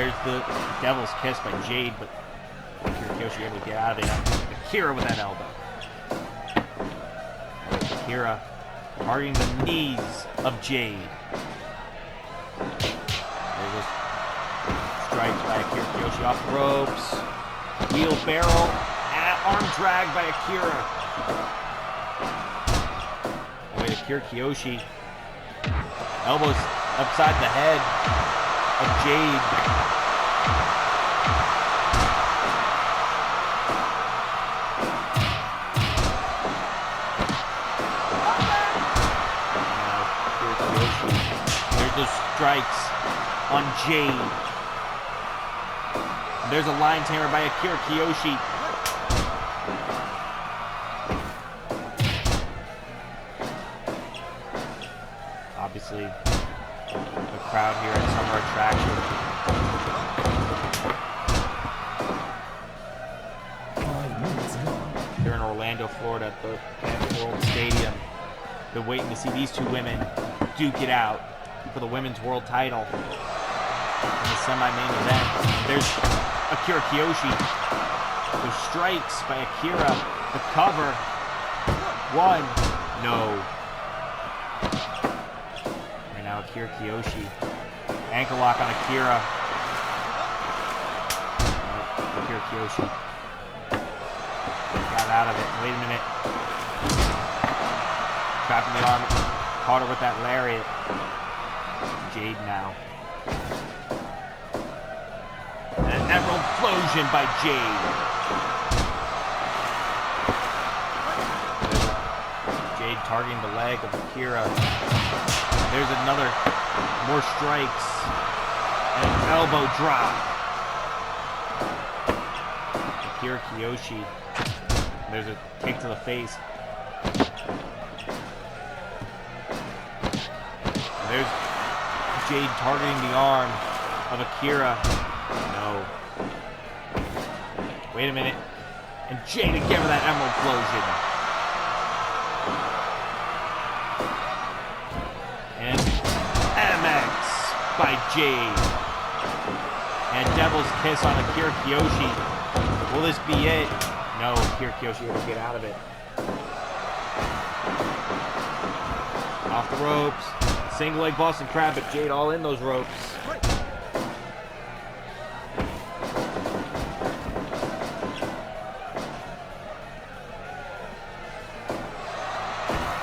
There's the Devil's Kiss by Jade, but Akira Kiyoshi able to get out of it. Akira with that elbow. Akira targeting the knees of Jade. There's a strike by Akira Kiyoshi off the ropes. Wheelbarrow, arm drag by Akira. Wait, Akira Kiyoshi. Elbows upside the head of Jade. There's those strikes on Jade. There's a lion tamer by Akira Kiyoshi. Obviously, the crowd here at Summer Attraction. 5 minutes gone. Here in Orlando, Florida, at the Camping World Stadium. Been waiting to see these two women duke it out for the women's world title in the semi-main event. There's Akira Kiyoshi. There's strikes by Akira. The cover. One. No. Right now, Akira Kiyoshi. Ankle lock on Akira. Akira Kiyoshi got out of it. Wait a minute. Trapping the arm. Caught her with that lariat. Jade now. And an emerald explosion by Jade. Jade targeting the leg of Akira. There's another, more strikes. And an elbow drop. Akira Kiyoshi. There's a kick to the face. There's Jade targeting the arm of Akira. No. Wait a minute. And Jade again with that emerald explosion. And MX by Jade. And Devil's Kiss on Akira Kiyoshi. Will this be it? No, Akira Kiyoshi will get out of it. Off the ropes. Single leg Boston Crab, but Jade all in those ropes. Wait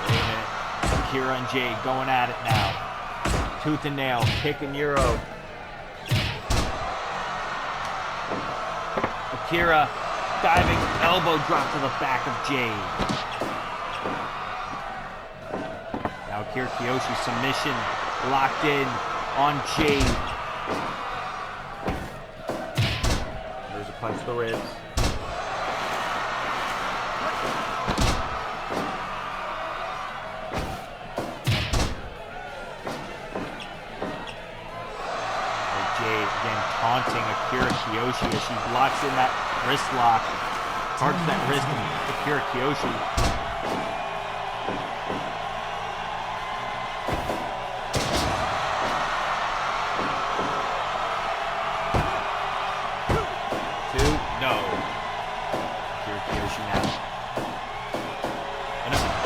a minute. Akira and Jade going at it now. Tooth and nail, kick and euro. Akira diving elbow drop to the back of Jade. Now Akira Kiyoshi submission locked in on Jade. There's a punch to the ribs. Jade again taunting Akira Kiyoshi as she locks in that wrist lock. Targets that wrist of Akira Kiyoshi.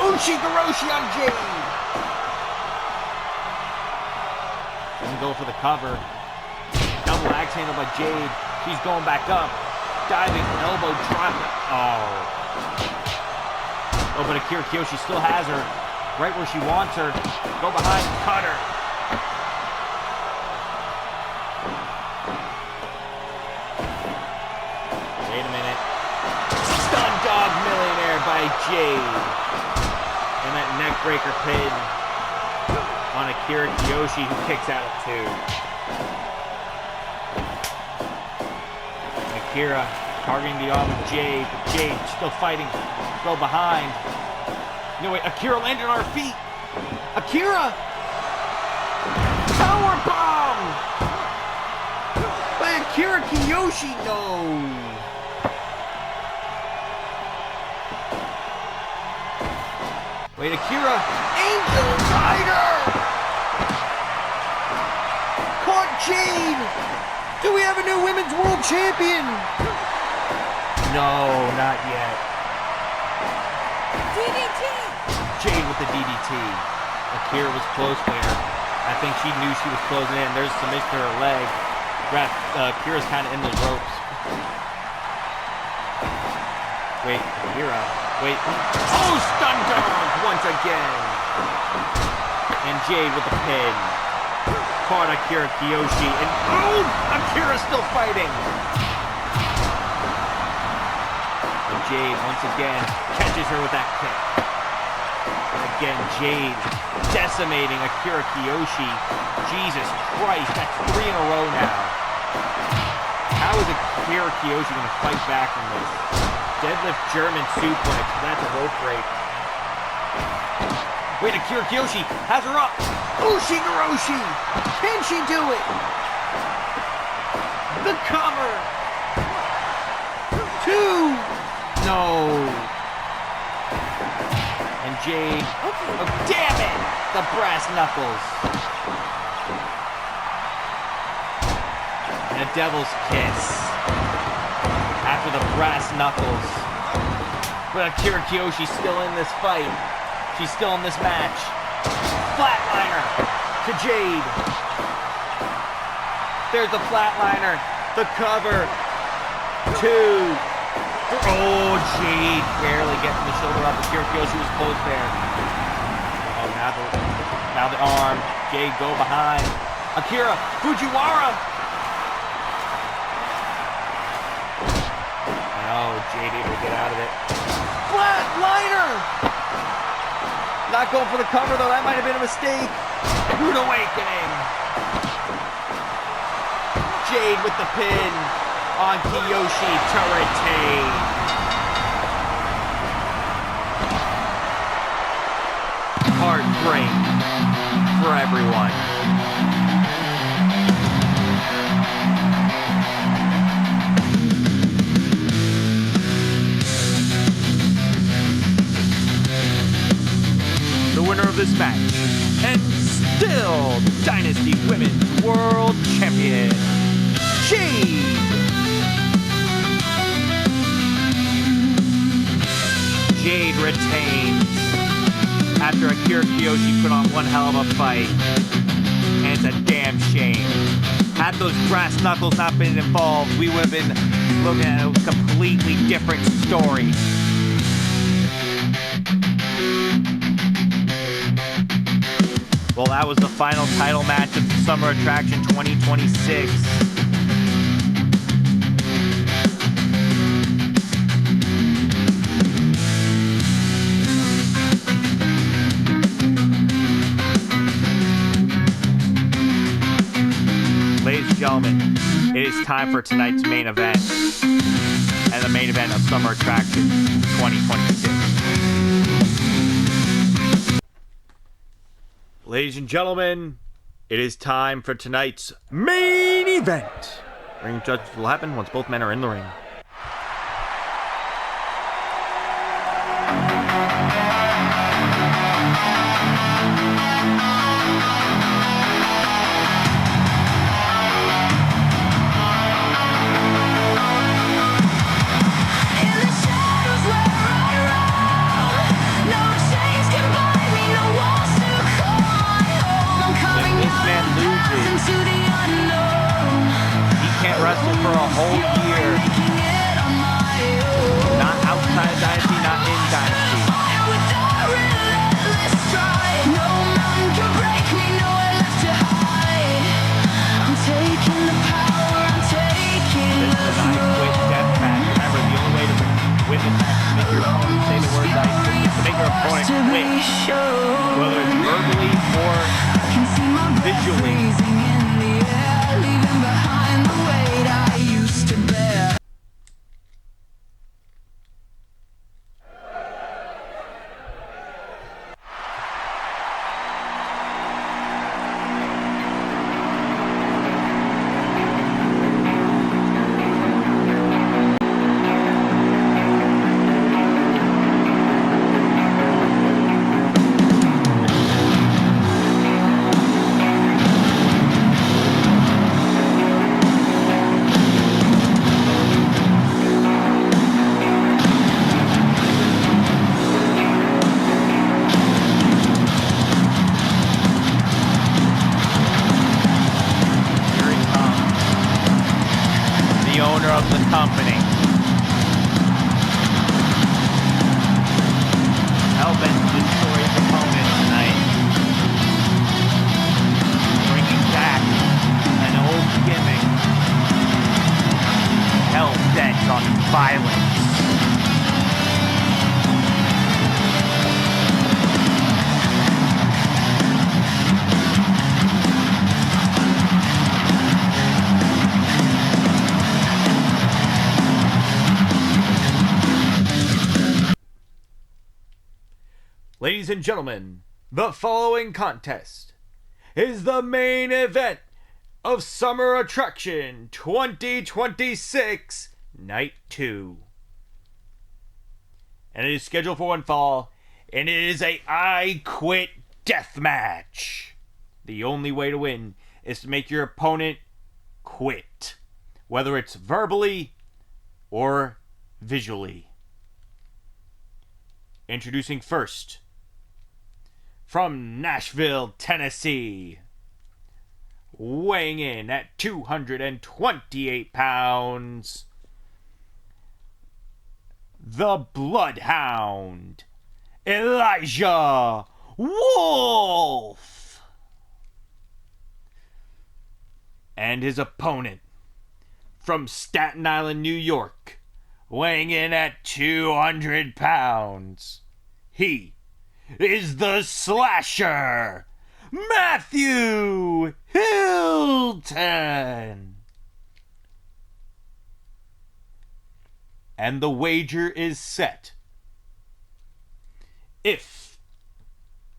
Uchi-Garoshi on Jade. Doesn't go for the cover. Double axe handle by Jade. She's going back up. Diving elbow drop. Oh, but Akira Kiyoshi still has her right where she wants her. Go behind, cut her. Wait a minute. Stun Dog Millionaire by Jade. And that neck breaker pin on Akira Kiyoshi, who kicks out at 2. And Akira targeting the arm of Jade. Jade still fighting. Go behind. No, wait, Akira landed on her feet. Akira! Power bomb! By Akira Kiyoshi, no! Wait, Akira! Angel Rider! Caught Jade! Do we have a new women's world champion? No, not yet. DDT! Jade with the DDT. Akira was close there. I think she knew she was closing in. There's a submission to her leg. Akira's kind of in those ropes. Wait, Akira. Wait. Oh, stun dog once again. And Jade with the pin. Caught Akira Kiyoshi. And oh, Akira's still fighting. And Jade once again catches her with that kick. And again, Jade decimating Akira Kiyoshi. Jesus Christ, that's 3 in a row now. How is Akira Kiyoshi going to fight back from this? Deadlift German suplex. That's a rope break. Wait, Akira Kiyoshi has her up. Ushigoroshi! Can she do it? The cover. 2! No. And Jade. Oh, damn it! The brass knuckles. And a devil's kiss. After the brass knuckles. But Akira Kiyoshi's still in this fight. She's still in this match. Flatliner to Jade. There's the flatliner. The cover. 2. Oh, Jade barely getting the shoulder up. Akira Kiyoshi was close there. Oh, now the arm. Jade go behind. Akira Fujiwara. Oh, Jade able to get out of it. Flatliner! Not going for the cover though. That might have been a mistake. Rude awakening. Jade with the pin on Kiyoshi to retain. Heartbreak for everyone. The winner of this match, and still Dynasty Women's World Champion, Jade. Jade retains after Akira Kiyoshi put on one hell of a fight, and it's a damn shame. Had those brass knuckles not been involved, we would have been looking at a completely different story. Well, that was the final title match of the Summer Attraction 2026. Ladies and gentlemen, it is time for tonight's main event, and the main event of Summer Attraction 2026. Ladies and gentlemen, it is time for tonight's main event. Ring judgments will happen once both men are in the ring. In the shadows where I roam, no chains can bind me, no walls to call my home. I'm coming If this out man of the loses, past into the unknown. he can't wrestle for a whole year. Making it on my own. Not outside Dynasty, not in Dynasty. Fire with a relentless stride. No mountain can break me, nowhere left to hide. I'm taking the power, I'm taking This the is an I Quit death match. Remember, the only way to win this match is to make your opponent say the words I quit. To make your opponent to quit. be sure. Whether it's verbally or Can see my breath visually. freezing in the air, leaving behind the weight I used to bear. of the company. Hell-bent to destroy his opponent tonight. Bringing back an old gimmick. Hell-bent on violence. Ladies and gentlemen, the following contest is the main event of Summer Attraction 2026 Night 2. And it is scheduled for one fall, and it is a I Quit death match. The only way to win is to make your opponent quit, whether it's verbally or visually. Introducing first, from Nashville, Tennessee, weighing in at 228 pounds, the Bloodhound, Elijah Wolf. And his opponent, from Staten Island, New York, weighing in at 200 pounds, he is the Slasher, Matthew Hilton. And the wager is set. If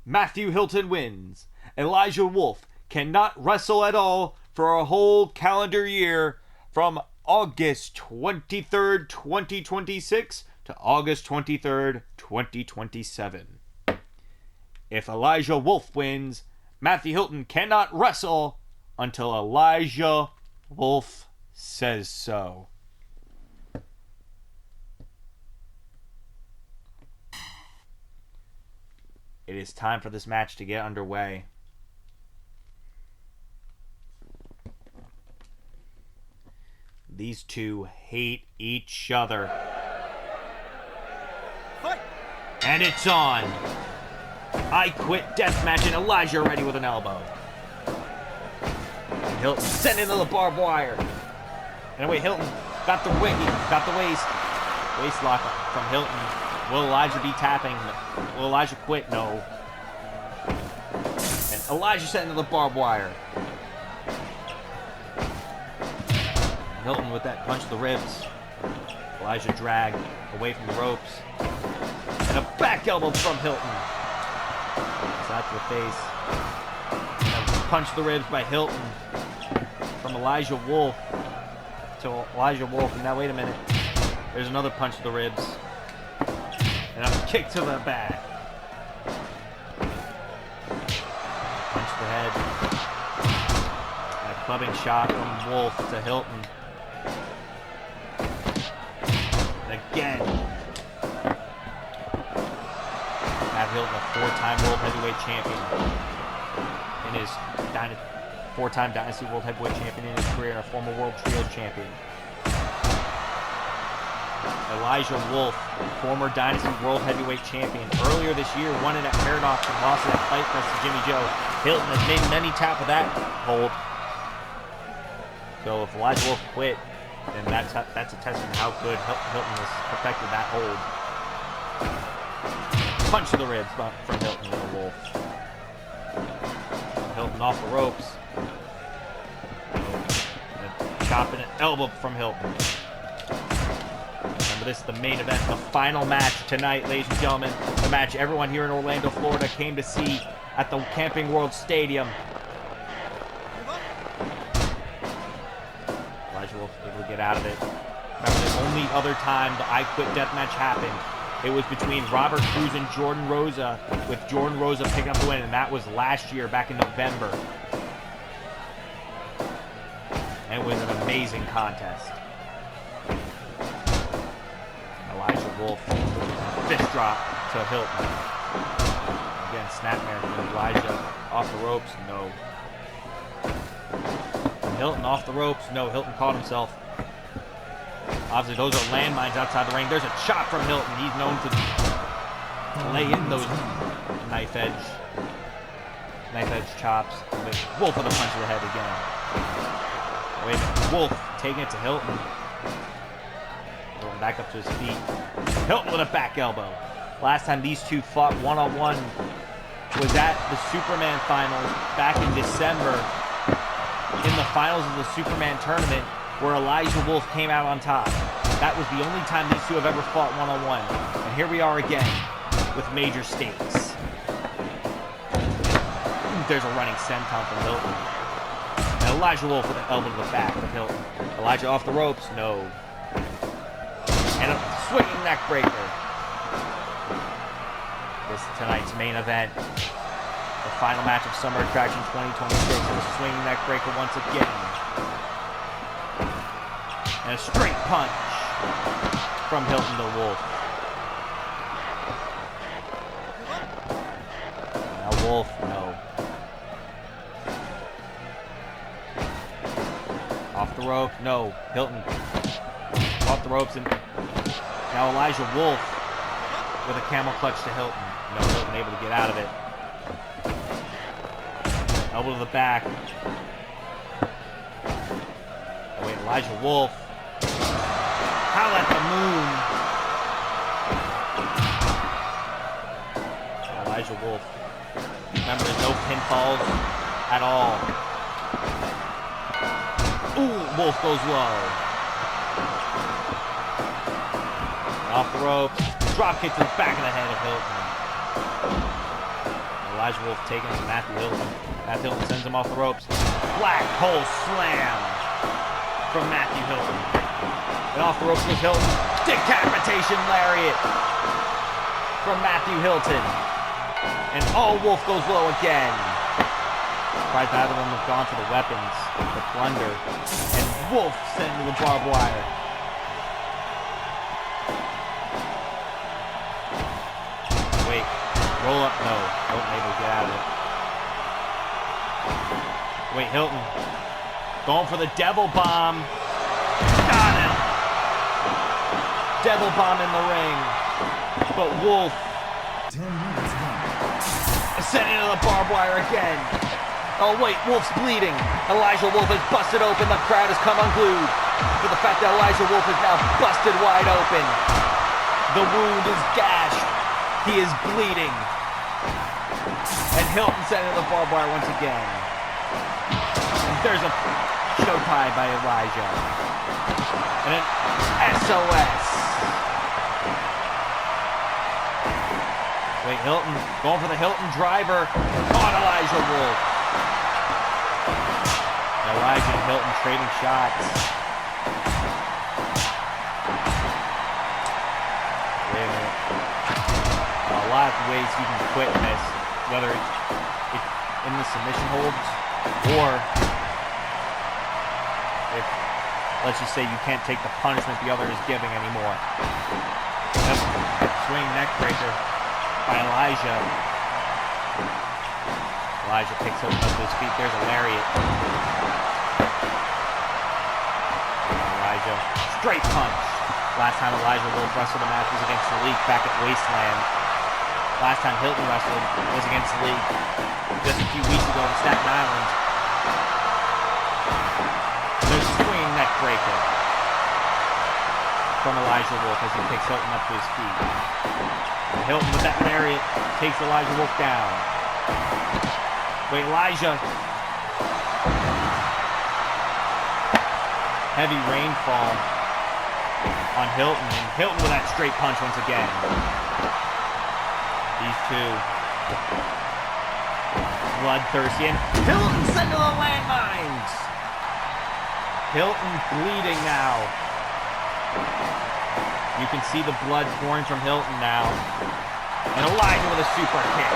Matthew Hilton wins, Elijah Wolf cannot wrestle at all for a whole calendar year from August 23rd, 2026 to August 23rd, 2027. If Elijah Wolf wins, Matthew Hilton cannot wrestle until Elijah Wolf says so. It is time for this match to get underway. These two hate each other. And it's on. I Quit deathmatch, and Elijah ready with an elbow. And Hilton sent into the barbed wire. And away, Hilton got the waist lock from Hilton. Will Elijah be tapping? Will Elijah quit? No. And Elijah sent into the barbed wire. Hilton with that punch to the ribs. Elijah dragged away from the ropes. And a back elbow from Hilton. Slap to the face. And a punch to the ribs by Hilton. From Elijah Wolf to Elijah Wolf. And now wait a minute. There's another punch to the ribs. And a kick to the back. Punch to the head. And a clubbing shot from Wolf to Hilton. And again. Matt Hilton, a four-time World Heavyweight Champion. In his four-time Dynasty World Heavyweight Champion in his career. A former World Trios Champion. Elijah Wolf, former Dynasty World Heavyweight Champion. Earlier this year, won it at Paradox and lost it at Fight Fest to Jimmy Joe. Hilton has made many tap of that hold. So if Elijah Wolf quit, then that's a testament to how good Hilton has perfected that hold. Punch to the ribs from Hilton to the Wolf. Hilton off the ropes. And a chop and an elbow from Hilton. This is the main event, the final match tonight, ladies and gentlemen. The match everyone here in Orlando, Florida came to see at the Camping World Stadium. Elijah Wolf able to get out of it. Remember, the only other time the I Quit deathmatch happened, it was between Robert Cruz and Jordan Rosa, with Jordan Rosa picking up the win, and that was last year, back in November. And it was an amazing contest. Elijah Wolf, fist drop to Hilton. Again, snapmare from Elijah. Off the ropes, no. Hilton off the ropes, no. Hilton caught himself. Obviously, those are landmines outside the ring. There's a chop from Hilton. He's known to lay in those knife edge chops. Wait, Wolf with a punch to the head again. Wait a minute. Wolf taking it to Hilton. Going back up to his feet. Hilton with a back elbow. Last time these two fought one-on-one was at the Superman finals back in December. In the finals of the Superman tournament, where Elijah Wolf came out on top. That was the only time these two have ever fought one-on-one. And here we are again with major stakes. There's a running senton from Hilton. And Elijah Wolf with an elbow to the back of Hilton. Elijah off the ropes, no. And a swinging neck breaker. This is tonight's main event. The final match of Summer Attraction 2026. And a swinging neck breaker once again. And a straight punch from Hilton to Wolf. Now Wolf, no. Off the rope, no. Hilton off the ropes, and now Elijah Wolf with a camel clutch to Hilton. No, Hilton able to get out of it. Elbow to the back. Oh wait, Elijah Wolf. Howl at the moon. Elijah Wolf. Remember, there's no pinfalls at all. Ooh, Wolf goes low. And off the ropes. Drop kick to the back of the head of Hilton. Elijah Wolf taking it to Matthew Hilton. Matthew Hilton sends him off the ropes. Black hole slam from Matthew Hilton. And off the ropes goes Hilton. Decapitation lariat from Matthew Hilton. And Wolf goes low again. Surprised neither of them have gone for the weapons, the plunder. And Wolf sent to the barbed wire. Wait, roll up, no. Hilton able to get out of it. Wait, Hilton going for the devil bomb. Got him. Devil bomb in the ring. But Wolf 10 minutes left. sent into the barbed wire again. Oh wait, Wolf's bleeding. Elijah Wolf is busted open. The crowd has come unglued for the fact that Elijah Wolf is now busted wide open. The wound is gashed. He is bleeding. And Hilton sent into the barbed wire once again. And there's a show tie by Elijah. And an SOS. Wait, Hilton going for the Hilton driver on Elijah Wolf. Elijah and Hilton trading shots. Wait a minute. A lot of ways you can quit in this, whether it's in the submission holds or if, let's just say, you can't take the punishment the other is giving anymore. Yep. Swing neck breaker by Elijah. Elijah picks up to his feet. There's a lariat. Elijah, straight punch. Last time Elijah Wolf wrestled a match was against the League back at Wasteland. Last time Hilton wrestled was against the League just a few weeks ago in Staten Island. There's a swinging neck breaker from Elijah Wolf as he picks Hilton up to his feet. And Hilton with that lariat takes Elijah Wolf down. Wait, Elijah. Heavy rainfall on Hilton. And Hilton with that straight punch once again. These two bloodthirsty. And Hilton sent to the landmines. Hilton bleeding now. You can see the blood pouring from Hilton now. And Elijah with a super kick.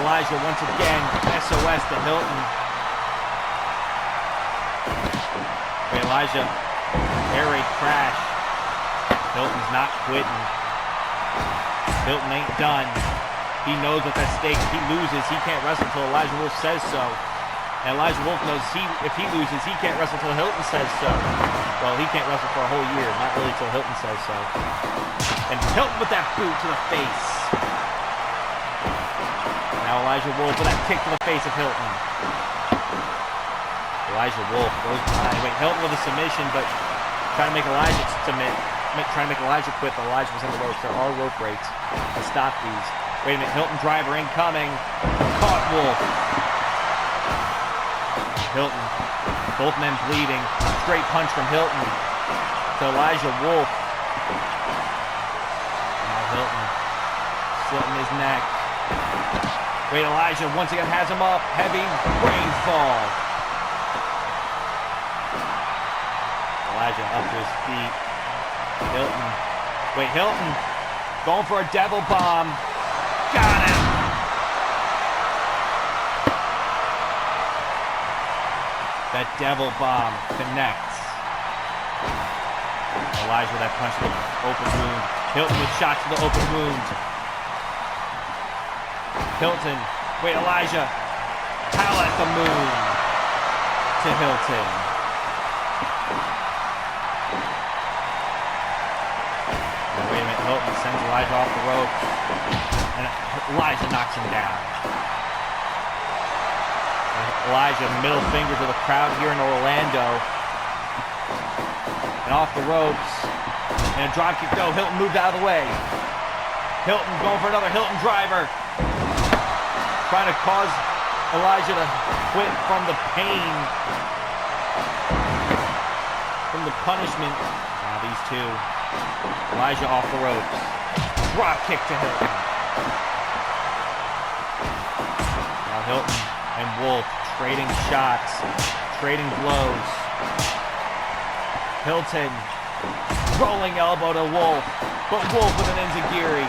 Elijah once again, SOS to Hilton. Elijah, air raid crash. Hilton's not quitting. Hilton ain't done. He knows what's at stake. If he loses, he can't wrestle until Elijah Wolf says so. And Elijah Wolf knows if he loses, he can't wrestle till Hilton says so. Well, he can't wrestle for a whole year, not really till Hilton says so. And Hilton with that boot to the face. Now Elijah Wolf with that kick to the face of Hilton. Elijah Wolf goes behind. Wait, Hilton with a submission, but trying to make Elijah submit. Trying to make Elijah quit, but Elijah was in the ropes. There are rope breaks to stop these. Wait a minute, Hilton driver incoming. Caught Wolf. Hilton, both men bleeding. Straight punch from Hilton to Elijah Wolf. Now Hilton slitting his neck. Wait, Elijah once again has him up. Heavy brain fall. Elijah up to his feet. Hilton. Wait, Hilton going for a devil bomb. Got him. That devil bomb connects. Elijah with that punch to the open wound. Hilton with shots to the open wound. Hilton. Wait, Elijah. Howl at the moon to Hilton. Now, wait a minute. Hilton sends Elijah off the rope. And Elijah knocks him down. Elijah, middle finger to the crowd here in Orlando. And off the ropes. And a dropkick. No, Hilton moved out of the way. Hilton going for another Hilton driver. Trying to cause Elijah to quit from the pain. From the punishment. Now these two. Elijah off the ropes. Drop kick to Hilton. Now Hilton and Wolf trading shots, trading blows. Hilton rolling elbow to Wolf, but Wolf with an enziguri.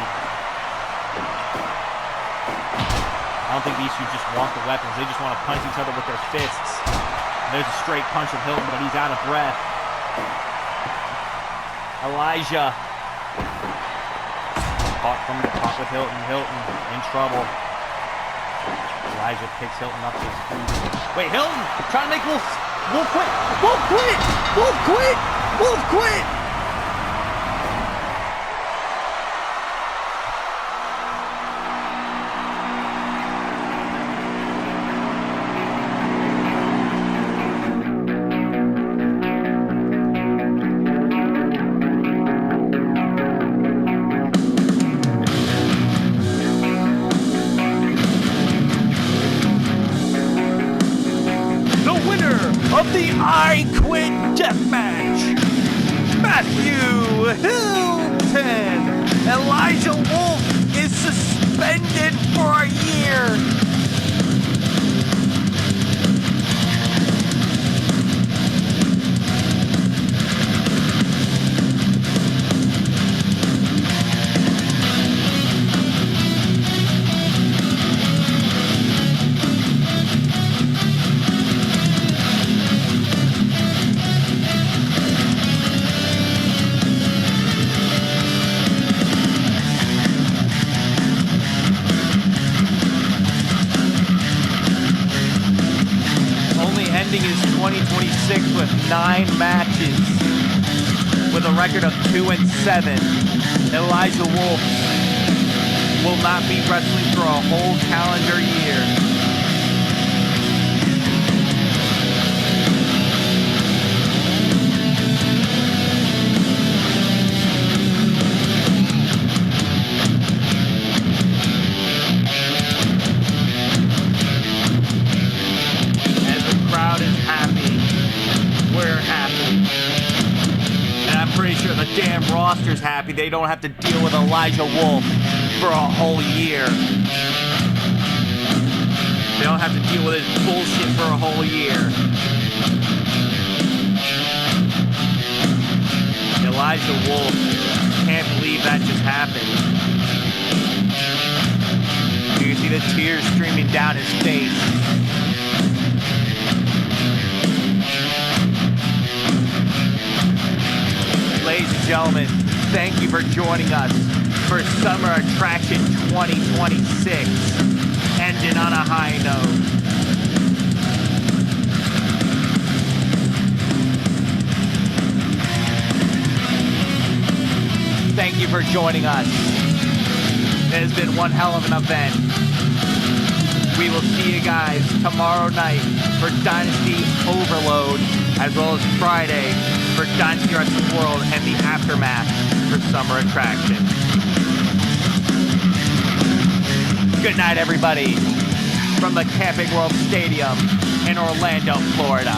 I don't think these two just want the weapons. They just want to punch each other with their fists. And there's a straight punch from Hilton, but he's out of breath. Elijah caught with Hilton. Hilton in trouble. Elijah picks Hilton up to his feet. Wait, Hilton trying to make Wolf quit. Wolf quit. Wolf quit. Wolf quit. Of the I Quit Deathmatch, Matthew Hilton. Elijah Wolf is suspended for a year. Is 2026 with 9 matches with a record of 2-7. Elijah Wolf will not be wrestling for a whole calendar year. The damn roster's happy they don't have to deal with Elijah Wolf for a whole year. They don't have to deal with his bullshit for a whole year. Elijah Wolf can't believe that just happened. You can see the tears streaming down his face. Ladies and gentlemen, thank you for joining us for Summer Attraction 2026. Ending on a high note. Thank you for joining us. It has been one hell of an event. We will see you guys tomorrow night for Dynasty Overload, as well as Friday for Dynasty Wrestling World and the aftermath for Summer Attraction. Good night, everybody, from the Camping World Stadium in Orlando, Florida.